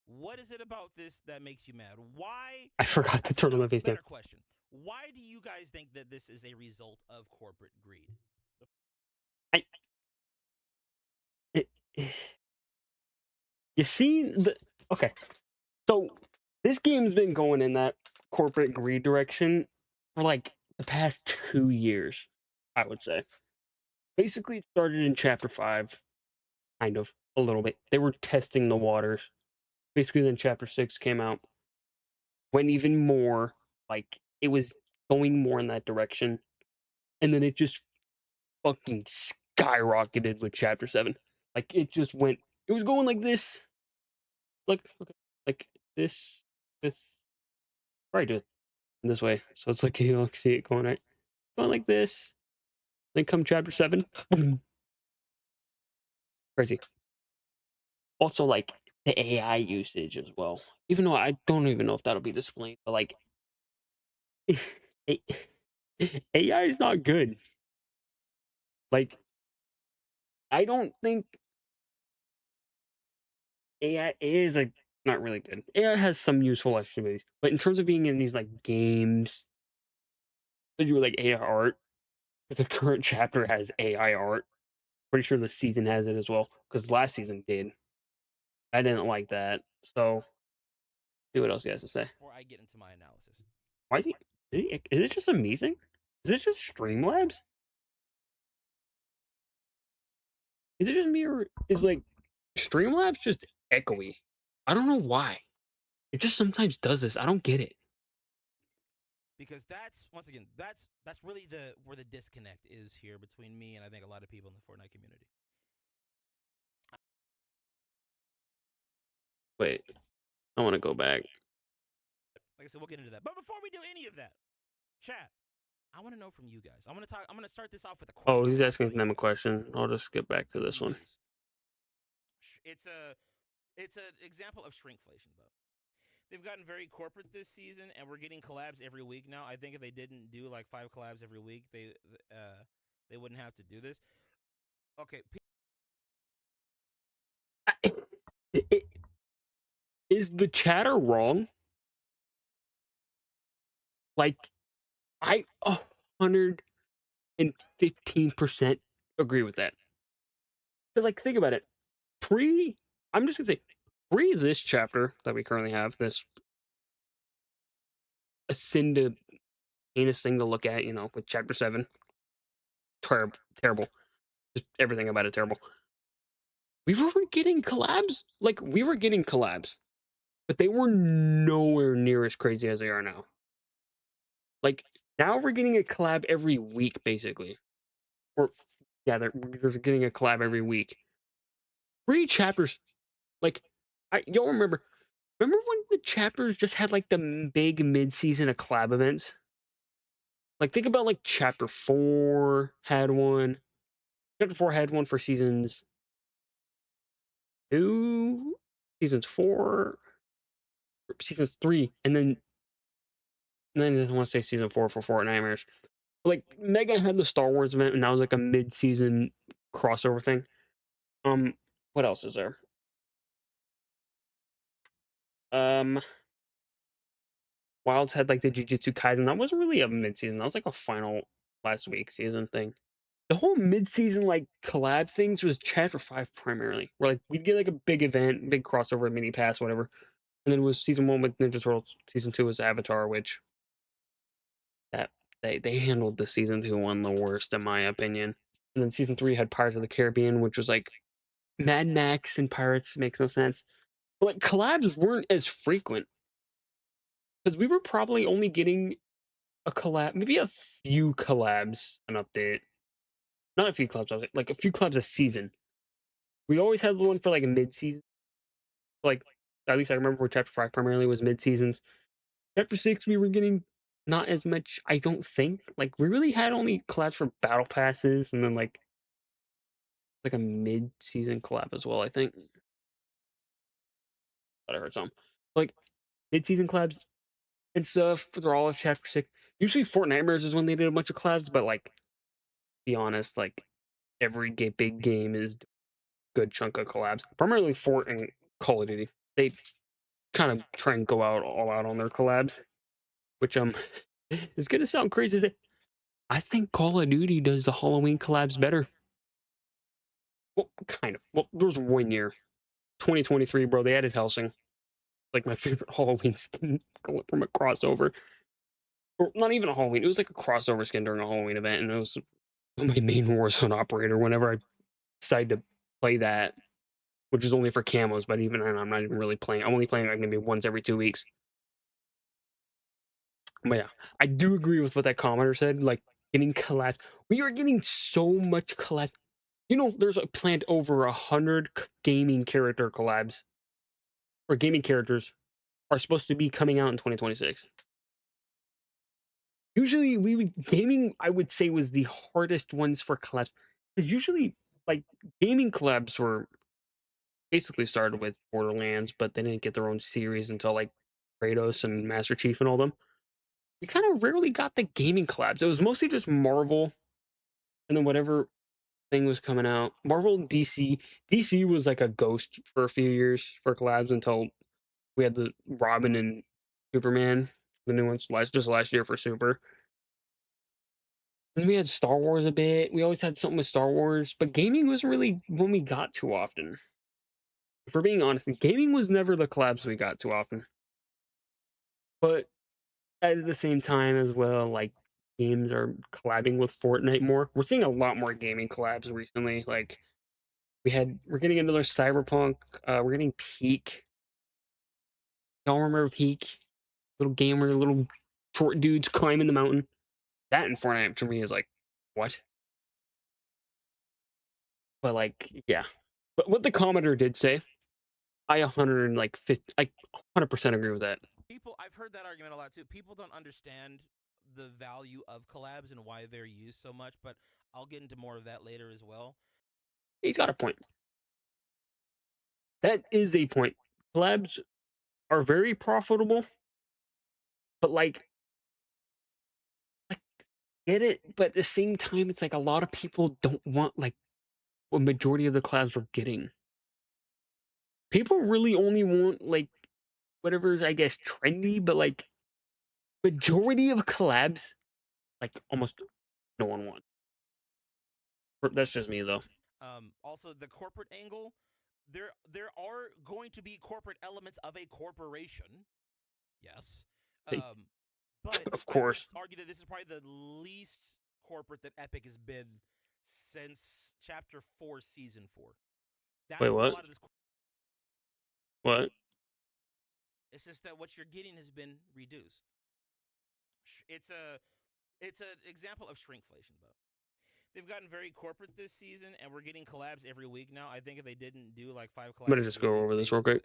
What is it about this that makes you mad? Why? I forgot to turn on No, the face cam. better question. Why do you guys think that this is a result of corporate greed? I it, you seen the okay. So this game's been going in that corporate greed direction for like the past 2 years, I would say. Basically, it started in chapter 5, kind of a little bit. They were testing the waters. Basically, then chapter 6 came out, went even more like it was going more in that direction, and then it just fucking skyrocketed with chapter 7. Like it just went. It was going like this, like okay, like this. Probably do it this way, so it's like you don't see it going right, going like this. Then come chapter 7, boom, crazy. Also, like the AI usage as well. Even though I don't even know if that'll be displayed, but like AI is not good. Like I don't think AI is like not really good. AI has some useful activities, but in terms of being in these like games that do like AI art, the current chapter has AI art. Pretty sure the season has it as well because last season did. I didn't like that, So, see what else he has to say. before I get into my analysis. Why is he? Is it just a me thing? Is it just Streamlabs? Is it just me, or is like Streamlabs just echoey? I don't know why. It just sometimes does this. I don't get it. Because that's once again that's really the where the disconnect is here between me and I think a lot of people in the Fortnite community. Wait, I want to go back. Like I said, we'll get into that. But before we do any of that, chat, I want to know from you guys. I'm gonna start this off with a question. Oh, he's I'll asking tell you them a question. I'll just get back to this one. most. It's an example of shrinkflation, though. They've gotten very corporate this season, and we're getting collabs every week now. I think if they didn't do like 5 collabs every week, they wouldn't have to do this. Okay, Is the chatter wrong? Like, I 115% agree with that. Because, like, think about it. I'm just gonna say, pre this chapter that we currently have, this a sin to heinous thing to look at, with chapter 7. Terrible. Just everything about it terrible. We were getting collabs. Like, we were getting collabs, but they were nowhere near as crazy as they are now. Like, now we're getting a collab every week, basically. Or, yeah, they're getting a collab every week. 3 chapters, like, y'all remember when the chapters just had, like, the big mid-season of collab events? Like, think about, like, chapter 4 had one. Chapter 4 had one for seasons 2, seasons 4, seasons 3, and then I just want to say season 4 for Fortnite. Like, Mega had the Star Wars event, and that was like a mid-season crossover thing. What else is there? Um, Wilds had like the Jujutsu Kaisen. That wasn't really a mid-season. That was like a final last week season thing. The whole mid-season like collab things was Chapter 5 primarily. Where like we'd get like a big event, big crossover, mini pass, whatever. And then it was season 1 with Ninja Turtles. Season 2 was Avatar, which that they handled the season 2 one the worst in my opinion. And then season 3 had Pirates of the Caribbean, which was like Mad Max and Pirates makes no sense. But like collabs weren't as frequent because we were probably only getting a collab, maybe a few collabs, an update. Not a few collabs, like a few collabs a season. We always had the one for like a mid season. Like at least I remember where Chapter 5 primarily was mid seasons. Chapter 6 we were getting not as much, I don't think. Like we really had only collabs for battle passes and then like a mid season collab as well, I think. But I heard some. Like mid season collabs and stuff for all of Chapter 6. Usually Fortnite is when they did a bunch of collabs, but like be honest, like every big game is a good chunk of collabs. Primarily Fort and Call of Duty. They kind of try and go out all out on their collabs, which is gonna sound crazy. I think Call of Duty does the Halloween collabs better. Well, kind of. Well, there was one year, 2023, bro. They added Helsing, like my favorite Halloween skin from a crossover. Or not even a Halloween. It was like a crossover skin during a Halloween event, and it was my main Warzone operator. Whenever I decide to play that, which is only for camos, but even then, I'm not even really playing. I'm only playing like maybe once every 2 weeks. But yeah, I do agree with what that commenter said. Like getting collab, we are getting so much collab. There's a planned over 100 gaming character collabs, or gaming characters are supposed to be coming out in 2026. Usually, gaming I would say was the hardest ones for collabs because usually like gaming collabs were basically started with Borderlands, but they didn't get their own series until like Kratos and Master Chief and all them. We kind of rarely got the gaming collabs. It was mostly just Marvel and then whatever thing was coming out. Marvel and DC. DC was like a ghost for a few years for collabs until we had the Robin and Superman, the new ones last year for Super. And we had Star Wars a bit. We always had something with Star Wars, but gaming wasn't really when we got too often. For being honest, gaming was never the collabs we got too often. But at the same time as well, like games are collabing with Fortnite more. We're seeing a lot more gaming collabs recently. Like we're getting another Cyberpunk. We're getting Peak. Y'all remember Peak? Little gamer, little short dudes climbing the mountain. That in Fortnite to me is like, what? But like, yeah. But what the commenter did say, I 100 and like 50, I 100% agree with that. People, I've heard that argument a lot too. People don't understand the value of collabs and why they're used so much, but I'll get into more of that later as well. He's got a point. That is a point. Collabs are very profitable, but like get it, but at the same time, it's like a lot of people don't want like what majority of the collabs we're getting. People really only want like whatever's I guess trendy, but like majority of collabs, like almost no one wants. That's just me though. Also, the corporate angle. There are going to be corporate elements of a corporation. Yes. Like, But of I would course. argue that this is probably the least corporate that Epic has been since Chapter 4, Season 4. Wait, That's where a what? lot of this. What? It's just that what you're getting has been reduced. It's an example of shrinkflation, though. They've gotten very corporate this season, and we're getting collabs every week now. I think if they didn't do like 5 I'm gonna collabs just every go week, over this real quick.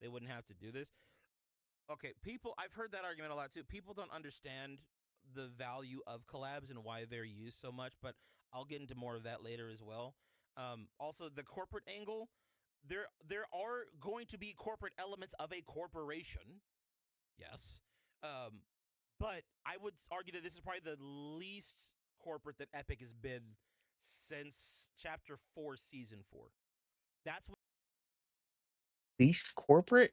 they wouldn't have to do this. Okay, people, I've heard that argument a lot too. People don't understand the value of collabs and why they're used so much, but I'll get into more of that later as well. Also, the corporate angle. There are going to be corporate elements of a corporation. Yes. But I would argue that this is probably the least corporate that Epic has been since Chapter 4, Season 4. That's what. Least corporate?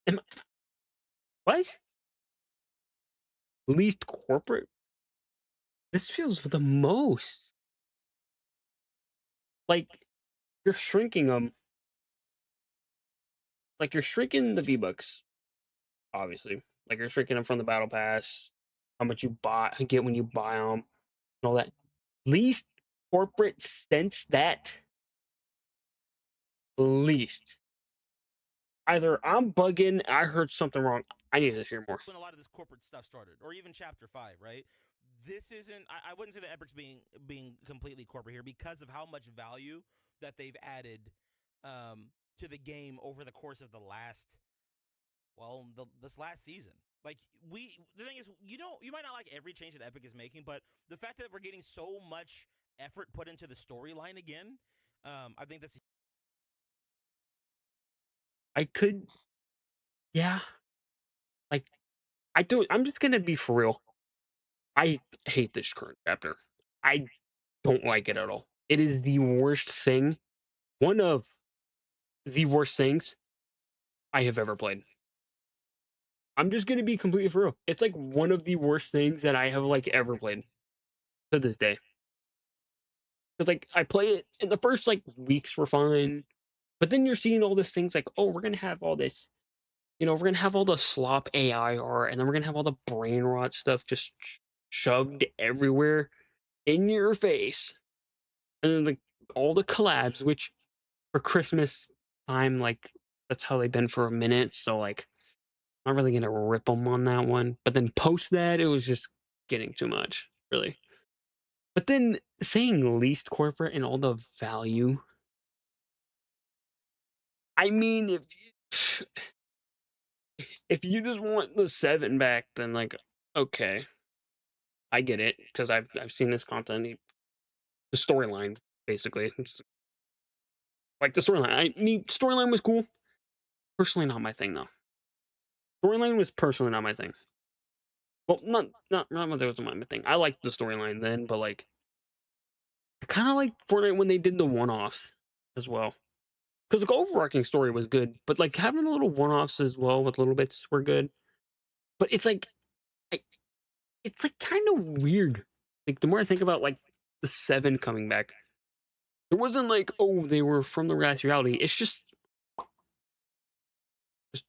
Am, what? Least corporate? This feels the most. Like you're shrinking them. Like you're shrinking the V Bucks, obviously. Like you're shrinking them from the battle pass, how much you get when you buy them, and all that. Least corporate sense that least. Either I'm bugging, I heard something wrong. I need to hear more. When a lot of this corporate stuff started, or even Chapter 5, right? This isn't. I wouldn't say that Epic's being completely corporate here because of how much value that they've added to the game over the course of the last this last season. Like the thing is, you might not like every change that Epic is making, but the fact that we're getting so much effort put into the storyline again, I think that's. I could, yeah. Like I do. I'm just gonna be for real. I hate this current chapter. I don't like it at all. It is the worst thing. One of the worst things I have ever played. I'm just gonna be completely for real. It's like one of the worst things that I have like ever played to this day. Because like I play it in the first like weeks were fine, but then you're seeing all these things like, oh, we're gonna have all this, we're gonna have all the slop AI art, and then we're gonna have all the brain rot stuff just shoved everywhere in your face, and then like all the collabs, which for Christmas time, like that's how they've been for a minute. So like, I'm not really gonna rip them on that one. But then post that, it was just getting too much, really. But then saying least corporate and all the value. I mean, if you just want the 7 back, then like okay, I get it because I've seen this content. The storyline basically, like the storyline. I mean, storyline was cool. Personally, not my thing though. Storyline was personally not my thing. Well, not that was my thing. I liked the storyline then, but like I kind of liked Fortnite when they did the one-offs as well. Because the overarching story was good, but like having a little one-offs as well with little bits were good. But I, it's like kind of weird. Like the more I think about like the 7 coming back, It wasn't like, oh, they were from the last reality. It's just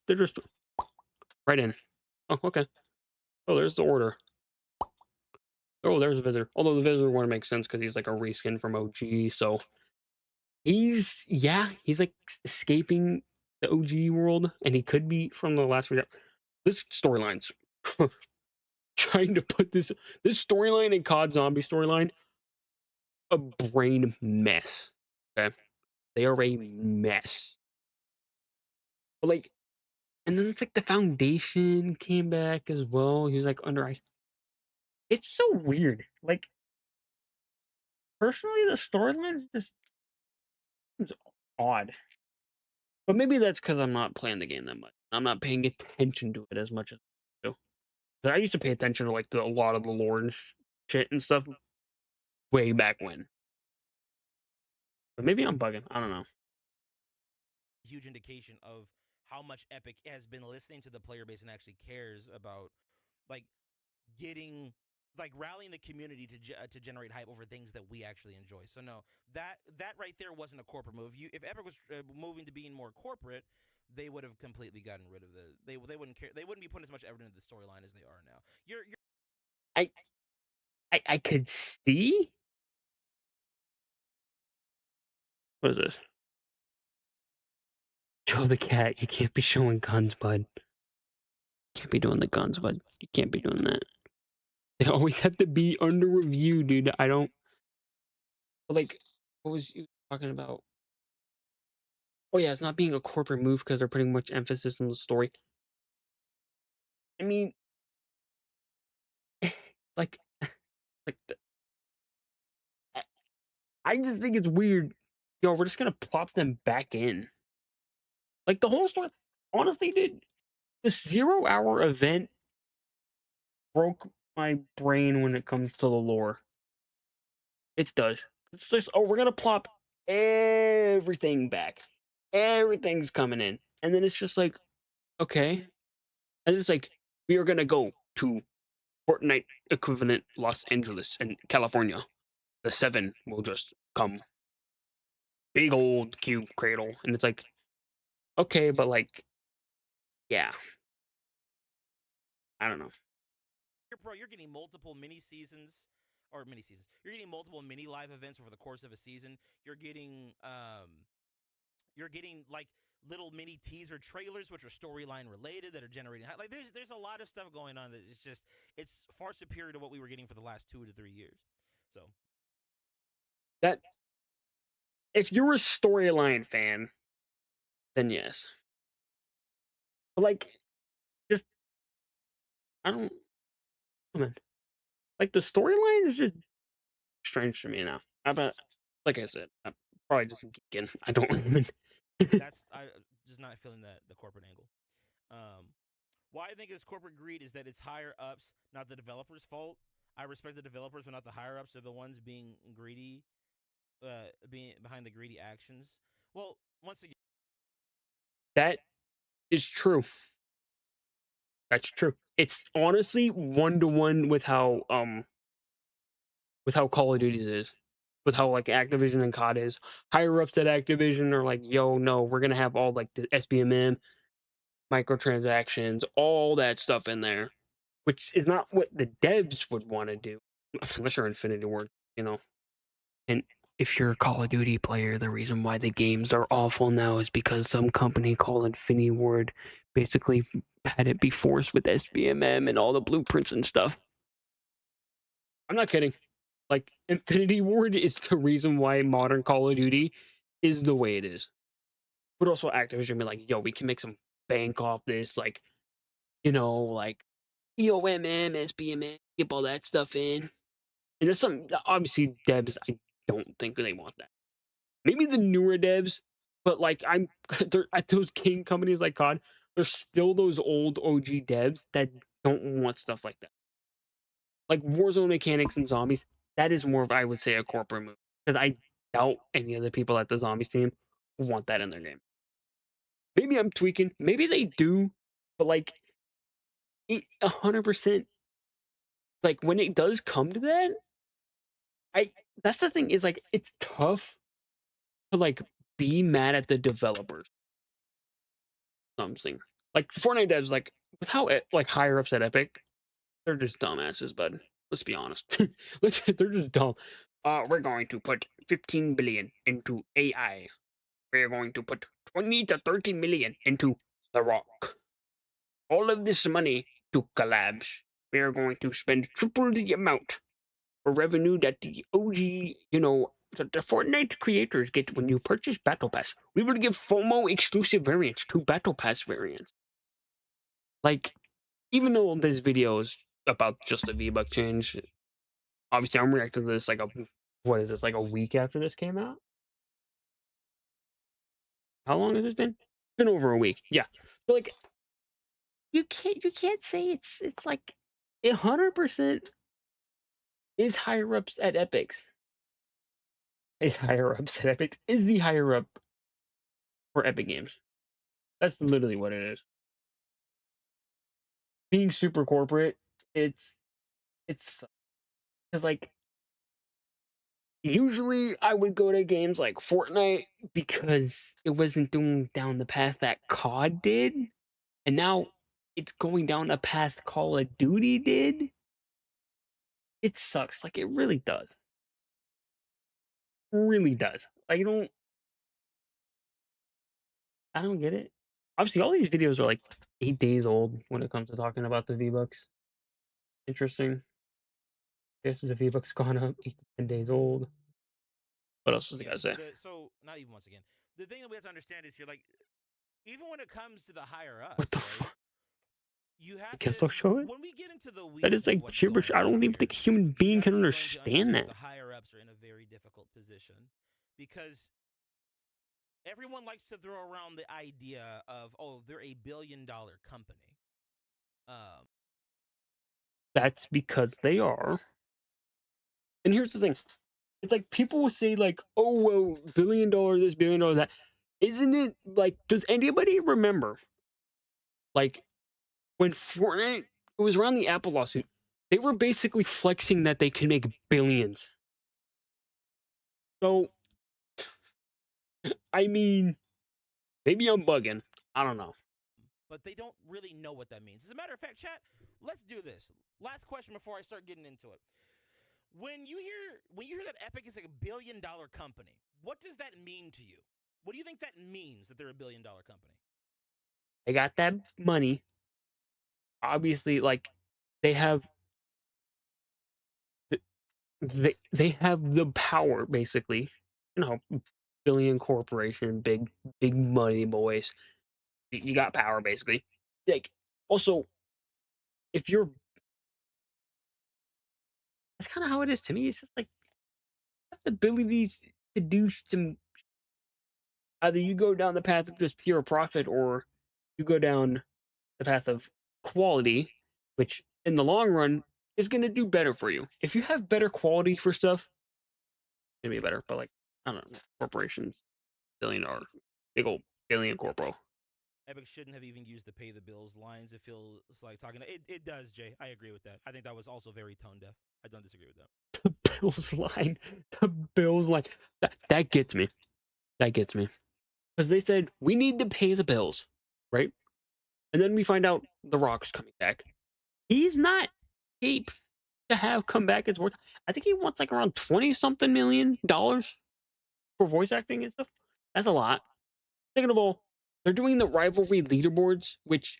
they're just right in. Oh, okay. Oh, there's the order. Oh, there's a visitor. Although the visitor one makes sense because he's like a reskin from OG. So he's like escaping the OG world, and he could be from the last. This storyline's trying to put this storyline and COD Zombie storyline a brain mess. Okay, they are a mess. But like, and then it's like the Foundation came back as well. He was like under ice. It's so weird. Like personally, the storyline just seems odd. But maybe that's because I'm not playing the game that much. I'm not paying attention to it as much as I do. 'Cause I used to pay attention to like a lot of the lore and shit and stuff way back when. But maybe I'm bugging. I don't know. Huge indication of how much Epic has been listening to the player base and actually cares about like getting like rallying the community to generate hype over things that we actually enjoy. So no, that right there wasn't a corporate move. If Epic was moving to being more corporate, they would have completely gotten rid of they wouldn't care. They wouldn't be putting as much effort into the storyline as they are now. You're I I could see. What is this? Show the cat. You can't be showing guns, bud. Can't be doing the guns, bud. You can't be doing that. They always have to be under review, dude. I don't like. What was you talking about? Oh yeah, it's not being a corporate move because they're putting much emphasis on the story. I mean, like, like I I just think it's weird. Yo, we're just gonna plop them back in. Like the whole story. Honestly, dude, the 0 hour event broke my brain when it comes to the lore. It does. It's just, oh, we're gonna plop everything back. Everything's coming in, and then it's just like, okay, and it's like we are gonna go to Fortnite equivalent Los Angeles and California. The seven will just come, big old cube cradle, and it's like, okay, but like, yeah, I don't know. you're getting multiple mini seasons or mini seasons. You're getting multiple mini live events over the course of a season. You're getting like little mini teaser trailers which are storyline related that are generating like there's a lot of stuff going on that it's far superior to what we were getting for the last 2 to 3 years. So That if you're a storyline fan, then yes. But like, just I don't. I mean, like the storyline is just strange to me now. But like I said, I'm probably just geeking. I don't even. that's I just not feeling that the corporate angle. Why I think it's corporate greed is that it's higher ups, not the developers' fault. I respect the developers, but not the higher ups. They're the ones being greedy, being behind the greedy actions. Well, once again, That is true. That's true. It's honestly 1 to 1 with how Call of Duty is, with how like Activision and COD is. Higher ups at Activision are like, yo, no, we're gonna have all like the SBMM, microtransactions, all that stuff in there, which is not what the devs would want to do, unless you're Infinity Ward, you know. And if you're a Call of Duty player, the reason why the games are awful now is because some company called Infinity Ward basically had it be forced with SBMM and all the blueprints and stuff. I'm not kidding. Like Infinity Ward is the reason why modern Call of Duty is the way it is. But also Activision be like, yo, we can make some bank off this, like, like EOMM, SBMM, keep all that stuff in. And there's some obviously devs I don't think they want that. Maybe the newer devs, but like they're at those game companies like COD, there's still those old OG devs that don't want stuff like that. Like Warzone mechanics and zombies, that is more of I would say a corporate move because I doubt any of the people at the zombies team want that in their game. Maybe I'm tweaking. Maybe they do, but like 100%. Like when it does come to that, I that's the thing is like it's tough to like be mad at the developers. Something like Fortnite devs, like with how like higher ups at Epic, they're just dumbasses. But let's be honest, they're just dumb. We're going to put 15 billion into AI. We're going to put 20 to 30 million into The Rock. All of this money to collabs. We are going to spend triple the amount for revenue that the OG, that the Fortnite creators get when you purchase Battle Pass. We will give FOMO exclusive variants to Battle Pass variants. Like, even though this video is about just a V-Buck change, obviously I'm reacting to this like what is this, like a week after this came out? How long has it been? It's been over a week. Yeah. So like you can't say it's like 100% is higher ups at Epics. Is higher ups at Epic is the higher up for Epic Games. That's literally what it is. Being super corporate, it's because like usually I would go to games like Fortnite because it wasn't doing down the path that COD did, and now it's going down a path Call of Duty did. It sucks. Like it really does. Really does. I don't get it. Obviously, all these videos are like 8 days old when it comes to talking about the V Bucks. Interesting. Guess the V Bucks gone up 8 to 10 days old. What else does the guy Again, say? so not even once again. The thing that we have to understand is here, like, even when it comes to the higher What the ups, right? fuck? You I have can to still show it. when we get into the That is weeds of like what's gibberish. going I on don't even think here, a human you're being can actually going to understand understand that that. the higher ups are in a very difficult position because everyone likes to throw around the idea of, oh, they're a $1 billion company. Um, That's because they are. And here's the thing. It's like people will say like, "Oh well, $1 billion this, $1 billion that." Isn't it like? Does anybody remember like when Fortnite? It was around the Apple lawsuit. They were basically flexing that they could make billions. So I mean, maybe I'm bugging. I don't know. but they don't really know what that means. As a matter of fact, chat, let's do this. Last question before I start getting into it. When you hear that Epic is like a $1 billion company, what does that mean to you? What do you think that means that they're a $1 billion company? They got that money. Obviously, like they have they have the power basically. Billion corporation, big money boys. You got power basically. Like also, if you're that's kind of how it is to me. It's just like you have the ability to do some. Either you go down the path of just pure profit, or you go down the path of quality, which in the long run is going to do better for you. If you have better quality for stuff, it's going to be better. But like, I don't know, corporations, $1 billion, big old billion corpo. Epic shouldn't have even used the pay the bills lines. It feels like talking. It does, Jay. I agree with that. I think that was also very tone deaf. I don't disagree with that. The Bills line, the Bills line, that gets me. That gets me. Because they said, we need to pay the bills, right? And then we find out The Rock's coming back. He's not cheap to have come back. It's worth, I think he wants like around 20 something $million for voice acting and stuff. That's a lot. Second of all, they're doing the rivalry leaderboards, which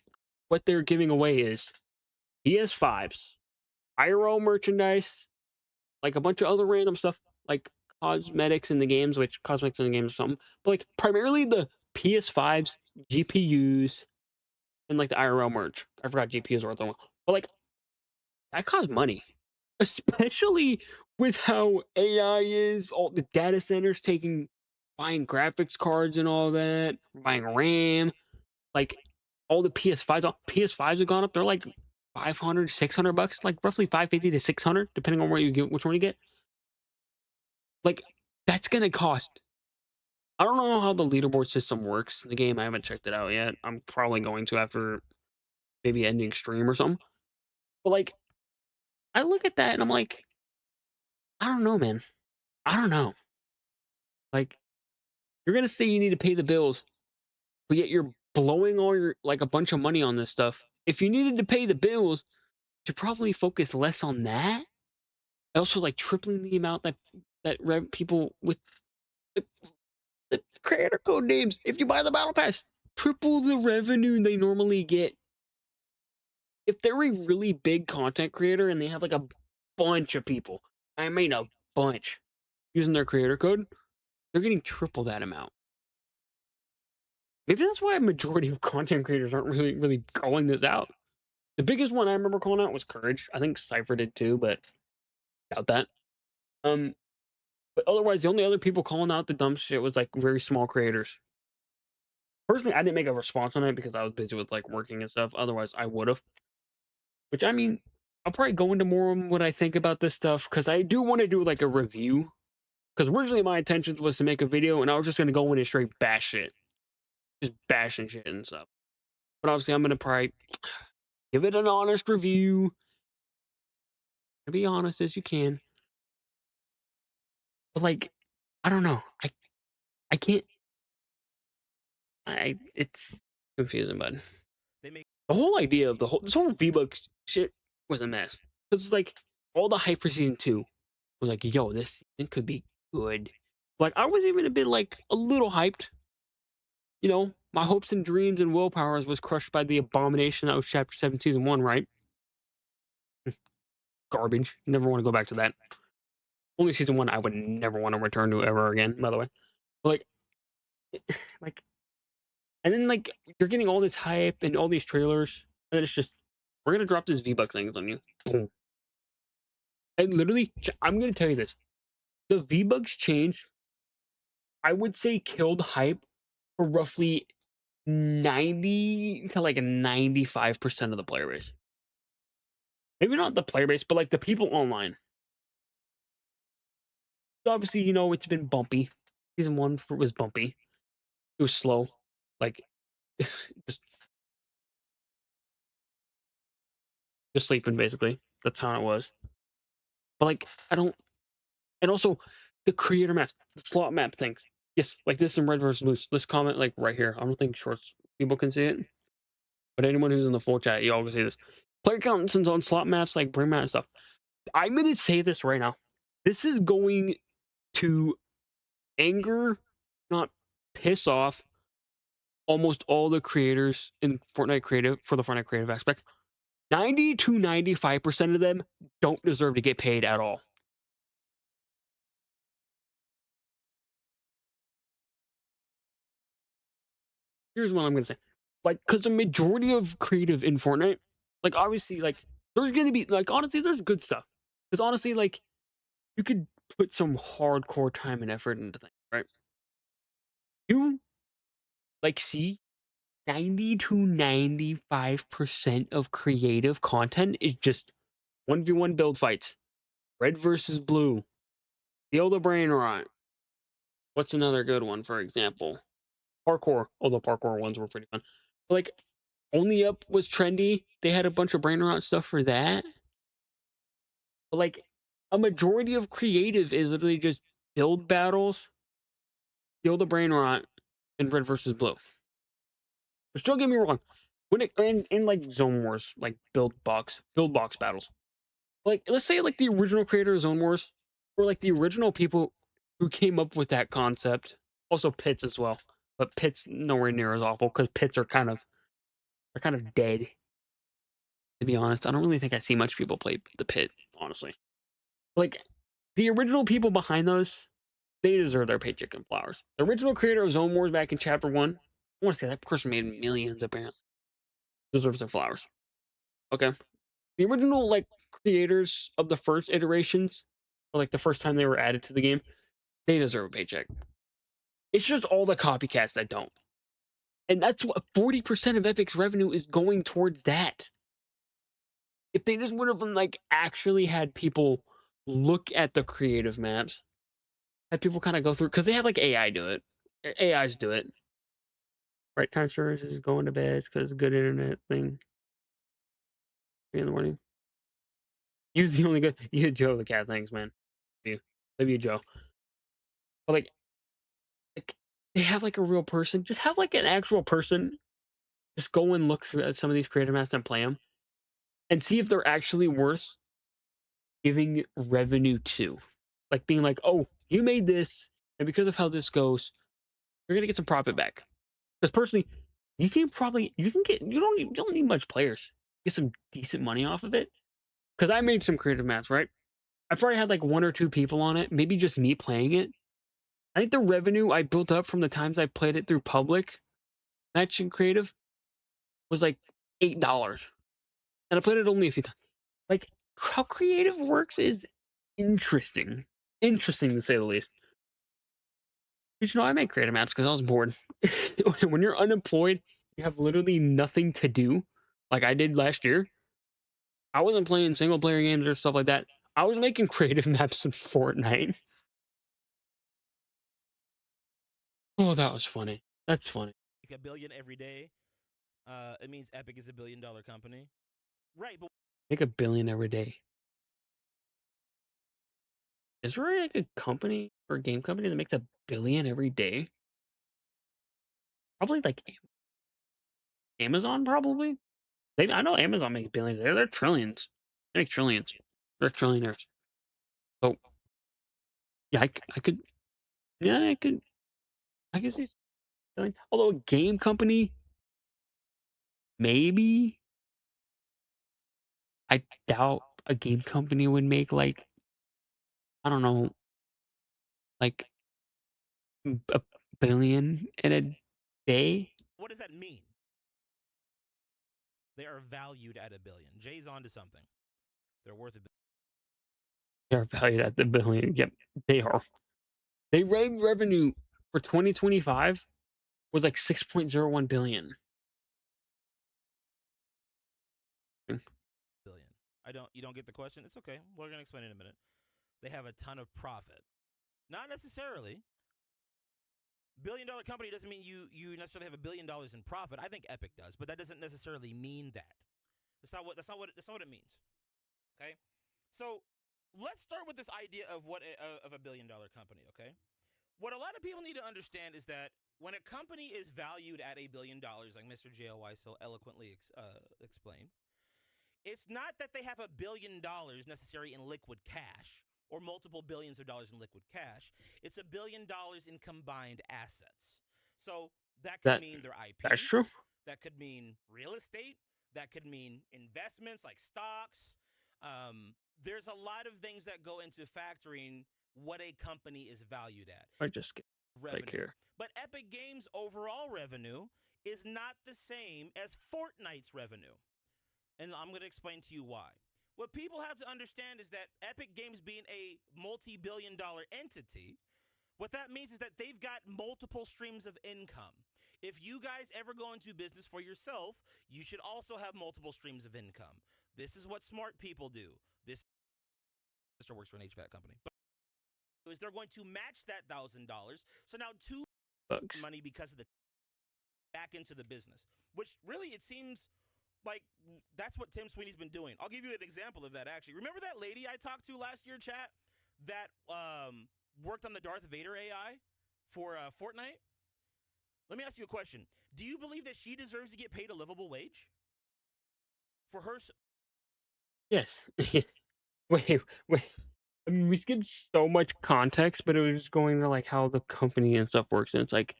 what they're giving away is PS5s, IRL merchandise, like a bunch of other random stuff, like cosmetics in the games, which cosmetics in the games or something. But like primarily the PS5s, GPUs, and like the IRL merch. I forgot GPUs were the one. But like that costs money. Especially with how AI is, all the data centers buying graphics cards and all that, buying RAM, like all the PS5s have gone up. They're like 500, $600, like roughly 550 to 600, depending on where you get which one you get. Like that's gonna cost. I don't know how the leaderboard system works in the game. I haven't checked it out yet. I'm probably going to after maybe ending stream or something. But like I look at that and I'm like, I don't know, man. I don't know. Like You're gonna say you need to pay the bills, but yet you're blowing all your like a bunch of money on this stuff. If you needed to pay the bills, you probably focus less on that. Also, like tripling the amount that people with the, the creator code names. If you buy the battle pass, triple the revenue they normally get. If they're a really big content creator and they have like a bunch of people, I mean a bunch, using their creator code, they're getting triple that amount. Maybe that's why a majority of content creators aren't really calling this out. The biggest one I remember calling out was Courage. I think Cypher did too, but doubt that. Um, but otherwise, the only other people calling out the dumb shit was like very small creators. Personally, I didn't make a response on it because I was busy with like working and stuff. Otherwise, I would have. Which I mean, I'll probably go into more on what I think about this stuff because I do want to do like a review. Because originally my intentions was to make a video and I was just gonna go in and straight bash shit, just bashing shit and stuff. But obviously, I'm gonna probably give it an honest review. To be honest as you can. But like, I don't know. I can't. It's confusing, bud. They make The whole idea of this whole V-Bucks shit was a mess. Because it's like all the hype for season 2 was like, yo, this season could be good. Like I was even a bit like a little hyped. You know, my hopes and dreams and willpowers was crushed by the abomination that was Chapter 7, Season 1, right? Garbage. Never want to go back to that. Only Season 1 I would never want to return to ever again, by the way. But like, and then like you're getting all this hype and all these trailers, and then it's just we're gonna drop this V-Buck things on you. Boom. And literally, I'm gonna tell you this: the V-Bucks change, I would say, killed hype for roughly 90 to like 95% of the player base. Maybe not the player base, but like the people online. So obviously, you know, it's been bumpy. Season 1 was bumpy. It was slow. Like, just, just sleeping, basically. That's how it was. But like, I don't. And also, the creator maps, the slot map thing. Yes, like this in Red versus Blue. Let's comment like right here. I don't think shorts people can see it. But anyone who's in the full chat, y'all can see this. Player counts on slot maps like bring map and stuff. I'm gonna say this right now. This is going to anger, not piss off, almost all the creators in Fortnite creative for the Fortnite creative aspect. 90 to 95% of them don't deserve to get paid at all. Here's what I'm gonna say. Like, because the majority of creative in Fortnite, like obviously, like there's gonna be like honestly, there's good stuff. Because honestly, like you could put some hardcore time and effort into things, right? You like see 90 to 95% of creative content is just 1v1 build fights. Red versus blue. Steal the brain rot. What's another good one, for example? Parkour. Although parkour ones were pretty fun. But like Only Up was trendy. They had a bunch of brain rot stuff for that. But like a majority of creative is literally just build battles, steal the brain rot, and red versus blue. But don't get me wrong. When it in like zone wars, like build box battles. Like let's say like the original creator of Zone Wars, or like the original people who came up with that concept. Also pits as well. But pits nowhere near as awful because pits are kind of dead. To be honest, I don't really think I see much people play the pit, honestly. Like the original people behind those, they deserve their paycheck and flowers. The original creator of Zone Wars back in Chapter 1, I want to say that person made millions apparently. Deserves their flowers. Okay. The original like creators of the first iterations, or like the first time they were added to the game, they deserve a paycheck. It's just all the copycats that don't. And that's what 40% of Epic's revenue is going towards that. If they just would have like actually had people look at the creative maps, had people kind of go through because they have like AI do it. AIs do it. Right time storage is going to bed because good internet thing. 3 in the morning. Use the only good. You Joe the cat. Thanks, man. Love you, Joe. But like they have like a real person. Just have like an actual person. Just go and look through at some of these creative maps and play them, and see if they're actually worth giving revenue to. Like being like, oh, you made this, and because of how this goes, you're gonna get some profit back. Because personally, you don't need much players. Get some decent money off of it. Because I made some creative maps, right? I probably had like one or two people on it, maybe just me playing it. I think the revenue I built up from the times I played it through public match and creative was like $8. And I played it only a few times. Like how creative works is interesting. Interesting to say the least. But I made creative maps because I was bored. When you're unemployed, you have literally nothing to do, like I did last year. I wasn't playing single player games or stuff like that. I was making creative maps in Fortnite. Oh, that was funny. That's funny. Like $1 billion every day. It means Epic is $1 billion company. Right, but Make $1 billion every day. Is there like a company or a game company that makes $1 billion every day? Probably like Amazon, probably. I know Amazon makes billions. They're trillions. They make trillions. They're trillionaires. So yeah, I could, yeah, I could see something. Although a game company, maybe. I doubt a game company would make like, I don't know, like $1 billion in a day. what does that mean? They are valued at $1 billion. Jay's onto something. They're worth $1 billion. They're valued at the billion. Yep, they are. They rate revenue for 2025 was like 6.01 billion. You don't get the question? It's okay. We're gonna explain it in a minute. They have a ton of profit. Not necessarily. $1 billion company doesn't mean you necessarily have $1 billion in profit. I think Epic does, but that doesn't necessarily mean that. That's not what it means. Okay? So let's start with this idea of of $1 billion company, okay? What a lot of people need to understand is that when a company is valued at $1 billion, like Mr. JLY so eloquently explained, it's not that they have $1 billion necessary in liquid cash or multiple billions of dollars in liquid cash. It's $1 billion in combined assets. So that could That mean their that's true. IPs, that could mean real estate, that could mean investments like stocks. There's a lot of things that go into factoring what a company is valued at. I just get Revenue. like here. But Epic Games' overall revenue is not the same as Fortnite's revenue. And I'm going to explain to you why. What people have to understand is that Epic Games being a multi-billion-dollar entity, what that means is that they've got multiple streams of income. If you guys ever go into business for yourself, you should also have multiple streams of income. This is what smart people do. This sister works for an HVAC company. But is they're going to match that $1,000. So now two Bugs. money because of the back into the business, which really it seems like that's what Tim Sweeney's been doing. I'll give you an example of that, actually. Remember that lady I talked to last year, chat, that worked on the Darth Vader AI for Fortnite? Let me ask you a question. Do you believe that she deserves to get paid a livable wage? For her... Yes. Wait. I mean, we skipped so much context, but it was just going to like how the company and stuff works, and it's like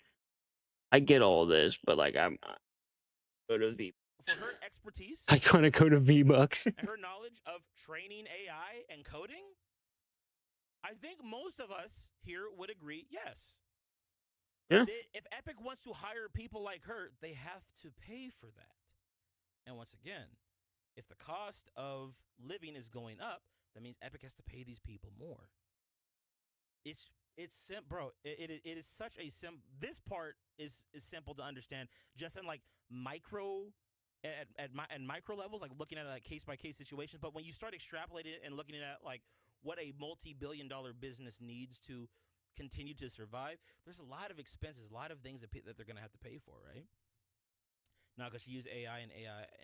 I get all this, but like I'm not go to V. For her expertise I gotta go to V-Bucks. and her knowledge of training AI and coding, I think most of us here would agree, yes. Yeah. If Epic wants to hire people like her, they have to pay for that. And once again, if the cost of living is going up, that means Epic has to pay these people more. Bro. It is such a This part is simple to understand, just in like micro at micro levels, like looking at like case by case situations. But when you start extrapolating it and looking at like what a multi-billion-dollar business needs to continue to survive, there's a lot of expenses, a lot of things that they're going to have to pay for, right? Now, because she used AI and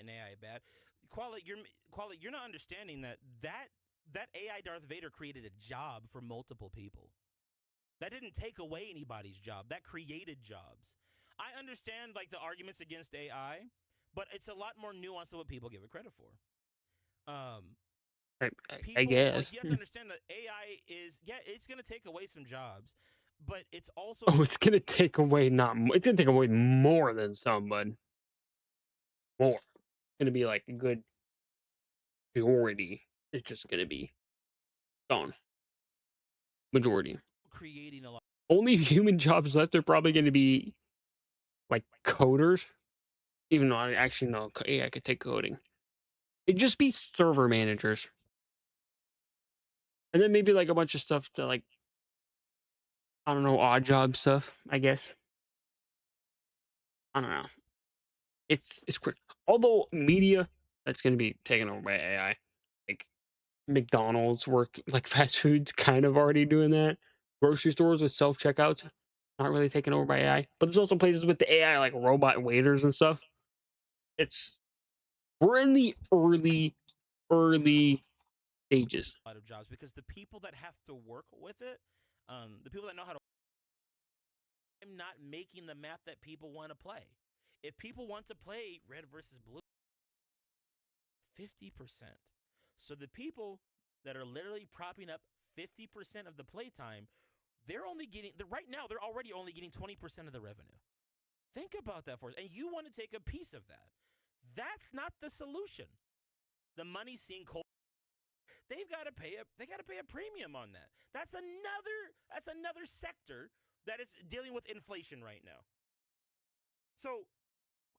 AI bad. Quality, you're not understanding that AI Darth Vader created a job for multiple people. That didn't take away anybody's job. That created jobs. I understand like the arguments against AI, but it's a lot more nuanced than what people give it credit for. Um, I People guess. like you have to understand that AI is it's going to take away some jobs, but it's also Oh, it's gonna take away not. It's gonna take away more than some, but more. It's gonna be like a good majority. It's just gonna be gone. Majority. creating a lot. Only human jobs left are probably gonna be like coders. Even though I actually know AI could take coding. It'd just be server managers, and then maybe like a bunch of stuff to like I don't know odd job stuff. I guess I don't know. It's quick. Although media that's gonna be taken over by AI. Like McDonald's work like fast food's kind of already doing that. Grocery stores with self checkouts, not really taken over by AI. But there's also places with the AI like robot waiters and stuff. It's we're in the early stages. A lot of jobs because the people that have to work with it, the people that know how to, I'm not making the map that people want to play. If people want to play red versus blue, 50%. So the people that are literally propping up 50% of the playtime, they're only getting right now. They're already only getting 20% of the revenue. Think about that for us, and you want to take a piece of that. That's not the solution. The money's seen cold. They've got to pay a they got to pay a premium on that. That's another sector that is dealing with inflation right now. So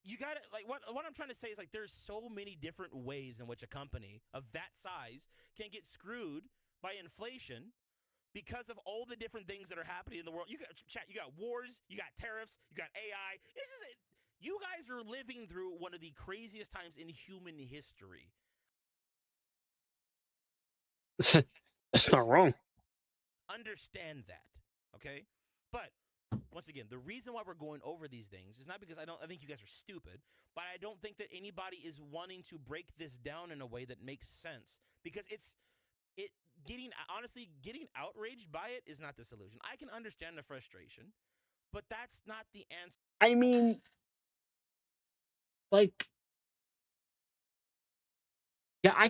you got to like what I'm trying to say is like there's so many different ways in which a company of that size can get screwed by inflation because of all the different things that are happening in the world. You got chat, you got wars, you got tariffs, you got AI. This is it. You guys are living through one of the craziest times in human history. That's not wrong. Understand that, okay? But once again, the reason why we're going over these things is not because I think you guys are stupid, but I don't think that anybody is wanting to break this down in a way that makes sense because it getting honestly getting outraged by it is not the solution. I can understand the frustration, but that's not the answer. I mean, like, yeah, I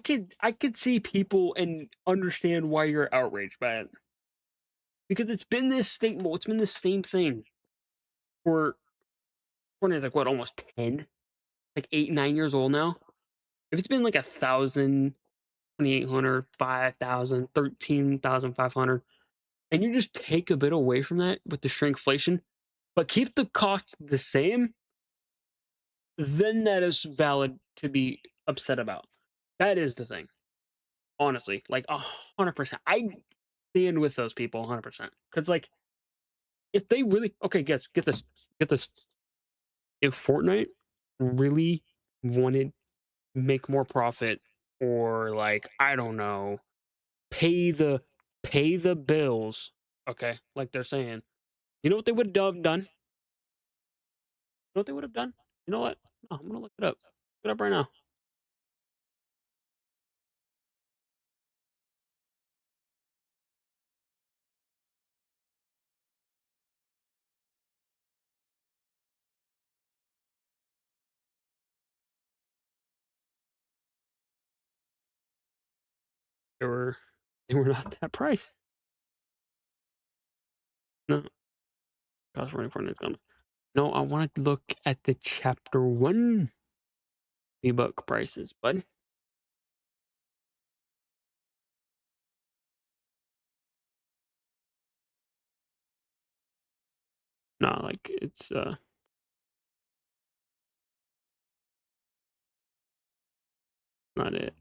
could see people and understand why you're outraged by it because it's been this thing. Well, it's been the same thing for Fortnite's like what almost 10, like 8 9 years old now. If it's been like 1,000, 2,800, 5,000, 13,500, and you just take a bit away from that with the shrinkflation, but keep the cost the same, then that is valid to be upset about. That is the thing. Honestly, like 100%. I stand with those people 100%. Because like, if they really okay, guess get this. If Fortnite really wanted to make more profit, or like I don't know, pay the pay the bills, okay, like they're saying, you know what they would have done? You know what they would have done? You know what? Oh, I'm gonna look it up. Look it up right now. They were they were not that price. No, cost running Fortnite's gone. No, I wanted to look at the chapter one V-Buck prices, bud. No, like it's not it.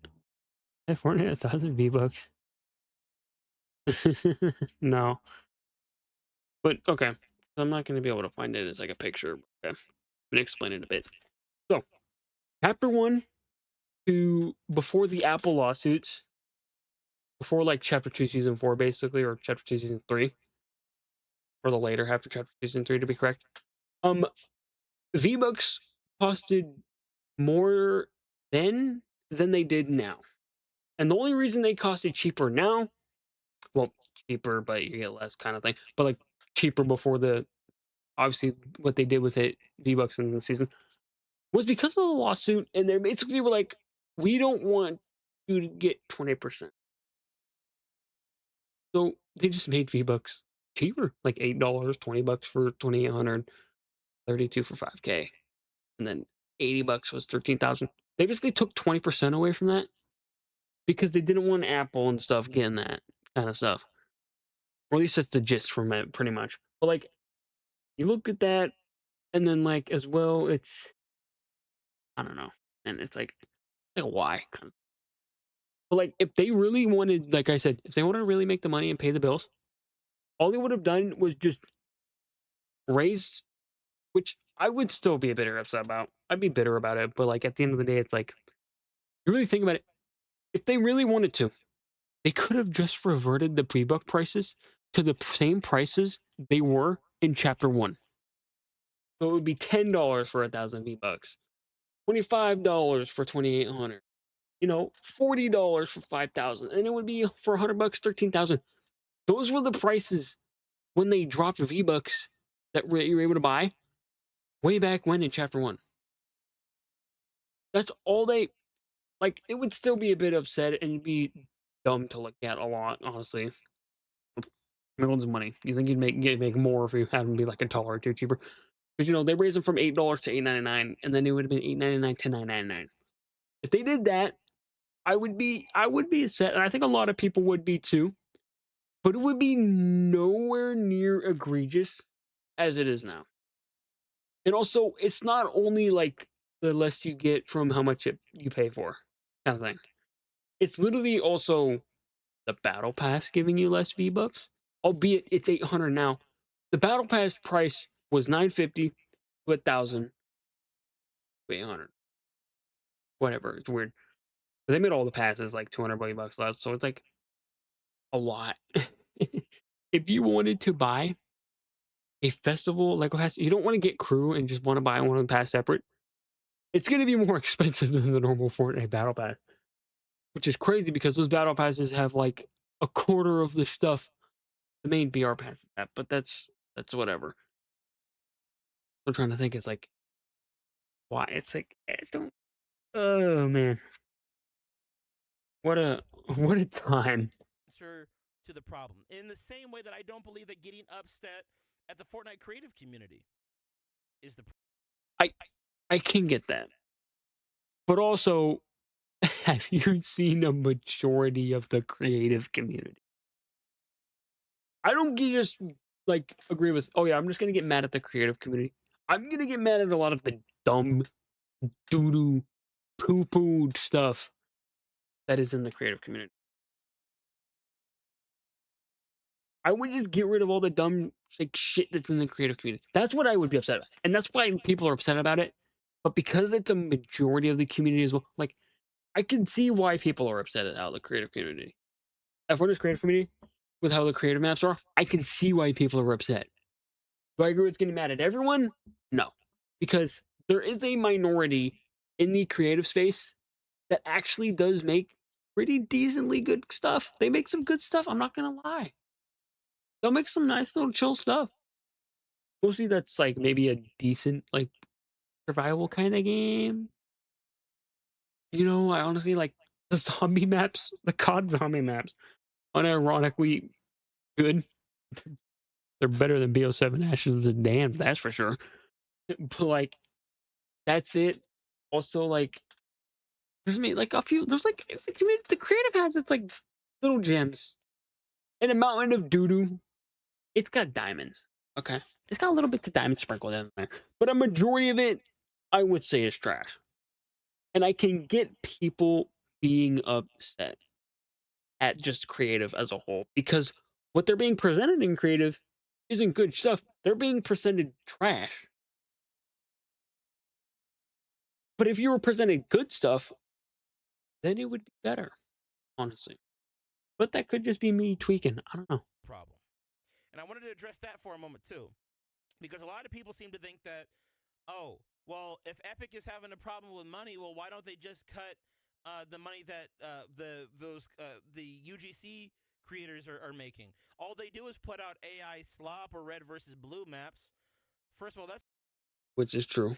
Hey, Fortnite 1,000 V-Bucks. No. But okay. I'm not gonna be able to find it as like a picture. Okay. I'm gonna explain it a bit. So chapter one to before the Apple lawsuits, before like chapter two, season four, basically, or chapter two, season three, or the later half of chapter two, season three to be correct. Um V-Bucks costed more then than they did now. And the only reason they costed cheaper now, well, cheaper, but you get less kind of thing. But like cheaper before the obviously what they did with it V-Bucks in the season was because of the lawsuit, and they basically were like, we don't want you to get 20%. So they just made V-Bucks cheaper, like $8, $20 for 2800, 32 for 5K, and then $80 was 13,000. They basically took 20% away from that because they didn't want Apple and stuff getting that kind of stuff. Or at least that's the gist from it, pretty much. But like, you look at that, and then like as well, it's I don't know, and it's like why? Kind of. But like, if they really wanted, like I said, if they wanted to really make the money and pay the bills, all they would have done was just raise, which I would still be a bitter upset about. I'd be bitter about it, but like at the end of the day, it's like you really think about it. If they really wanted to, they could have just reverted the pre-book prices to the same prices they were in Chapter One. So it would be $10 for 1,000 V-Bucks, $25 for 2,800, $40 for 5,000, and it would be for $100, 13,000. Those were the prices when they dropped V-Bucks that you were able to buy way back when in Chapter One. That's all they like. It would still be a bit upset and be dumb to look at a lot, honestly. Millions of money. You think you'd make more if you had them be like $1 or two cheaper? Because they raised them from $8 to $8.99, and then it would have been $8.99 to $9.99. If they did that, I would be upset, and I think a lot of people would be too. But it would be nowhere near egregious as it is now. And also, it's not only like the less you get from how much you pay for, kind of thing. It's literally also the battle pass giving you less V-Bucks, albeit it's 800 now. The battle pass price was 950 to 1,000 to 800. Whatever, it's weird. But they made all the passes like 200 bucks less, so it's like a lot. If you wanted to buy a festival like pass, you don't want to get crew and just want to buy one of the pass separate. It's going to be more expensive than the normal Fortnite battle pass, which is crazy because those battle passes have like a quarter of the stuff the main BR passes have. But that's whatever. I'm trying to think. It's like why? It's like don't. Oh man, what a what a time. Answer to the problem. In the same way that I don't believe that getting upset at the Fortnite creative community is the I I can get that, but also, have you seen a majority of the creative community? I don't just like agree with. Oh yeah, I'm just gonna get mad at the creative community. I'm gonna get mad at a lot of the dumb, doo doo, poo poo stuff that is in the creative community. I would just get rid of all the dumb like shit that's in the creative community. That's what I would be upset about, and that's why people are upset about it. But because it's a majority of the community as well, like I can see why people are upset at how the creative community. F1's creative community with how the creative maps are, I can see why people are upset. Do I agree with getting mad at everyone? No. Because there is a minority in the creative space that actually does make pretty decently good stuff. They make some good stuff, I'm not gonna lie. They'll make some nice little chill stuff. Mostly that's like maybe a decent like survival kind of game. I honestly like the zombie maps, the COD zombie maps. Unironically good. They're better than BO7 Ashes of the Damned, that's for sure. But like, that's it. Also, like, like a few. There's like the creative has its like little gems and a mountain of doo doo. It's got diamonds. Okay, it's got a little bits of diamonds sprinkled in there, but a majority of it, I would say, is trash. And I can get people being upset at just creative as a whole because what they're being presented in creative isn't good stuff. They're being presented trash. But if you were presenting good stuff, then it would be better, honestly. But that could just be me tweaking. I don't know. problem. And I wanted to address that for a moment too, because a lot of people seem to think that, oh, well, if Epic is having a problem with money, well, why don't they just cut the money that the UGC creators are making. All they do is put out AI slop or red versus blue maps. First of all, that's which is true.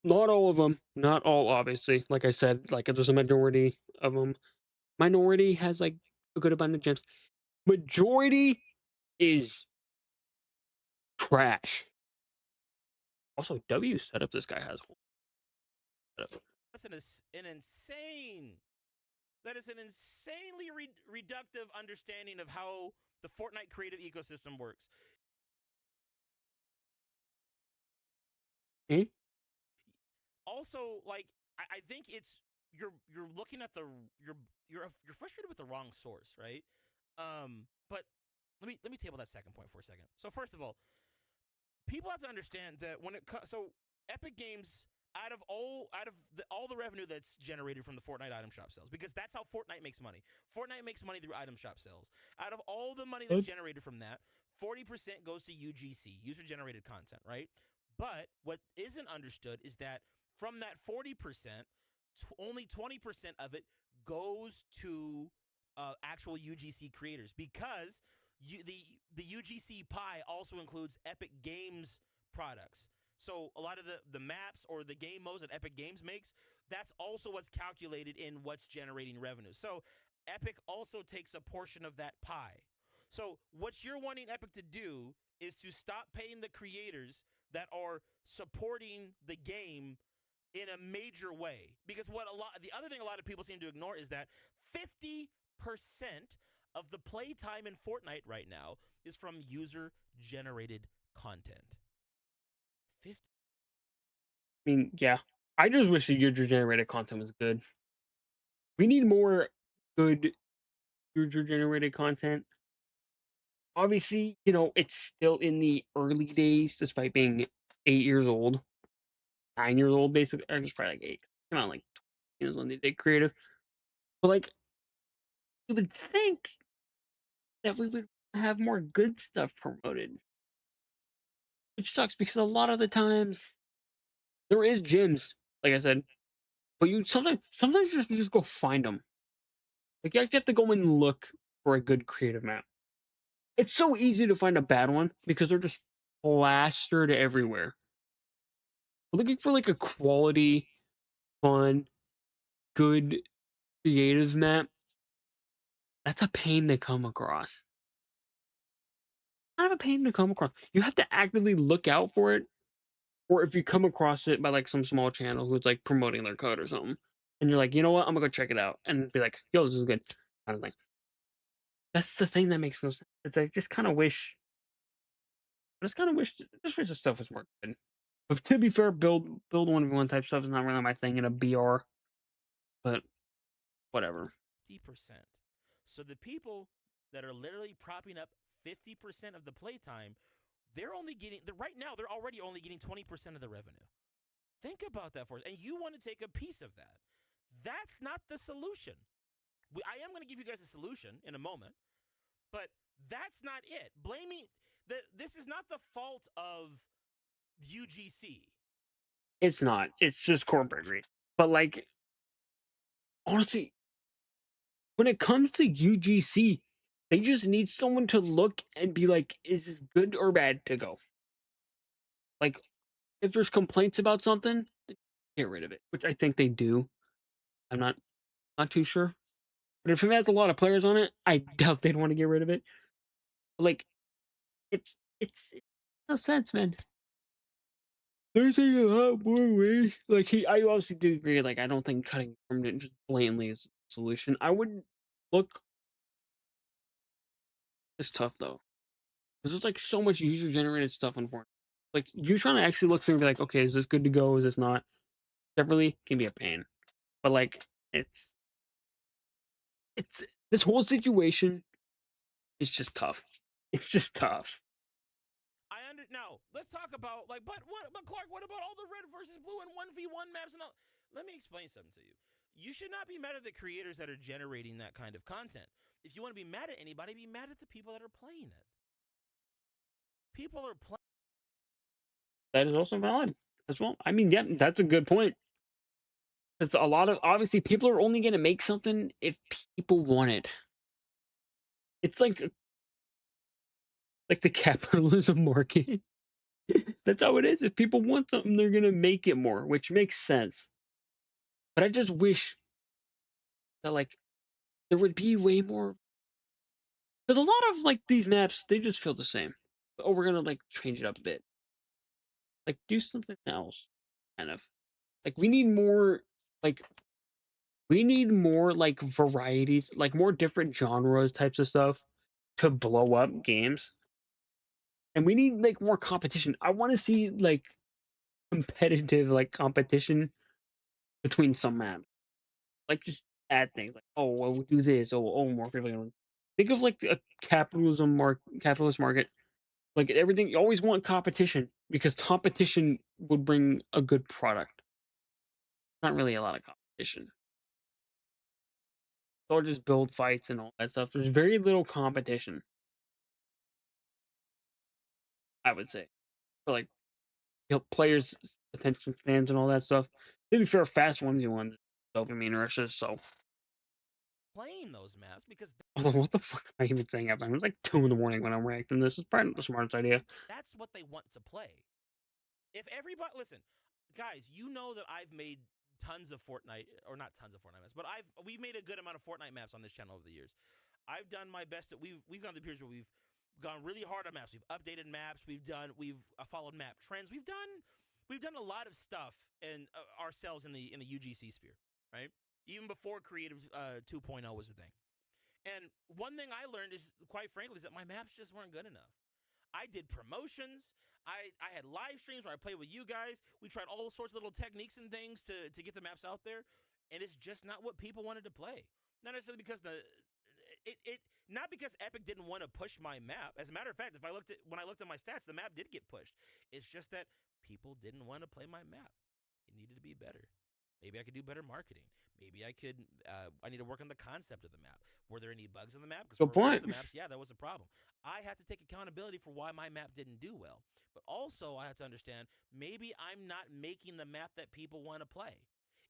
Not all of them. Not all, obviously. Like I said, like there's a majority of them. Minority has like a good amount of gems. Majority is trash. Also, W setup this guy has. Setup. an insane. That is an insanely reductive understanding of how the Fortnite creative ecosystem works. Eh? Also, like I think it's you're looking at the you're frustrated with the wrong source, right? But let me table that second point for a second. So first of all, people have to understand that when it comes, so Epic Games all the revenue that's generated from the Fortnite item shop sales, because that's how Fortnite makes money. Fortnite makes money through item shop sales. Out of all the money that's generated from that, 40% goes to UGC, user generated content, right? But what isn't understood is that from that 40%, only 20% of it goes to actual UGC creators, because the UGC pie also includes Epic Games products. So a lot of the maps or the game modes that Epic Games makes, that's also what's calculated in what's generating revenue. So Epic also takes a portion of that pie. So what you're wanting Epic to do is to stop paying the creators that are supporting the game in a major way. Because the other thing a lot of people seem to ignore is that 50% of the playtime in Fortnite right now is from user generated content. 50. I mean, yeah. I just wish the user generated content was good. We need more good user generated content. Obviously, it's still in the early days, despite being 8 years old, 9 years old, basically. I was probably like 8. Came out like 20 years when they did creative. But like, you would think that we would have more good stuff promoted, which sucks because a lot of the times there is gyms, like I said, but you sometimes you just go find them. Like you actually have to go and look for a good creative map. It's so easy to find a bad one because they're just plastered everywhere. Looking for like a quality, fun, good creative map, that's a pain to come across. Kind of a pain to come across. You have to actively look out for it, or if you come across it by like some small channel who's like promoting their code or something, and you're like, you know what, I'm gonna go check it out, and be like, yo, this is good, kind of thing. That's the thing that makes no sense. It's I just kind of wish, just wish the stuff was more good. But to be fair, build 1v1 type stuff is not really my thing in a BR, but whatever. 50%. So the people that are literally propping up 50% of the playtime, right now, they're already only getting 20% of the revenue. Think about that for us. And you want to take a piece of that. That's not the solution. I am going to give you guys a solution in a moment, but that's not it. This is not the fault of UGC. It's not. It's just corporate greed. But like, honestly, when it comes to UGC, they just need someone to look and be like, is this good or bad to go? Like, if there's complaints about something, get rid of it, which I think they do. I'm not too sure. But if it has a lot of players on it, I doubt they'd want to get rid of it. But like, it's no sense, man. There's a lot more ways. Like I obviously do agree. Like I don't think cutting permanent just blatantly is the solution. I would look. It's tough though. There's like so much user generated stuff on Fortnite. Like you trying to actually look through and be like, okay, is this good to go? Is this not? Definitely can be a pain. But like it's this whole situation is just tough. It's just tough. Now let's talk about but Clark, what about all the red versus blue and 1v1 maps and all? Let me explain something to you. You should not be mad at the creators that are generating that kind of content. If you want to be mad at anybody, be mad at the people that are playing it. People are playing. That is also valid as well. I mean, yeah, that's a good point. It's a lot of obviously people are only gonna make something if people want it. It's like the capitalism market. That's how it is. If people want something, they're gonna make it more, which makes sense. But I just wish that like there would be way more because a lot of like these maps, they just feel the same. Oh, we're gonna like change it up a bit. Like do something else. Kind of. Like like we need more like varieties, like more different genres types of stuff to blow up games. And we need like more competition. I want to see like competitive like competition between some maps. Like just add things like, oh well we do this, more people are gonna think of like a capitalist market. Like everything you always want competition because competition would bring a good product. Not really a lot of competition. Or just build fights and all that stuff. There's very little competition, I would say. For like players attention spans and all that stuff. To be fair, fast ones you want dopamine rushes, so Playing those maps because although what the fuck am I even saying up? It was like 2 in the morning when I'm reacting. This is probably not the smartest idea. that's what they want to play. If everybody listen, guys, you know that I've made tons of Fortnite or not tons of Fortnite maps, but we've made a good amount of Fortnite maps on this channel over the years. I've done my best. We've gone through periods where we've gone really hard on maps. We've updated maps. We've followed map trends. We've done a lot of stuff and ourselves in the UGC sphere, right? Even before Creative 2.0 was a thing. And one thing I learned is, quite frankly, is that my maps just weren't good enough. I did promotions. I had live streams where I played with you guys. We tried all sorts of little techniques and things to get the maps out there, and it's just not what people wanted to play. Not necessarily because not because Epic didn't want to push my map. As a matter of fact, when I looked at my stats, the map did get pushed. It's just that people didn't want to play my map. It needed to be better. Maybe I could do better marketing. Maybe I could. I need to work on the concept of the map. Were there any bugs in the map? Because Good for a few of point. the maps, yeah, that was a problem. I have to take accountability for why my map didn't do well. But also, I have to understand maybe I'm not making the map that people want to play.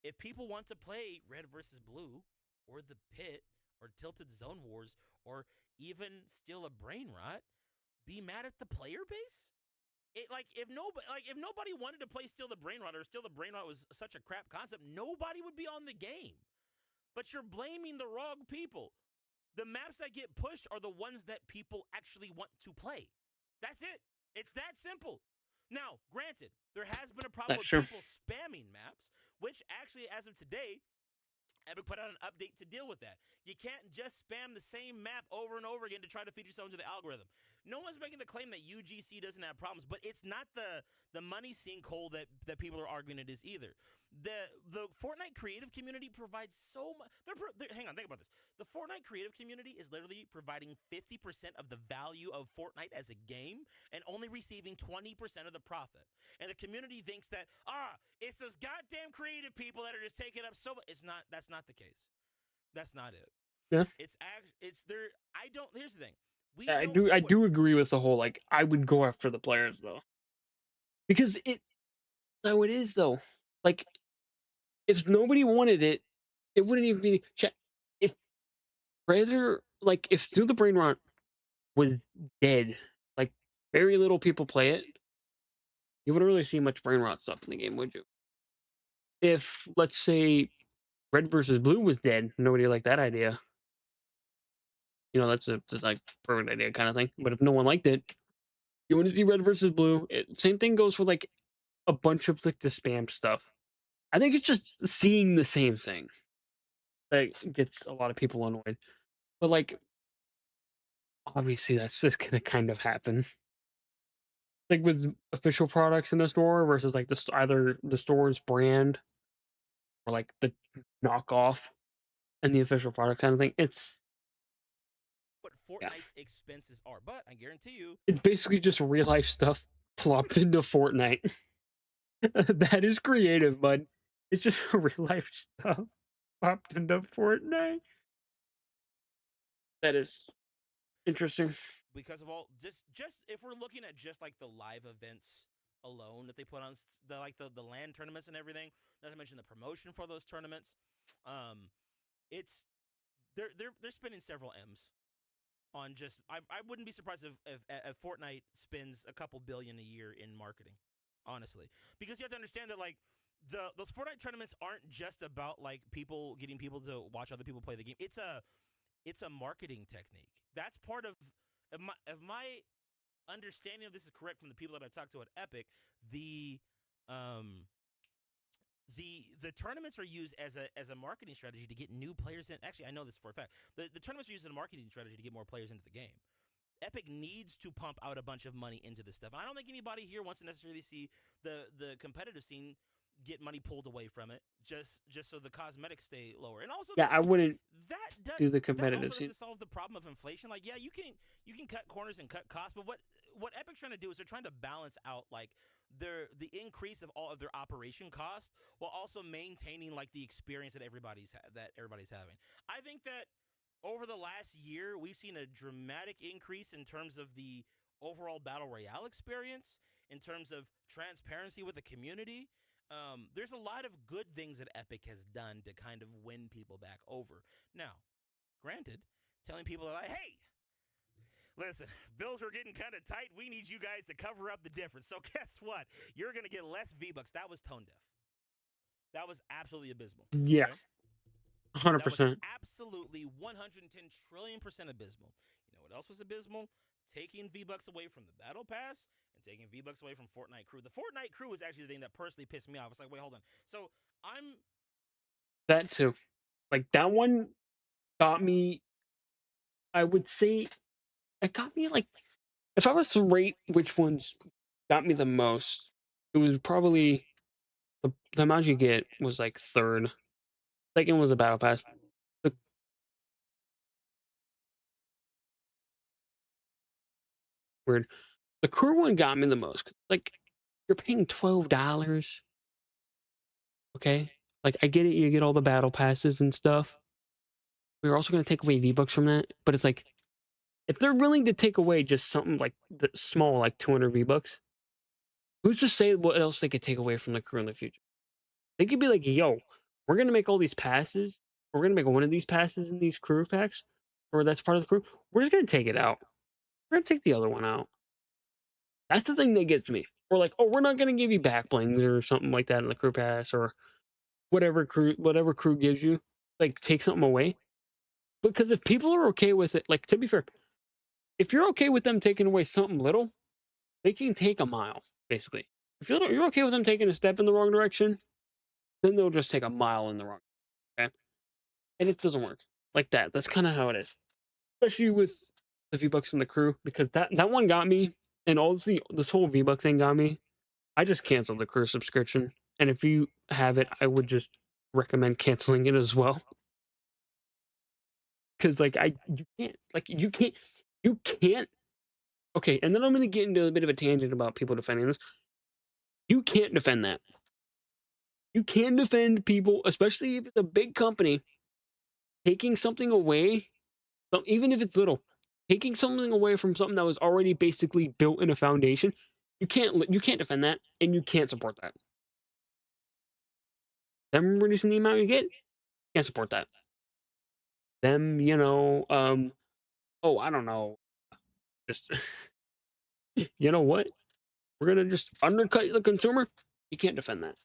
If people want to play Red versus Blue, or the Pit, or Tilted Zone Wars, or even Steal a Brain Rot, be mad at the player base? If nobody wanted to play Steal the Brain Rot or Steal the Brain Rot was such a crap concept, nobody would be on the game. But you're blaming the wrong people. The maps that get pushed are the ones that people actually want to play. That's it. It's that simple. Now, granted, there has been a problem That's with true. people spamming maps, which actually, as of today, Epic put out an update to deal with that. You can't just spam the same map over and over again to try to feed yourself into the algorithm. No one's making the claim that UGC doesn't have problems, but it's not the money sinkhole that people are arguing it is either. The Fortnite creative community provides so much. Hang on, think about this. The Fortnite creative community is literally providing 50% of the value of Fortnite as a game and only receiving 20% of the profit. And the community thinks that it's those goddamn creative people that are just taking up so much. It's not. That's not the case. That's not it. Yeah. It's there. I don't. Here's the thing. We Yeah, I don't do know I what. do agree with the whole like I would go after the players though. Because it is though. Like if nobody wanted it, it wouldn't even be if if Through the Brain Rot was dead, like very little people play it, you wouldn't really see much brain rot stuff in the game, would you? If let's say Red versus Blue was dead, nobody liked that idea. That's like perfect idea kind of thing. But if no one liked it, you want to see Red versus Blue. Same thing goes for like a bunch of like the spam stuff. I think it's just seeing the same thing that gets a lot of people annoyed. But like obviously that's just gonna kind of happen. Like with official products in the store versus like either the store's brand or like the knockoff and the official product kind of thing. What Yeah, Fortnite's expenses are, but I guarantee you, it's basically just real life stuff plopped into Fortnite. That is creative, bud. It's just real life stuff plopped into Fortnite. That is interesting. because of all just if we're looking at just like the live events alone that they put on the land tournaments and everything. Not to mention the promotion for those tournaments. It's they're spending several M's on just. I wouldn't be surprised if Fortnite spends a couple billion a year in marketing, honestly, because you have to understand that like those Fortnite tournaments aren't just about like getting people to watch other people play the game. It's a marketing technique. That's part of if my understanding of this is correct from the people that I talked to at Epic. The um the tournaments are used as a marketing strategy to get new players in. Actually, I know this for a fact. The tournaments are used as a marketing strategy to get more players into the game. Epic needs to pump out a bunch of money into this stuff. And I don't think anybody here wants to necessarily see the competitive scene get money pulled away from it just so the cosmetics stay lower. And also Yeah, I wouldn't that does, do the that competitive also scene. doesn't solve the problem of inflation. Like, yeah, you can cut corners and cut costs, but what Epic's trying to do is they're trying to balance out like the increase of all of their operation costs while also maintaining like the experience that everybody's having. I think that over the last year, we've seen a dramatic increase in terms of the overall battle royale experience, in terms of transparency with the community. There's a lot of good things that Epic has done to kind of win people back over. Now, granted, telling people like, hey, listen, bills are getting kind of tight. We need you guys to cover up the difference. So guess what? You're going to get less V-Bucks. That was tone deaf. That was absolutely abysmal. Yeah, Okay? That was 100%. absolutely 110 trillion% abysmal. You know what else was abysmal? Taking V-Bucks away from the Battle Pass and taking V-Bucks away from Fortnite Crew. The Fortnite Crew was actually the thing that personally pissed me off. It's like, wait, hold on. So I'm That too. Like that one got me. I would say it got me like if I was to rate which ones got me the most, it was probably the amount you get was like third. Second was a battle pass. The, weird. The crew one got me the most. 'Cause, like you're paying $12. Okay, like I get it. You get all the battle passes and stuff. We're also going to take away V-Bucks from that, but it's like if they're willing to take away just something like the small, like 200 V-Bucks, who's to say what else they could take away from the crew in the future? They could be like, yo, we're gonna make all these passes. We're gonna make one of these passes in these crew packs, or that's part of the crew. We're just gonna take it out. We're gonna take the other one out. That's the thing that gets me. We're like, oh, we're not gonna give you back blings or something like that in the crew pass or whatever crew gives you. Like take something away. Because if people are okay with it, like to be fair, if you're okay with them taking away something little, they can take a mile, basically. If you're okay with them taking a step in the wrong direction, then they'll just take a mile in the wrong. Okay, and it doesn't work like that. That's kind of how it is, especially with the V-Bucks and the crew, because that one got me, and all this whole V-Buck thing got me. I just canceled the crew subscription, and if you have it, I would just recommend canceling it as well, because like you can't. Okay, and then I'm gonna get into a bit of a tangent about people defending this. You can't defend that. You can defend people, especially if it's a big company, taking something away, even if it's little, taking something away from something that was already basically built in a foundation. You can't defend that, and you can't support that. Them reducing the amount you get, can't support that. Them, oh, I don't know, just you know what? We're gonna just undercut the consumer. You can't defend that.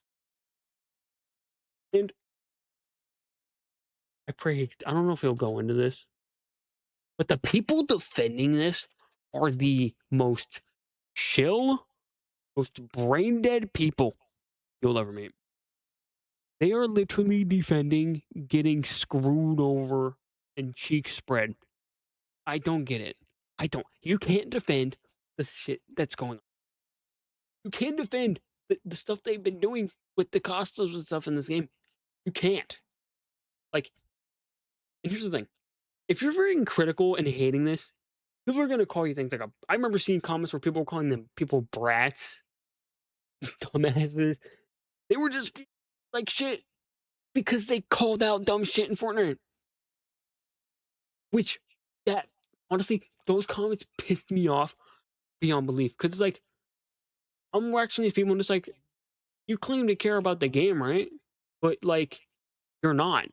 And I don't know if he'll go into this, but the people defending this are the most chill, most brain dead people you'll ever meet. They are literally defending getting screwed over and cheeks spread. I don't get it. I don't. You can't defend the shit that's going on. You can't defend the stuff they've been doing with the Costas and stuff in this game. You can't. Like, and here's the thing. If you're very critical and hating this, people are gonna call you things like I remember seeing comments where people were calling them people brats, dumbasses. They were just like shit because they called out dumb shit in Fortnite. Which that honestly, those comments pissed me off beyond belief. Cause it's like, I'm watching these people and it's like, you claim to care about the game, right? But like, you're not.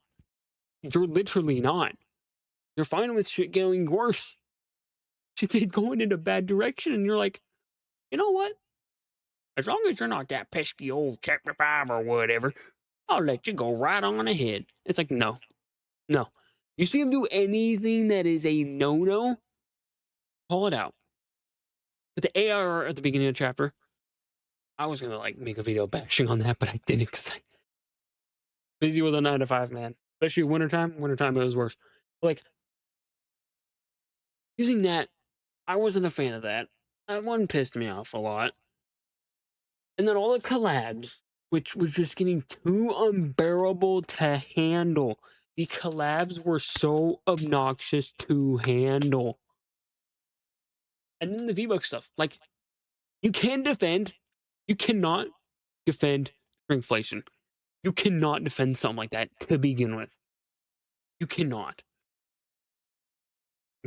You're literally not. You're fine with shit getting worse. Shit's going in a bad direction, and you're like, you know what? As long as you're not that pesky old chapter 5 or whatever, I'll let you go right on ahead. It's like, no, no. You see him do anything that is a no-no, call it out. But the AR at the beginning of the chapter, I was gonna like make a video bashing on that, but I didn't because I busy with a 9 to 5, man. Especially wintertime. Wintertime it was worse. Like using that, I wasn't a fan of that. That one pissed me off a lot. And then all the collabs, which was just getting too unbearable to handle. The collabs were so obnoxious to handle. And then the V-Bucks stuff. Like, you can defend, you cannot defend inflation. You cannot defend something like that to begin with. You cannot.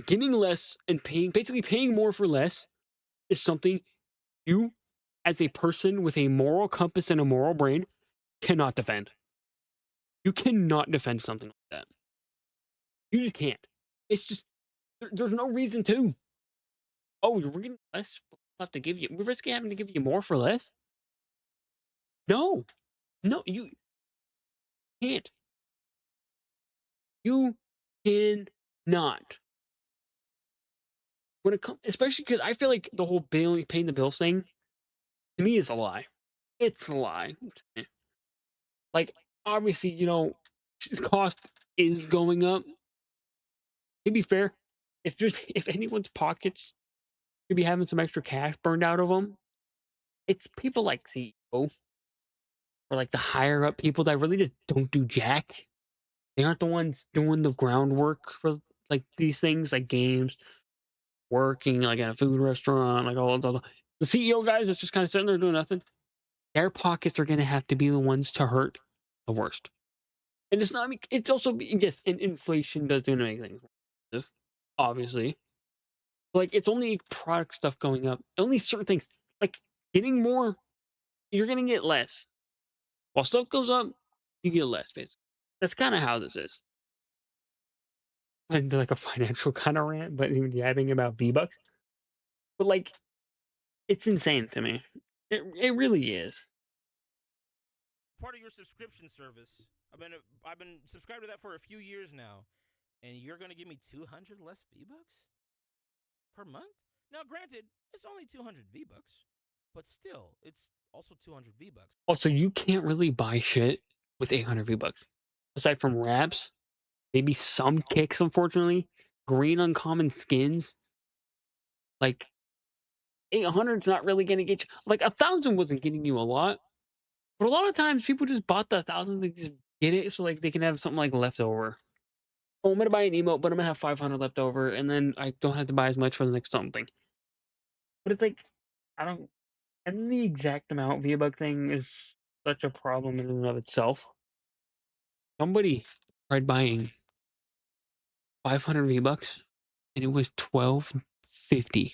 Getting less and paying, basically paying more for less, is something you, as a person with a moral compass and a moral brain, cannot defend. You cannot defend something like that. You just can't. It's just there's no reason to. Oh, we're getting less. We'll have to give you. We're risking having to give you more for less. No, no, you can't. You cannot. When it comes, especially because I feel like the whole paying the bills thing to me is a lie. It's a lie. Like obviously, cost is going up. To be fair, if anyone's pockets could be having some extra cash burned out of them, it's people like CEO or like the higher up people that really just don't do jack. They aren't the ones doing the groundwork for like these things, like games, working like at a food restaurant, like all the CEO guys that's just kind of sitting there doing nothing. Their pockets are going to have to be the ones to hurt the worst. And it's not. I mean, it's also yes, and inflation does do make things more expensive, obviously. Like it's only product stuff going up. Only certain things. Like getting more, you're gonna get less. While stuff goes up, you get less. Basically, that's kind of how this is. And like a financial kind of rant, but even yapping about V-Bucks. But like, it's insane to me. It really is. Part of your subscription service. I've been subscribed to that for a few years now, and you're gonna give me 200 less V-Bucks per month? Now, granted, it's only 200 V-Bucks, but still, it's also 200 V-Bucks. Also, you can't really buy shit with 800 V-Bucks. Aside from wraps, maybe some kicks, unfortunately. Green uncommon skins. Like, 800's not really gonna get you. Like, 1,000 wasn't getting you a lot. But a lot of times, people just bought the 1,000 to just get it so, like, they can have something, like, left over. Oh, I'm gonna buy an emote, but I'm gonna have 500 left over, and then I don't have to buy as much for the next something. But it's like, I don't. And the exact amount V-Buck thing is such a problem in and of itself. Somebody tried buying 500 V-Bucks, and it was 12.50.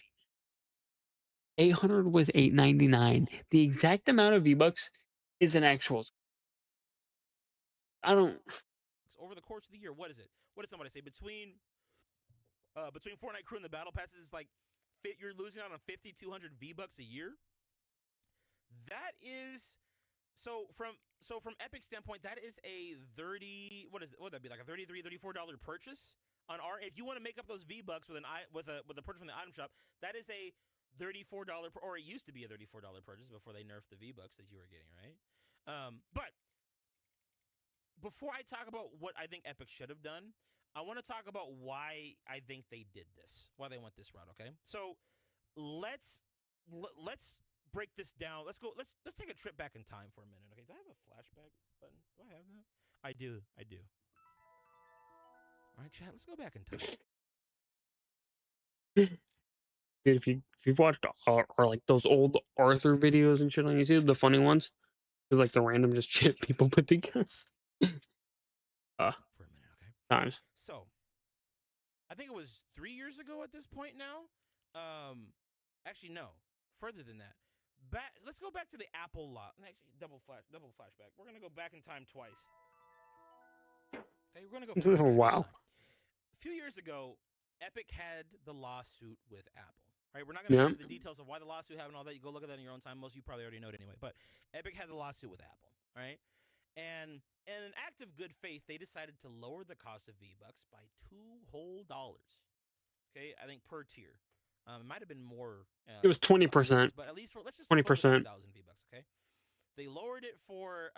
800 was 8.99. The exact amount of V-Bucks is an actual. I don't. Over the course of the year, what is it? What did somebody say? Between Fortnite Crew and the Battle Passes, like you're losing out on 5,200 V-Bucks a year. That is from Epic's standpoint, that is a 30. What would that be, like a $33, $34 purchase on our? If you want to make up those V-Bucks with a purchase from the item shop, that is a $34, or it used to be a $34 purchase before they nerfed the V-Bucks that you were getting, right? But before I talk about what I think Epic should have done, I want to talk about why I think they did this, why they went this route. Okay, so let's break this down. Let's go. Let's take a trip back in time for a minute. Okay, do I have a flashback button? Do I have that? I do. All right, chat. Let's go back in time. Dude, if you've watched or like those old Arthur videos and shit on YouTube, the funny ones, is like the random just shit people put together. For a minute, okay. Times. So, I think it was 3 years ago at this point now. Actually, no, further than that. back. Let's go back to the Apple law. Actually, double flashback. We're gonna go back in time twice. Okay, we're gonna go further back in Wow. time. A few years ago, Epic had the lawsuit with Apple. Right, we're not gonna Yeah. get into the details of why the lawsuit happened and all that. You go look at that in your own time. Most of you probably already know it anyway. But Epic had the lawsuit with Apple, right? And in an act of good faith, they decided to lower the cost of V-Bucks by $2 whole. Okay, I think per tier. It might have been more. It was 20%. But at least let's just 20%. 1,000 V-Bucks. Okay, they lowered it for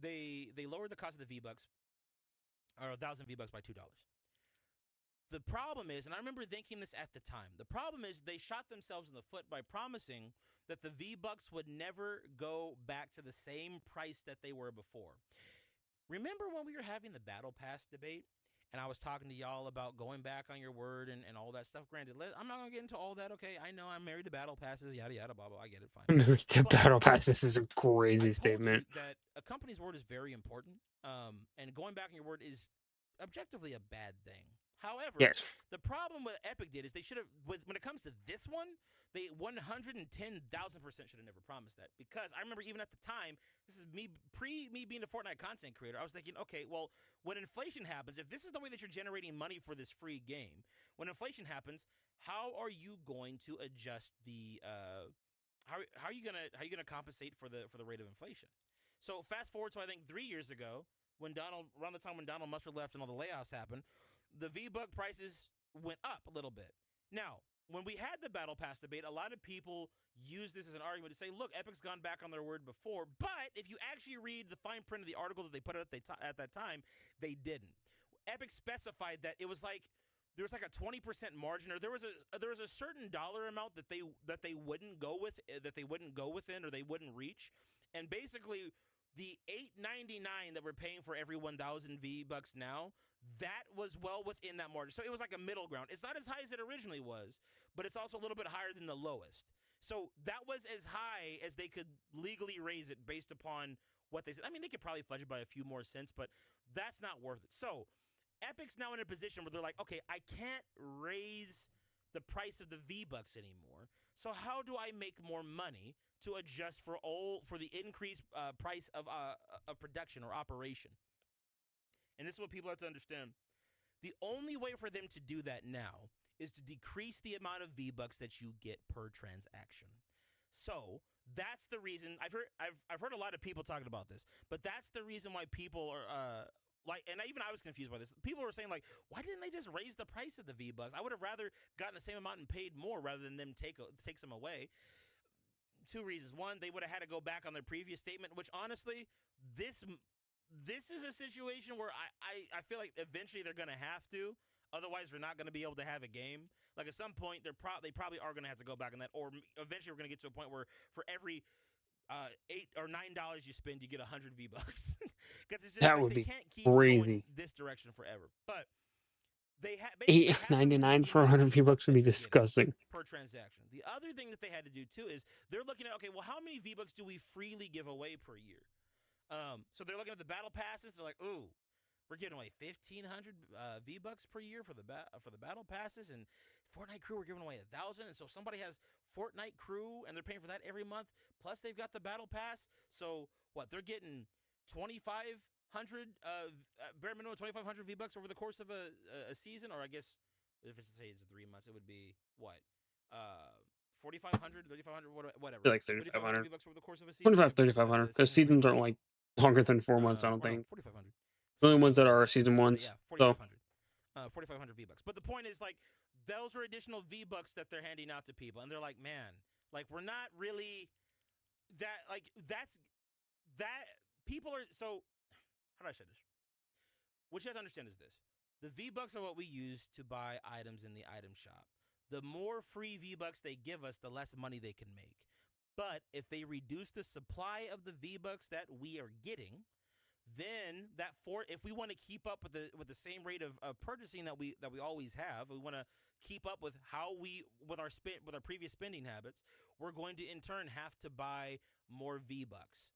they lowered the cost of the V-Bucks or 1,000 V-Bucks by $2. The problem is, and I remember thinking this at the time, the problem is they shot themselves in the foot by promising that the V-Bucks would never go back to the same price that they were before. Remember when we were having the Battle Pass debate? And I was talking to y'all about going back on your word and all that stuff. Granted, I'm not going to get into all that, okay? I know I'm married to Battle Passes, yada, yada, blah, blah. I get it, fine. The Battle Pass, this is a crazy I statement. told you that a company's word is very important, and going back on your word is objectively a bad thing. However, Yes. the problem with Epic did is they should have, when it comes to this one, they 110,000% should have never promised that. Because I remember even at the time, this is me being a Fortnite content creator, I was thinking, okay, well, when inflation happens, if this is the way that you're generating money for this free game, when inflation happens, how are you going to adjust the how are you gonna compensate for the rate of inflation? So fast forward to I think 3 years ago, around the time when Donald Mustard left and all the layoffs happened, the V-Buck prices went up a little bit. Now, when we had the Battle Pass debate, a lot of people use this as an argument to say, look, Epic's gone back on their word before, but if you actually read the fine print of the article that they put out at that time, they didn't. Epic specified that it was like there was like a 20% margin, or there was a certain dollar amount that they wouldn't go with, or they wouldn't reach, and basically the $8.99 that we're paying for every 1,000 V-Bucks now, that was well within that margin. So it was like a middle ground. It's not as high as it originally was, but it's also a little bit higher than the lowest. So that was as high as they could legally raise it based upon what they said. I mean, they could probably fudge it by a few more cents, but that's not worth it. So Epic's now in a position where they're like, okay, I can't raise the price of the V-Bucks anymore. So how do I make more money to adjust for the increased price of production or operation? And this is what people have to understand. The only way for them to do that now is to decrease the amount of V-Bucks that you get per transaction. So that's the reason I've heard a lot of people talking about this, but that's the reason why people are and even I was confused by this. People were saying like, why didn't they just raise the price of the V-Bucks? I would have rather gotten the same amount and paid more rather than them take some away. Two reasons. One, they would have had to go back on their previous statement, which honestly, this is a situation where I feel like eventually they're going to have to. Otherwise, we're not going to be able to have a game. Like at some point, they probably are going to have to go back on that. Or eventually, we're going to get to a point where for every $8 or $9 you spend, you get 100 V-Bucks. Because it's just That like would they be can't keep crazy. going this direction forever. But they $8.99 for 100 V-Bucks would be disgusting per transaction. The other thing that they had to do too is they're looking at, okay, well, how many V-Bucks do we freely give away per year? So they're looking at the battle passes. They're like, ooh, we're giving away 1,500 V-Bucks per year for the battle passes, and Fortnite Crew we're giving away 1,000. And so if somebody has Fortnite Crew and they're paying for that every month, plus they've got the battle pass. So what? They're getting 2,500 bare minimum 2,500 V-Bucks over the course of a season, or I guess if it's 3 months, it would be what? 4,500, 3,500, whatever. like 3,500 V-Bucks over the course of a season. 25, 3,500 because seasons aren't like longer than 4 months. I don't think 4,500. the only ones that are season ones. Yeah, 4,500. 4,500 V-Bucks. But the point is, like, those are additional V-Bucks that they're handing out to people, and they're like, man, like we're not really that. Like that's that. People are so. How do I say this? What you have to understand is this: the V-Bucks are what we use to buy items in the item shop. The more free V-Bucks they give us, the less money they can make. But if they reduce the supply of the V-Bucks that we are getting, then if we want to keep up with the same rate of purchasing that we always have, we want to keep up with with our previous spending habits, we're going to in turn have to buy more V-Bucks.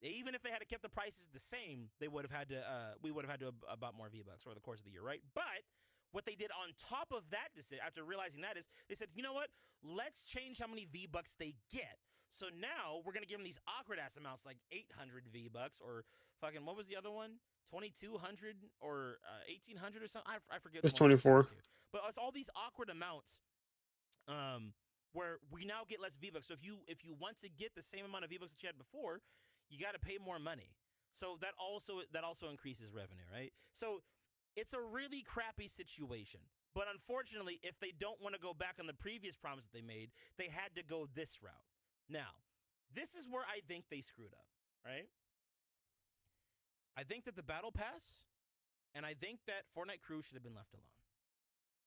Even if they had to keep the prices the same, we would have had to about more V-Bucks over the course of the year, right? But what they did on top of that decision, after realizing that, is they said, you know what? Let's change how many V-Bucks they get. So now we're gonna give them these awkward ass amounts like 800 V-bucks or fucking what was the other one? 2200 or 1800 or something. I forget the It's one we decided 24. to. But it's all these awkward amounts where we now get less V-bucks. So if you want to get the same amount of V-bucks that you had before, you got to pay more money. So that also increases revenue, right? So it's a really crappy situation. But unfortunately, if they don't want to go back on the previous promise that they made, they had to go this route. Now, this is where I think they screwed up, right? I think that the battle pass and I think that Fortnite crew should have been left alone.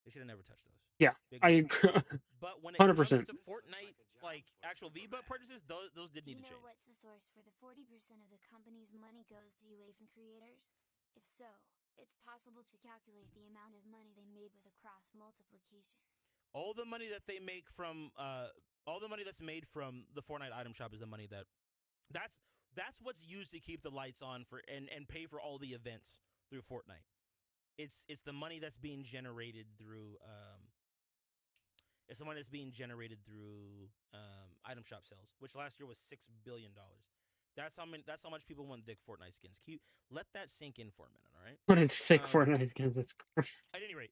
They should have never touched those. Yeah, Big I one. agree. But when it 100%. comes to Fortnite, like actual V-Buck purchases, those did Do need you to know change. what's the source for the 40% of the company's money goes to UEFA creators? If so, it's possible to calculate the amount of money they made with a cross multiplication. All the money that they make from all the money that's made from the Fortnite item shop is the money that's what's used to keep the lights on for and pay for all the events through Fortnite. It's the money that's being generated through it's the money that's being generated through item shop sales, which last year was $6 billion. That's how much people want thick Fortnite skins. Let that sink in for a minute, all right? But in thick Um, Fortnite skins, it's At any rate,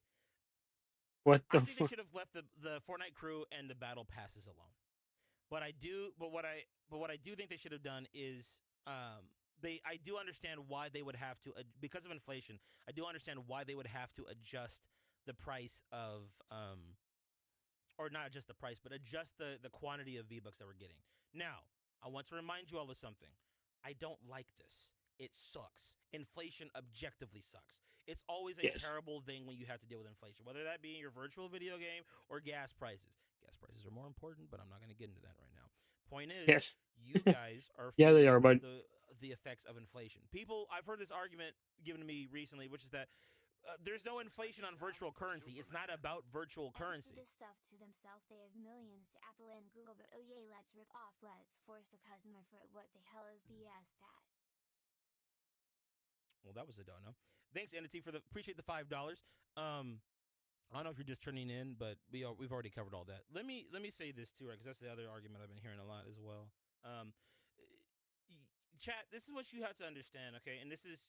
what I the think they fuck? should have left the Fortnite crew and the battle passes alone. But what I do think they should have done is I do understand why they would have to because of inflation. I do understand why they would have to adjust the price of or not adjust the price, but adjust the quantity of V-Bucks that we're getting. Now, I want to remind you all of something. I don't like this. It sucks. Inflation objectively sucks. It's always a Yes. terrible thing when you have to deal with inflation, whether that be in your virtual video game or gas prices. Gas prices are more important, but I'm not going to get into that right now. Point is, Yes. you guys are Yeah, they feeling are, bud. the effects of inflation. I've heard this argument given to me recently, which is that there's no inflation on virtual currency. It's not about virtual currency. This stuff to themselves, they have millions to Apple and Google, but oh yay, let's rip off, let's force a customer for what the hell is BS that? Well, that was a dono. Thanks, Entity, appreciate the $5. I don't know if you're just turning in, but we've already covered all that. Let me say this too, right? Because that's the other argument I've been hearing a lot as well. Chat, this is what you have to understand, okay? And this is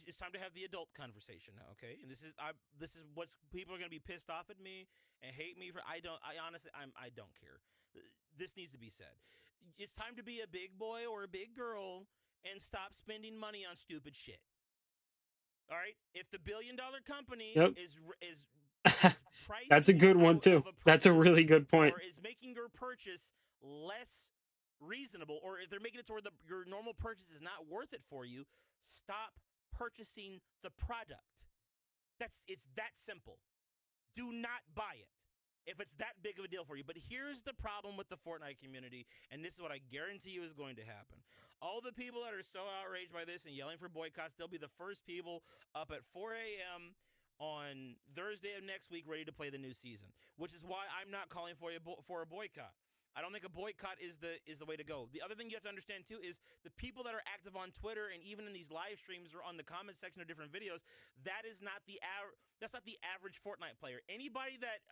it's time to have the adult conversation now, okay? And this is what's people are gonna be pissed off at me and hate me for. I honestly I don't care. This needs to be said. It's time to be a big boy or a big girl and stop spending money on stupid shit. All right, if the billion-dollar company Yep. is pricing That's a good you one out too. of a That's a purchase, really good point. or is making your purchase less reasonable, or if they're making it to where your normal purchase is not worth it for you, stop purchasing the product. It's that simple. Do not buy it if it's that big of a deal for you. But here's the problem with the Fortnite community, and this is what I guarantee you is going to happen. All the people that are so outraged by this and yelling for boycotts, they'll be the first people up at 4 a.m. on Thursday of next week ready to play the new season, which is why I'm not calling for a boycott. I don't think a boycott is the way to go. The other thing you have to understand too is the people that are active on Twitter and even in these live streams or on the comment section of different videos, that's not the average Fortnite player. Anybody that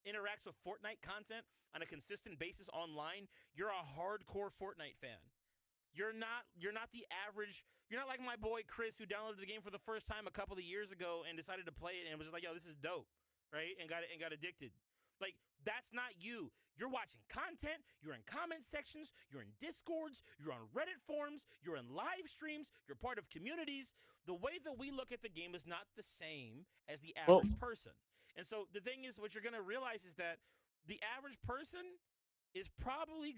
interacts with Fortnite content on a consistent basis online, you're a hardcore Fortnite fan. You're not the average. You're not like my boy Chris, who downloaded the game for the first time a couple of years ago and decided to play it and was just like, "Yo, this is dope," right? And got addicted. Like, that's not you. You're watching content, you're in comment sections, you're in Discords, you're on Reddit forums, you're in live streams, you're part of communities. The way that we look at the game is not the same as the average person. And so the thing is, what you're going to realize is that the average person is probably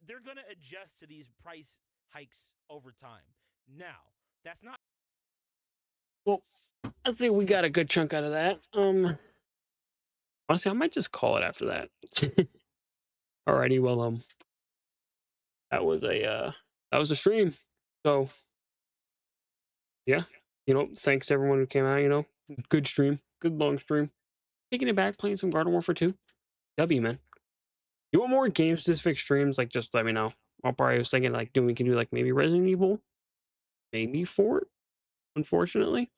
they're going to adjust to these price hikes over time. Now, that's not. Well, I think we got a good chunk out of that. Honestly, I might just call it after that. Alrighty, well, that was a stream. So, yeah, thanks to everyone who came out. Good stream, good long stream. Taking it back, playing some Garden Warfare 2. W, man. You want more game specific streams? Like, just let me know. I was thinking like we can do like maybe Resident Evil, maybe 4. Unfortunately,